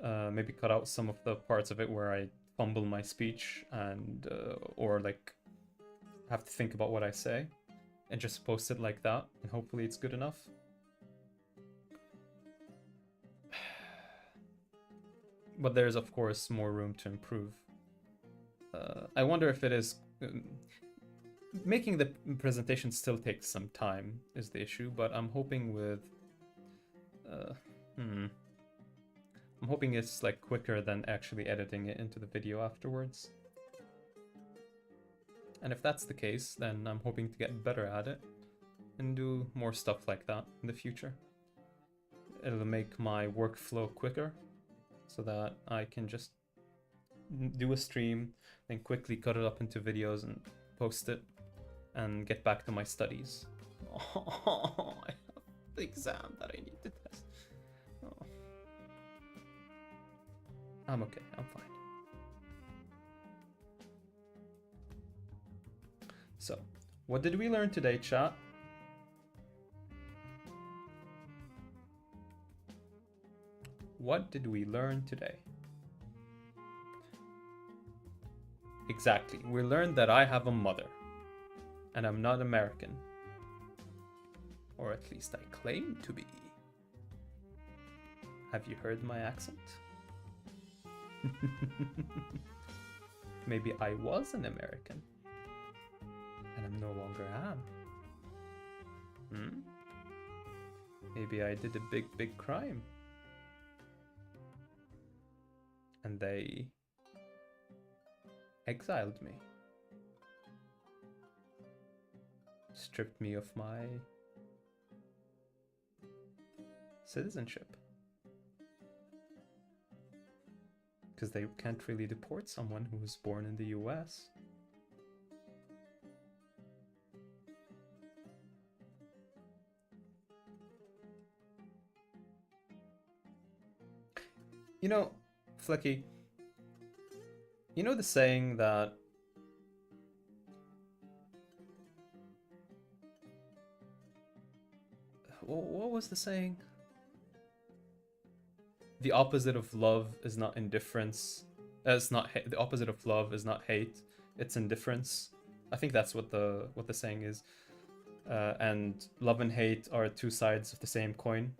Maybe cut out some of the parts of it where I fumble my speech and or like have to think about what I say, and just post it like that, and hopefully it's good enough. But there's of course more room to improve. I wonder if it is... making the presentation still takes some time is the issue, but I'm hoping with... I'm hoping it's like quicker than actually editing it into the video afterwards. And if that's the case, then I'm hoping to get better at it and do more stuff like that in the future. It'll make my workflow quicker so that I can just do a stream, then quickly cut it up into videos and post it and get back to my studies. Oh, I have the exam that I need to test. Oh. I'm okay, I'm fine. So, what did we learn today, chat? What did we learn today? Exactly, we learned that I have a mother, and I'm not American. Or at least I claim to be. Have you heard my accent? Maybe I was an American, and I no longer am. Maybe I did a big crime, and they exiled me. stripped me of my citizenship. Because they can't really deport someone who was born in the US. You know, Flecky, you know the saying that what was the saying? The opposite of love is not indifference. It's not the opposite of love is not hate. It's indifference. I think that's what the saying is. And love and hate are two sides of the same coin.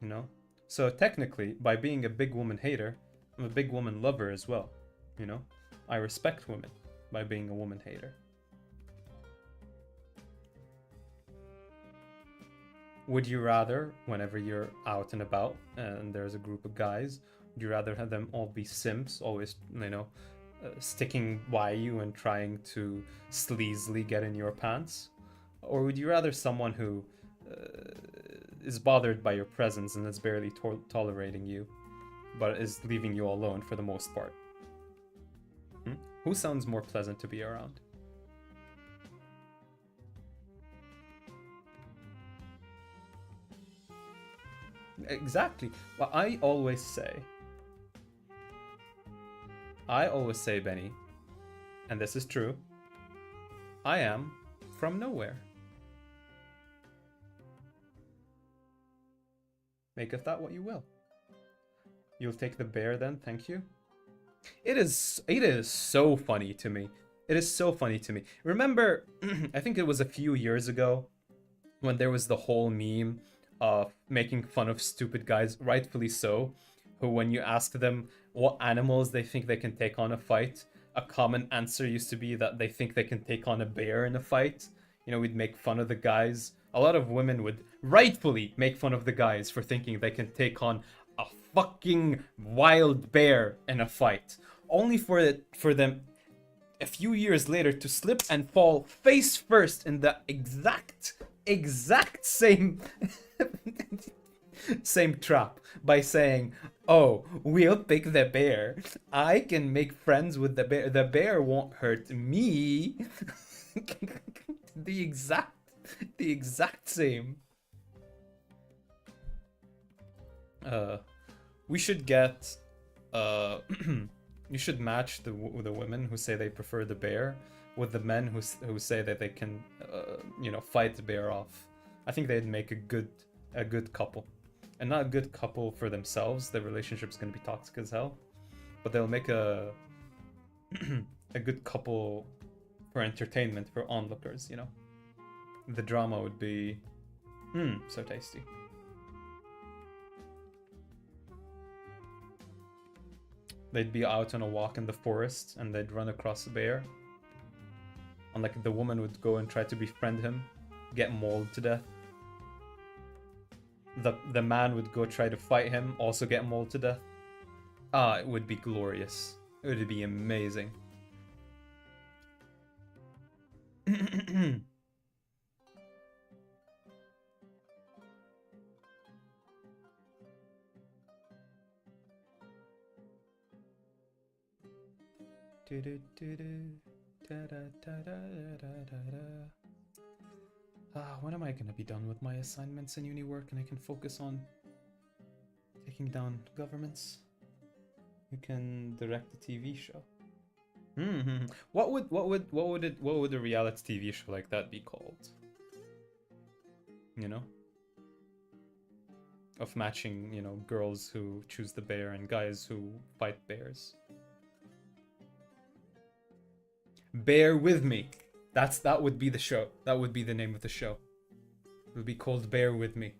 You know. So technically, by being a big woman hater, I'm a big woman lover as well. You know. I respect women by being a woman hater. Would you rather, whenever you're out and about and there's a group of guys, would you rather have them all be simps, always, you know, sticking by you and trying to sleazily get in your pants? Or would you rather someone who is bothered by your presence and is barely tolerating you, but is leaving you alone for the most part? Who sounds more pleasant to be around? Exactly. Well, I always say, Benny, and this is true, I am from nowhere. Make of that what you will. You'll take the bear then, thank you. It is so funny to me. It is so funny to me. Remember, I think it was a few years ago when there was the whole meme of making fun of stupid guys, rightfully so, who when you ask them what animals they think they can take on a fight, a common answer used to be that they think they can take on a bear in a fight. You know, we'd make fun of the guys. A lot of women would rightfully make fun of the guys for thinking they can take on a fucking wild bear in a fight, only for them a few years later to slip and fall face first in the exact same same trap by saying, oh, we'll pick the bear, I can make friends with the bear won't hurt me. the exact same. We should get you should match the women who say they prefer the bear with the men who say that they can you know, fight the bear off. I think they'd make a good couple. And not a good couple for themselves, their relationship's gonna be toxic as hell, but they'll make a a good couple for entertainment, for onlookers, you know. The drama would be so tasty. They'd be out on a walk in the forest and they'd run across a bear. And like the woman would go and try to befriend him, get mauled to death. The man would go try to fight him, also get mauled to death. Ah, it would be glorious. It would be amazing. When am I gonna be done with my assignments and uni work and I can focus on taking down governments? You can direct a TV show. What would a reality TV show like that be called? You know? Of matching, you know, girls who choose the bear and guys who fight bears. Bear with me. That would be the show. That would be the name of the show. It would be called Bear With Me.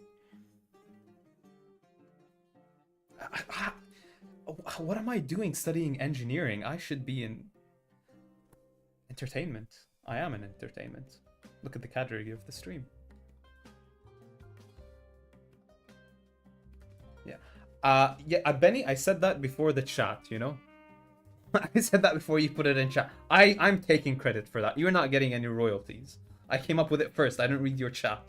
What am I doing studying engineering? I should be in entertainment. I am in entertainment. Look at the category of the stream. Yeah. Yeah, Benny, I said that before the chat, you know? I said that before you put it in chat. I'm taking credit for that. You're not getting any royalties. I came up with it first. I didn't read your chat.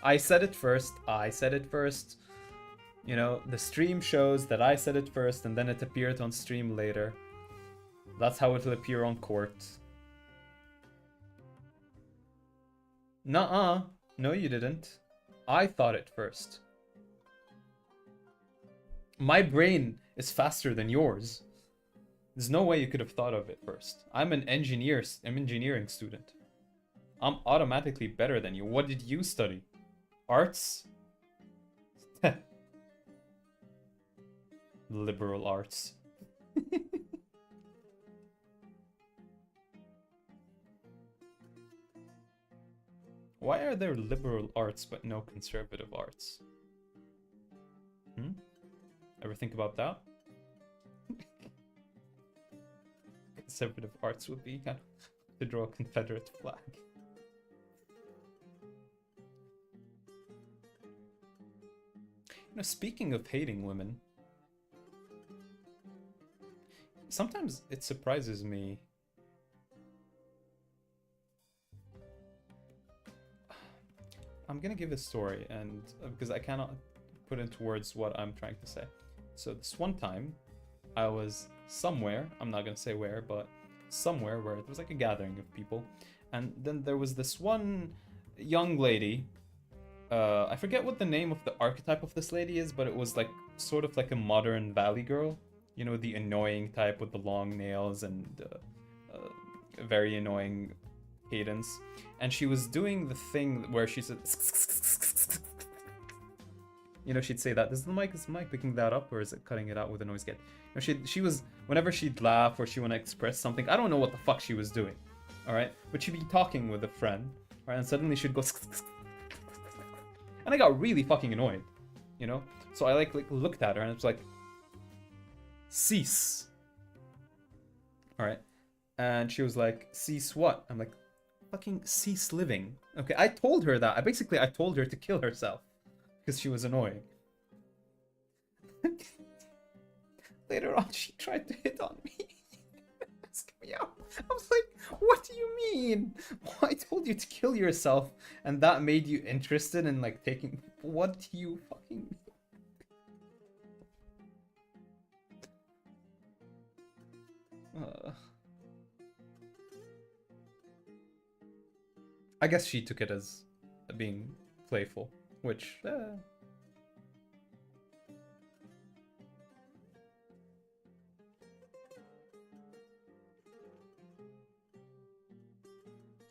I said it first. I said it first. You know, the stream shows that I said it first and then it appeared on stream later. That's how it'll appear on court. Nuh-uh. No, you didn't. I thought it first. My brain is faster than yours. There's no way you could have thought of it first. I'm an engineering student. I'm automatically better than you. What did you study? Arts? Liberal arts. Why are there liberal arts but no conservative arts? Ever think about that? Conservative arts would be kind of to draw a Confederate flag. You know, speaking of hating women, sometimes it surprises me. I'm gonna give a story, and because I cannot put into words what I'm trying to say. So this one time, I was somewhere, I'm not gonna say where, but somewhere where it was like a gathering of people, and then there was this one young lady. I forget what the name of the archetype of this lady is, but it was like sort of like a modern valley girl. You know, the annoying type with the long nails and a very annoying cadence. And she was doing the thing where she said, you know, she'd say that. Is the mic picking that up, or is it cutting it out with a noise gate? You know, she was, whenever she'd laugh or she want to express something, I don't know what the fuck she was doing, all right? But she'd be talking with a friend, right? And suddenly she'd go, and I got really fucking annoyed, you know? So I like looked at her and it's like, cease. All right. And she was like, cease what? I'm like, fucking cease living. Okay, I told her that. I told her to kill herself because she was annoying. Later on, she tried to hit on me. Ask me out. I was like, what do you mean? Well, I told you to kill yourself, and that made you interested in like taking. What do you fucking mean? I guess she took it as being playful, which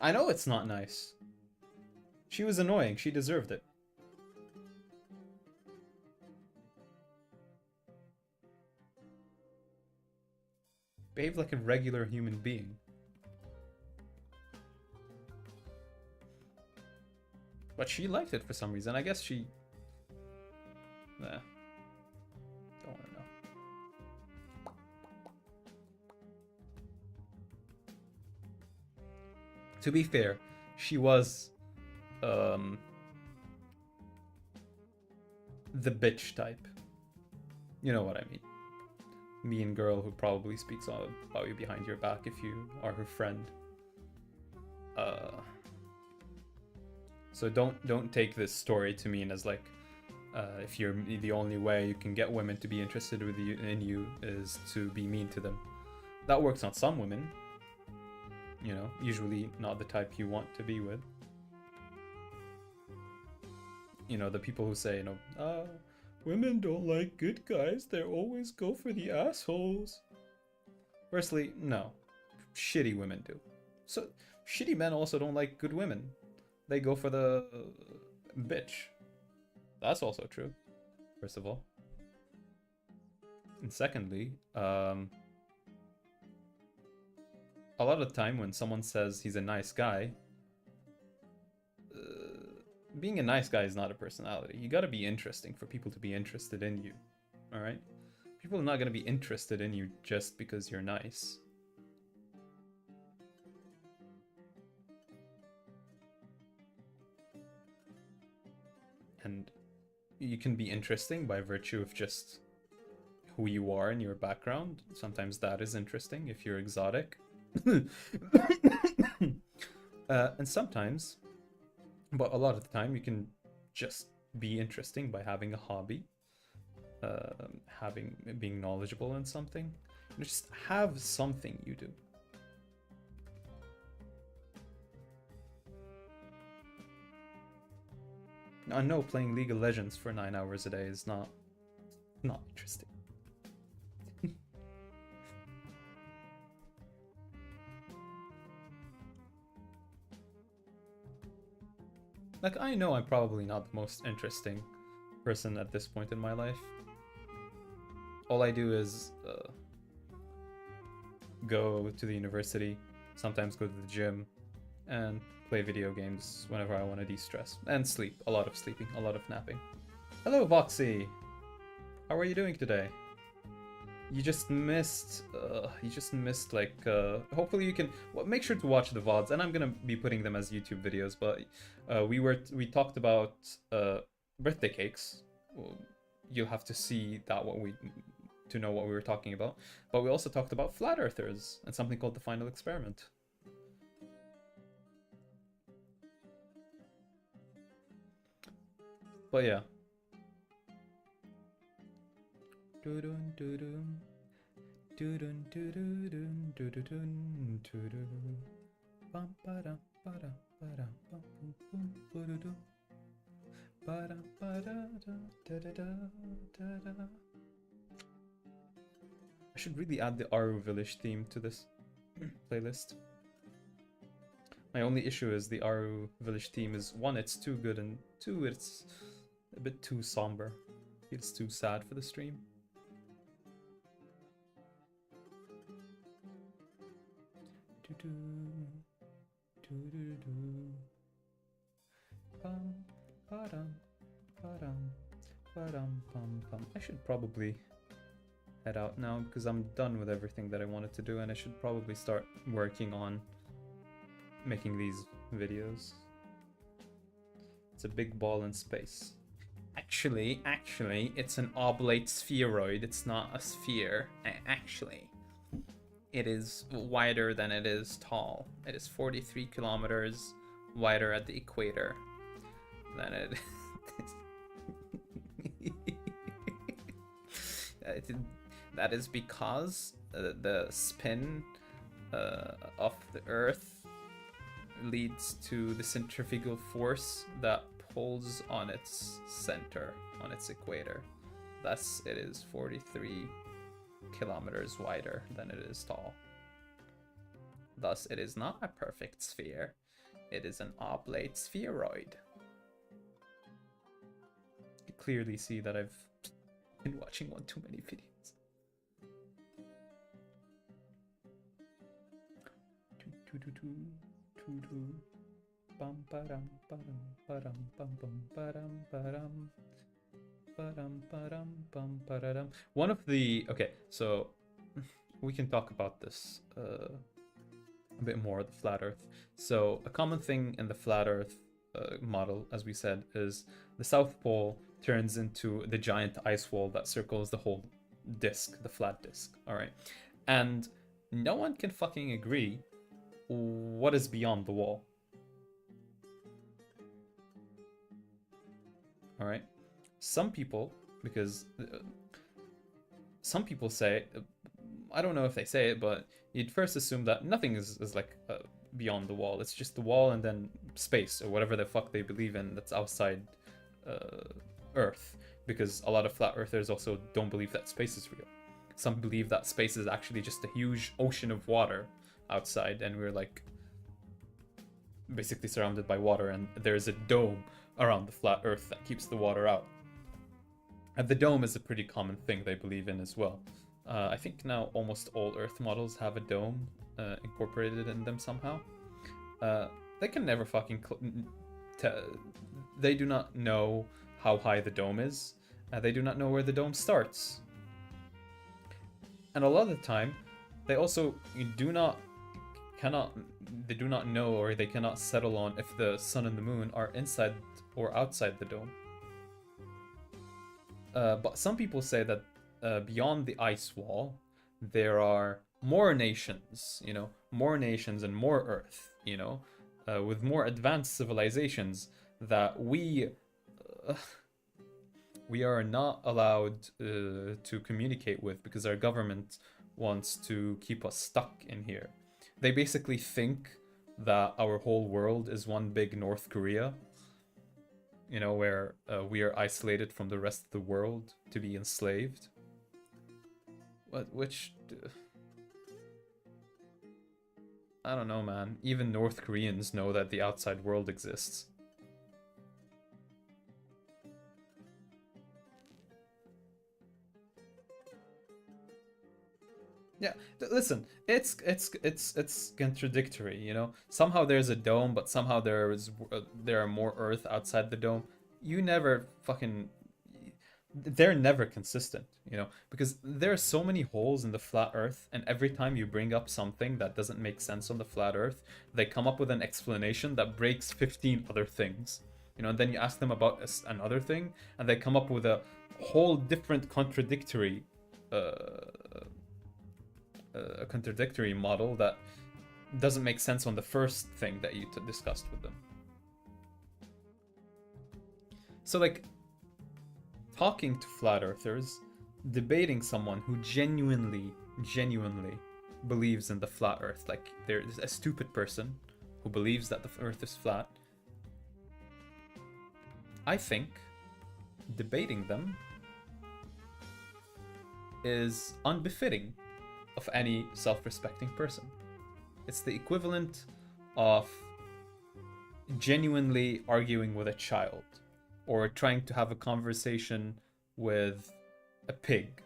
I know it's not nice. She was annoying. She deserved it. Behave like a regular human being. But she liked it for some reason. I guess she... Don't want to know. To be fair, she was... the bitch type. You know what I mean. Mean girl who probably speaks about you behind your back if you are her friend. So don't take this story to mean as like if you're the only way you can get women to be interested in you is to be mean to them. That works on some women. You know, usually not the type you want to be with. You know, the people who say, you know, women don't like good guys, they always go for the assholes. Firstly, no. Shitty women do. So, shitty men also don't like good women. They go for the bitch. That's also true, first of all. And secondly, a lot of the time when someone says he's a nice guy, being a nice guy is not a personality. You gotta be interesting for people to be interested in you. Alright? People are not gonna be interested in you just because you're nice. And you can be interesting by virtue of just who you are and your background. Sometimes that is interesting if you're exotic. And sometimes, but a lot of the time, you can just be interesting by having a hobby, being knowledgeable in something. Just have something you do. I know playing League of Legends for 9 hours a day is not interesting. Like, I know I'm probably not the most interesting person at this point in my life. All I do is go to the university, sometimes go to the gym, and play video games whenever I want to de-stress. And sleep. A lot of sleeping, a lot of napping. Hello, Voxy! How are you doing today? You just missed, like, hopefully you can, well, make sure to watch the VODs, and I'm gonna be putting them as YouTube videos, but we talked about birthday cakes. Well, you'll have to see that to know what we were talking about. But we also talked about flat earthers and something called the final experiment. But yeah. Doo-dun, doo-dun. Doo-dun, doo-dun, doo-dun, doo-dun. Bum, ba-dum, ba-dum, ba-dum, bum, bum, bum, ba-doo-doo. Ba-dum, ba-da-da, da-da-da, da-da. I should really add the Aru Village theme to this playlist. My only issue is the Aru Village theme is, one, it's too good, and two, it's a bit too somber. It's too sad for the stream. I should probably head out now because I'm done with everything that I wanted to do, and I should probably start working on making these videos. It's a big ball in space. Actually, it's an oblate spheroid. It's not a sphere. Actually, it is wider than it is tall. It is 43 kilometers wider at the equator than it is. That is because the spin of the Earth leads to the centrifugal force that pulls on its center, on its equator. Thus, it is 43 kilometers wider than it is tall. Thus, it is not a perfect sphere. It is an oblate spheroid. You clearly see that I've been watching one too many videos. One of the, okay, so we can talk about this a bit more, the flat earth. So a common thing in the flat earth model, as we said, is the South Pole turns into the giant ice wall that circles the whole disk, the flat disk. All right, and no one can fucking agree what is beyond the wall. All right, some people, because some people say, I don't know if they say it, but you'd first assume that nothing is like beyond the wall. It's just the wall and then space, or whatever the fuck they believe in that's outside Earth, because a lot of flat earthers also don't believe that space is real. Some believe that space is actually just a huge ocean of water outside, and we're like basically surrounded by water, and there's a dome around the flat earth that keeps the water out. And the dome is a pretty common thing they believe in as well. I think now almost all earth models have a dome incorporated in them somehow. They can never fucking they do not know how high the dome is. They do not know where the dome starts. And a lot of the time, they also do not know, or they cannot settle on if the sun and the moon are inside or outside the dome. But some people say that beyond the ice wall, there are more nations, more nations and more Earth, with more advanced civilizations that we are not allowed to communicate with because our government wants to keep us stuck in here. They basically think that our whole world is one big North Korea, where we are isolated from the rest of the world to be enslaved. Which I don't know, man. Even North Koreans know that the outside world exists. Yeah, listen, it's contradictory, Somehow there's a dome, but somehow there are more Earth outside the dome. They're never consistent, because there are so many holes in the flat Earth, and every time you bring up something that doesn't make sense on the flat Earth, they come up with an explanation that breaks 15 other things, and then you ask them about another thing, and they come up with a whole different contradictory model that doesn't make sense on the first thing that you discussed with them. So, like, talking to flat earthers, debating someone who genuinely believes in the flat earth, like there's a stupid person who believes that the earth is flat, I think debating them is unbefitting of any self-respecting person. It's the equivalent of genuinely arguing with a child or trying to have a conversation with a pig.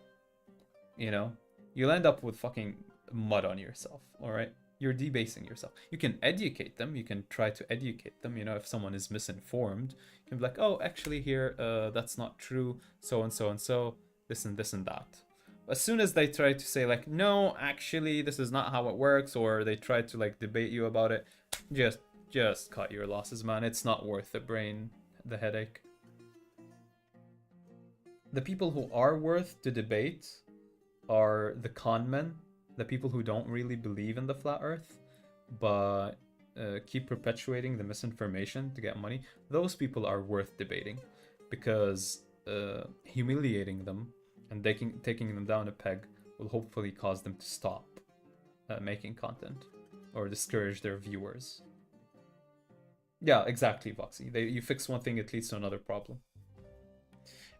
You'll end up with fucking mud on yourself, all right? You're debasing yourself. You can educate them. You can try to educate them. If someone is misinformed, you can be like, oh, actually here, that's not true. So and so and so, this and this and that. As soon as they try to say like, no, actually, this is not how it works, or they try to like debate you about it, just cut your losses, man. It's not worth the headache. The people who are worth the debate are the con men, the people who don't really believe in the flat earth, but keep perpetuating the misinformation to get money. Those people are worth debating, because humiliating them and taking them down a peg will hopefully cause them to stop making content or discourage their viewers. Yeah, exactly, Voxy. You fix one thing, it leads to another problem.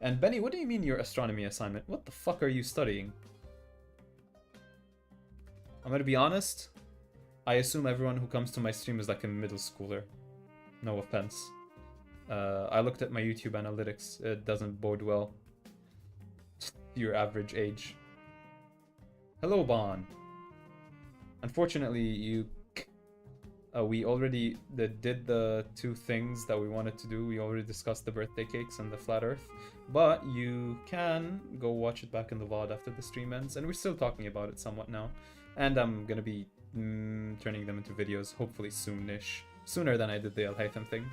And Benny, what do you mean your astronomy assignment? What the fuck are you studying? I'm gonna be honest, I assume everyone who comes to my stream is like a middle schooler. No offense. I looked at my YouTube analytics, it doesn't bode well. Your average age. Hello, Bon. Unfortunately, we already did the two things that we wanted to do. We already discussed the birthday cakes and the flat earth, but you can go watch it back in the VOD after the stream ends, and we're still talking about it somewhat now. And I'm gonna be turning them into videos hopefully soonish, sooner than I did the Al Haytham thing.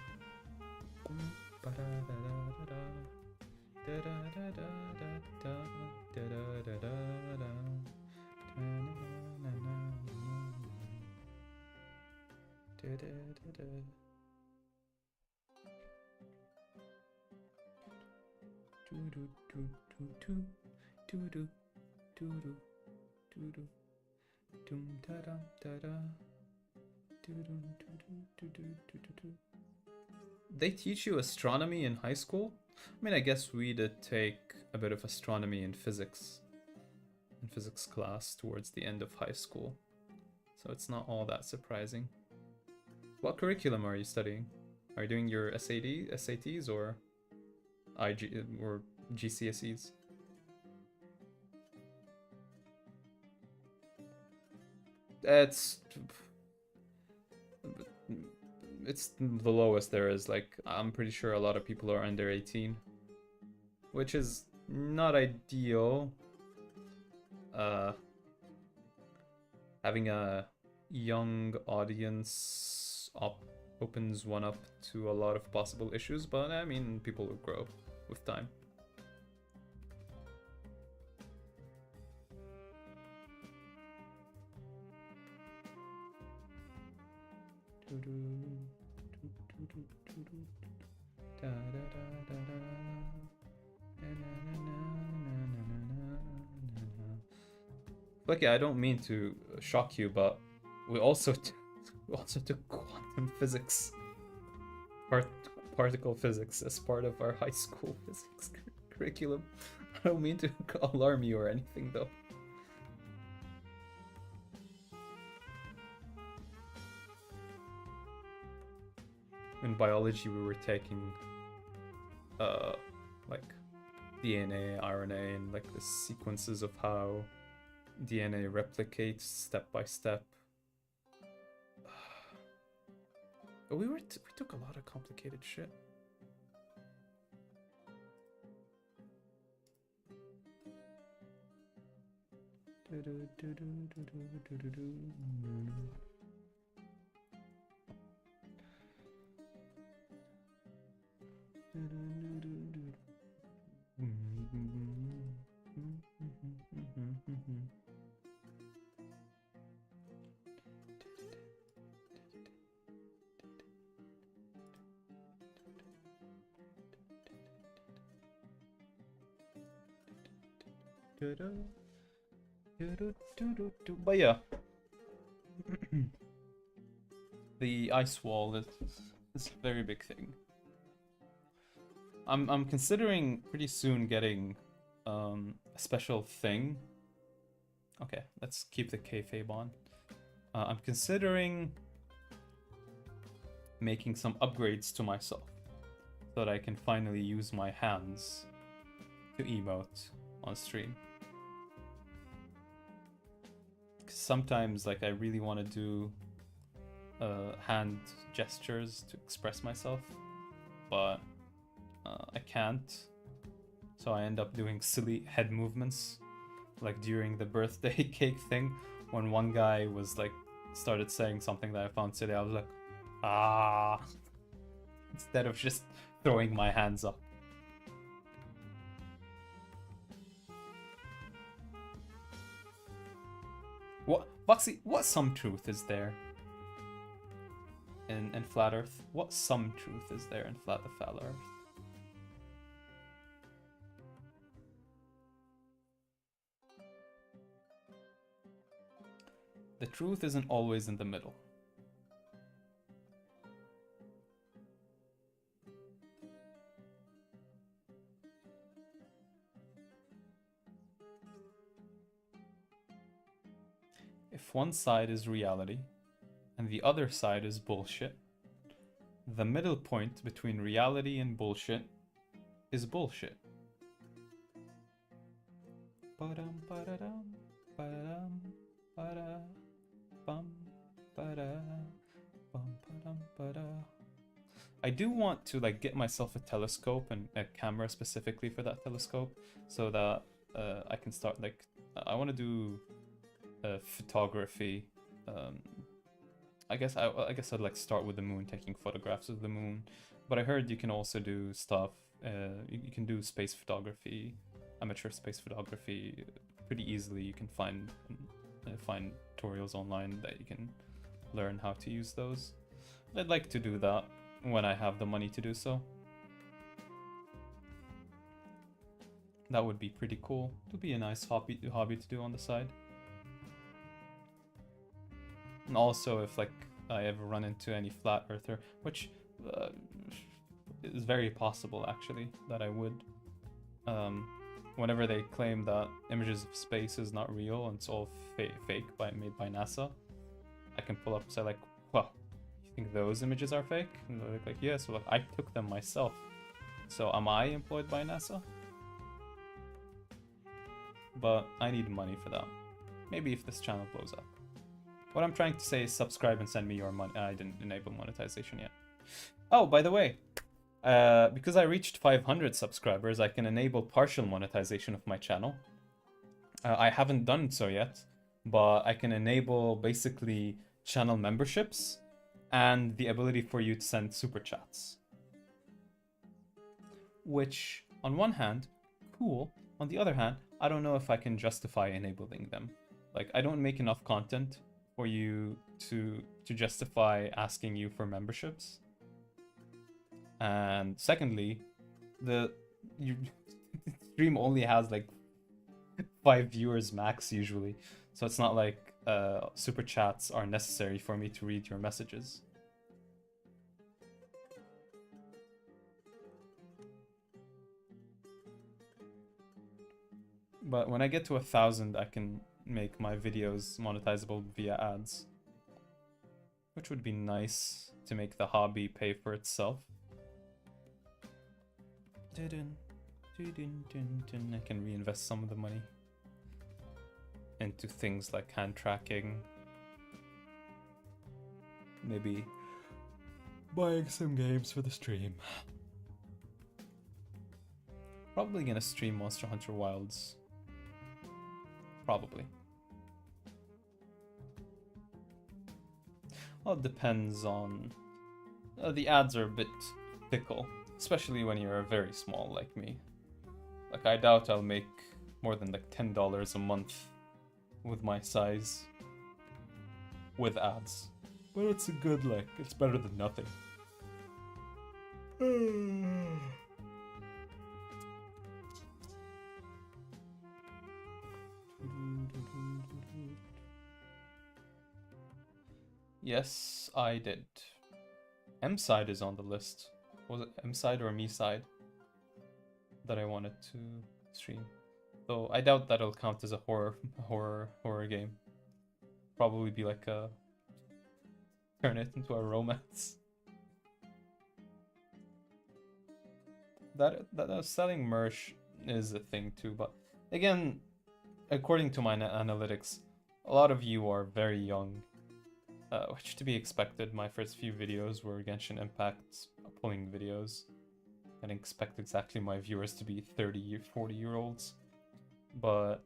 They teach you astronomy in high school? I mean, I guess we did take a bit of astronomy in physics class towards the end of high school, so it's not all that surprising. What curriculum are you studying? Are you doing your SATs or GCSEs? it's the lowest there is. Like, I'm pretty sure a lot of people are under 18, which is not ideal. Having a young audience opens one up to a lot of possible issues, but I mean, people will grow with time. Like, yeah, I don't mean to shock you, but we also took quantum physics, particle physics as part of our high school physics curriculum. I don't mean to alarm you or anything, though. In biology, we were taking, like, DNA, RNA, and like the sequences of how DNA replicates step by step. We took a lot of complicated shit. But yeah, the ice wall is a very big thing. I'm considering pretty soon getting a special thing. Okay, let's keep the kayfabe on. I'm considering making some upgrades to myself so that I can finally use my hands to emote on stream. Sometimes, like, I really want to do hand gestures to express myself, but I can't, so I end up doing silly head movements, like during the birthday cake thing, when one guy was like started saying something that I found silly. I was like, ah, instead of just throwing my hands up. What, Foxy, what some truth is there in Flat Earth? What some truth is there in Flat Earth? The truth isn't always in the middle. If one side is reality and the other side is bullshit, the middle point between reality and bullshit is bullshit. Ba-dum, ba-da-dum, ba-da-dum, ba-da, bum, ba-da, bum, ba-dum, ba-da. I do want to like get myself a telescope and a camera specifically for that telescope, so that I can start like I want to do photography. I guess I'd like start with the moon, taking photographs of the moon. But I heard you can also do stuff. You can do space photography, amateur space photography, pretty easily. You can find tutorials online that you can learn how to use those. I'd like to do that when I have the money to do so. That would be pretty cool. It would be a nice hobby to do on the side. And also, if like I ever run into any flat earther, which is very possible actually that I would, whenever they claim that images of space is not real and it's all fake made by NASA, I can pull up and say like, well, you think those images are fake? And they're like, yeah, so like I took them myself. So am I employed by NASA? But I need money for that. Maybe if this channel blows up. What I'm trying to say is subscribe and send me your money. I didn't enable monetization yet. Oh, by the way, because I reached 500 subscribers, I can enable partial monetization of my channel. I haven't done so yet, but I can enable basically channel memberships and the ability for you to send super chats. Which, on one hand, cool. On the other hand, I don't know if I can justify enabling them. Like, I don't make enough content for you to justify asking you for memberships. And secondly, your stream only has like 5 viewers max usually, so it's not like super chats are necessary for me to read your messages. But when I get to 1,000, I can make my videos monetizable via ads, which would be nice to make the hobby pay for itself. I can reinvest some of the money into things like hand tracking, maybe buying some games for the stream. Probably gonna stream Monster Hunter Wilds. Probably. Well, it depends on... the ads are a bit fickle, especially when you're very small like me. Like, I doubt I'll make more than like $10 a month with my size with ads. But it's a good, like, it's better than nothing. Yes, I did. M-Side is on the list. Was it M-Side or Me-Side that I wanted to stream? Though I doubt that'll count as a horror game. Probably be like a... turn it into a romance. That selling merch is a thing too, but again, according to my analytics, a lot of you are very young. Which to be expected. My first few videos were Genshin Impact pulling videos. I didn't expect exactly my viewers to be 30, 40-year-olds. But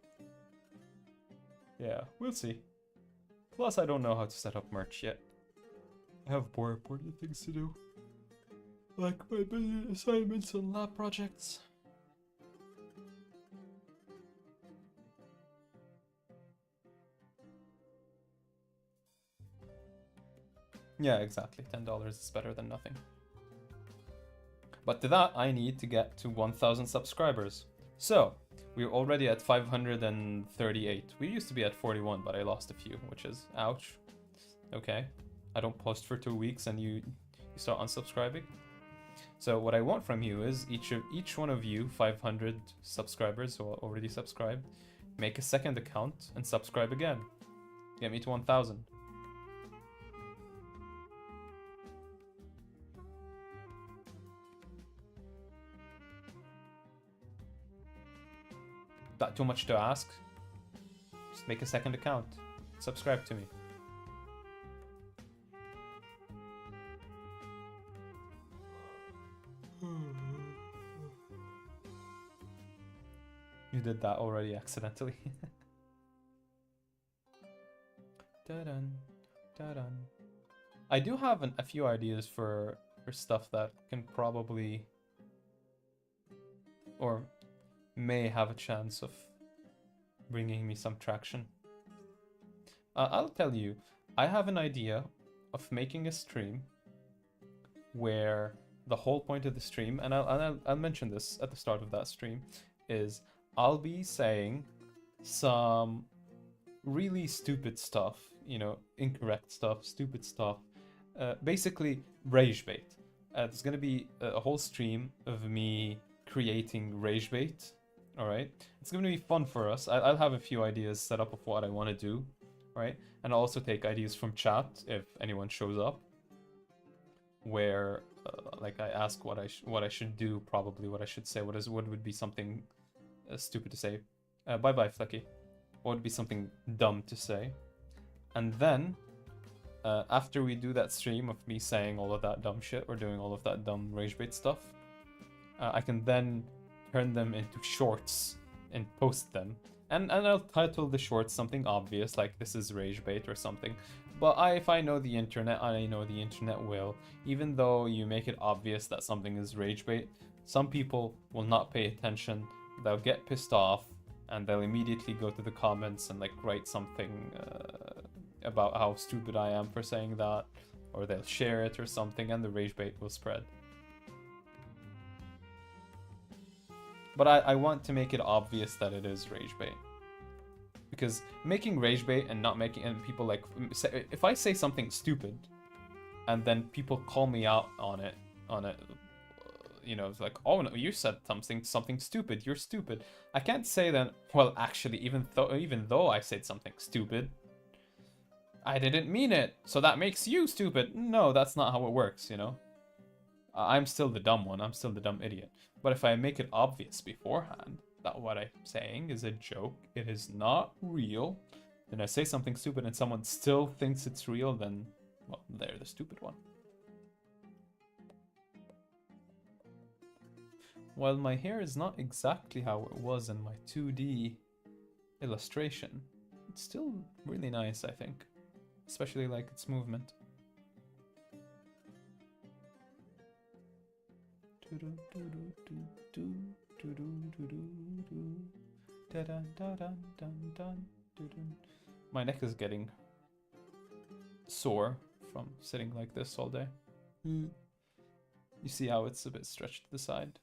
yeah, we'll see. Plus, I don't know how to set up merch yet. I have more important things to do. Like my assignments and lab projects. Yeah, exactly. $10 is better than nothing. But to that, I need to get to 1,000 subscribers. So, we're already at 538. We used to be at 41, but I lost a few, which is ouch. Okay. I don't post for 2 weeks and you start unsubscribing. So what I want from you is each one of you, 500 subscribers who are already subscribed, make a second account and subscribe again. Get me to 1,000. That too much to ask? Just make a second account. Subscribe to me. You did that already accidentally. Da-dun, da-dun. I do have a few ideas for stuff that can probably or may have a chance of bringing me some traction. I'll tell you, I have an idea of making a stream where the whole point of the stream, and I'll mention this at the start of that stream, is I'll be saying some really stupid stuff, you know, incorrect stuff, stupid stuff, basically rage bait. There's gonna be a whole stream of me creating rage bait. All right, it's gonna be fun for us. I'll have a few ideas set up of what I want to do, right? And I'll also take ideas from chat if anyone shows up. Where, like, I ask what I should do, probably what I should say. What would be something stupid to say? Bye bye, Flecky. What would be something dumb to say? And then, after we do that stream of me saying all of that dumb shit or doing all of that dumb rage bait stuff, I can then turn them into shorts and post them. And I'll title the shorts something obvious, like this is rage bait or something. But if I know the internet, I know the internet will. Even though you make it obvious that something is rage bait, some people will not pay attention. They'll get pissed off, and they'll immediately go to the comments and like write something about how stupid I am for saying that, or they'll share it or something, and the rage bait will spread. But I want to make it obvious that it is rage bait. Because making rage bait and not making, and people like, if I say something stupid, and then people call me out on it, you know, it's like, oh no, you said something stupid, you're stupid. I can't say then, well, actually, even though I said something stupid, I didn't mean it, so that makes you stupid. No, that's not how it works, you know? I'm still the dumb one, I'm still the dumb idiot. But if I make it obvious beforehand that what I'm saying is a joke, it is not real, then I say something stupid and someone still thinks it's real, then, well, they're the stupid one. While my hair is not exactly how it was in my 2D illustration, it's still really nice, I think. Especially like its movement. My neck is getting sore from sitting like this all day. You see how it's a bit stretched to the side.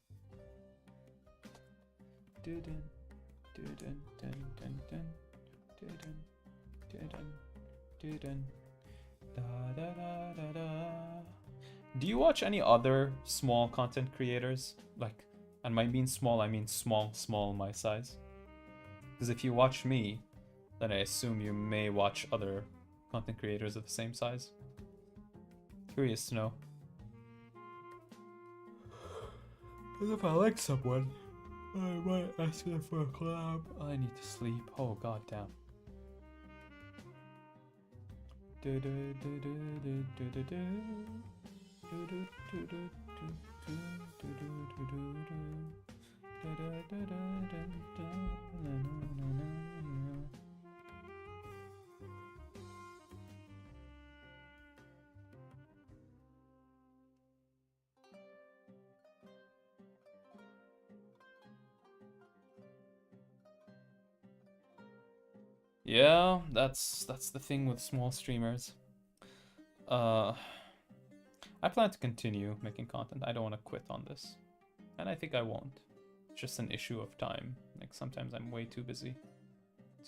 Do you watch any other small content creators? Like, and I mean small, I mean small my size. Because if you watch me, then I assume you may watch other content creators of the same size. Curious to know. Because if I like someone, I might ask them for a collab. I need to sleep. Oh god damn. Yeah, that's the thing with small streamers. I plan to continue making content. I don't want to quit on this. And I think I won't. It's just an issue of time. Like sometimes I'm way too busy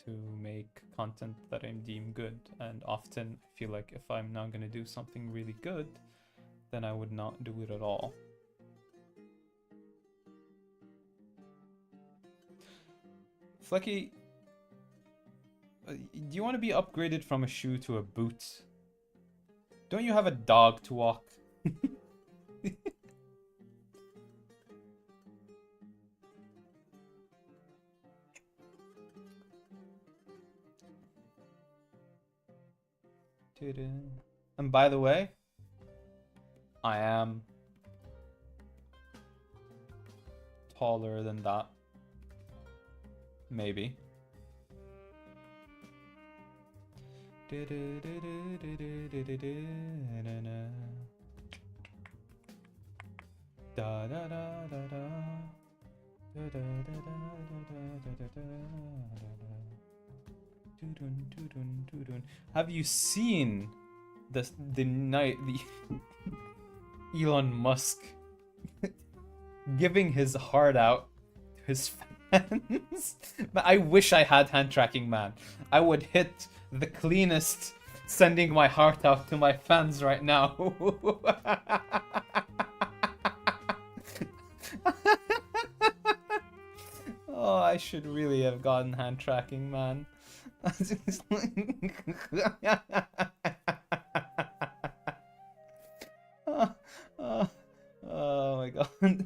to make content that I deem good. And often I feel like if I'm not going to do something really good, then I would not do it at all. Flecky, do you want to be upgraded from a shoe to a boot? Don't you have a dog to walk? And by the way, I am taller than that. Maybe. Have you seen the Elon Musk giving his heart out to his fans? But I wish I had hand tracking, man. I would hit the cleanest, sending my heart out to my fans right now. Oh, I should really have gotten hand tracking, man. Oh my god.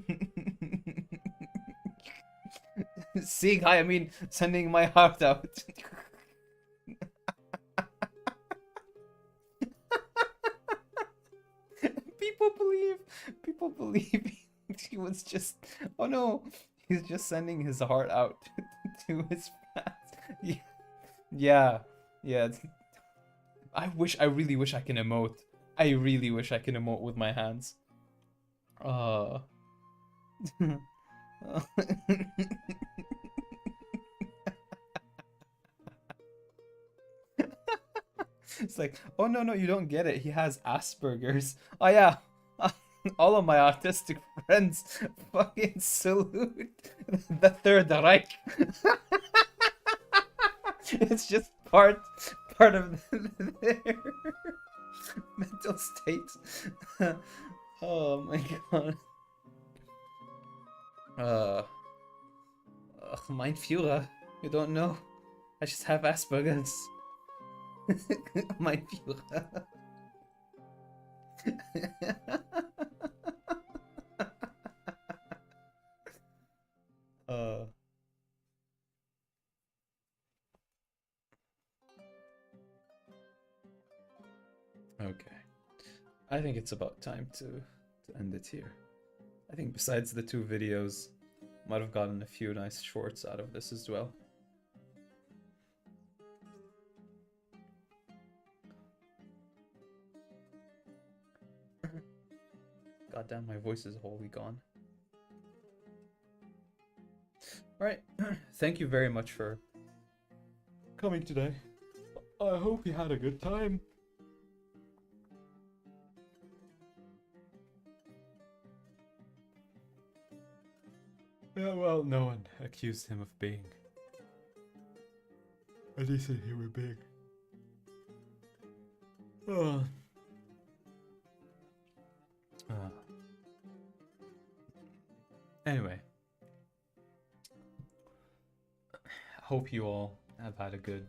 Seeing I mean sending my heart out. People believe he was just, oh no, he's just sending his heart out to his fans. Yeah. I really wish I can emote. I really wish I can emote with my hands. It's like, oh no, you don't get it. He has Asperger's. Oh yeah. All of my autistic friends fucking salute the Third Reich. It's just part of their mental state. Oh my god. Mein Führer, you don't know? I just have Asperger's. Mein Führer. Okay. I think it's about time to end it here. I think besides the 2 videos, might have gotten a few nice shorts out of this as well. Goddamn, my voice is wholly gone. Alright, thank you very much for coming today. I hope you had a good time. Yeah, well, no one accused him of being a decent human being. Anyway, I hope you all have had a good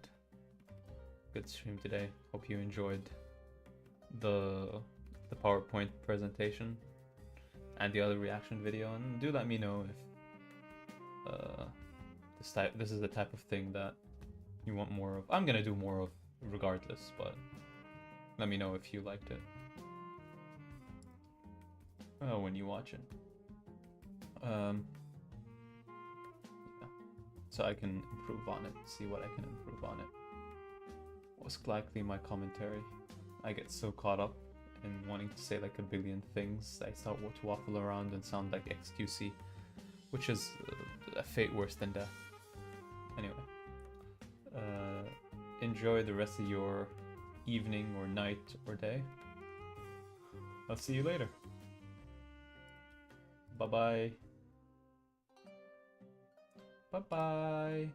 stream today. Hope you enjoyed the PowerPoint presentation and the other reaction video, and do let me know if this is the type of thing that you want more of. I'm gonna do more of regardless, but let me know if you liked it when you watch it. Yeah. So I can improve on it, see what I can improve on it. Most likely my commentary. I get so caught up in wanting to say like a billion things, I start to waffle around and sound like XQC, which is a fate worse than death. Anyway, enjoy the rest of your evening or night or day. I'll see you later. Bye-bye. Bye-bye.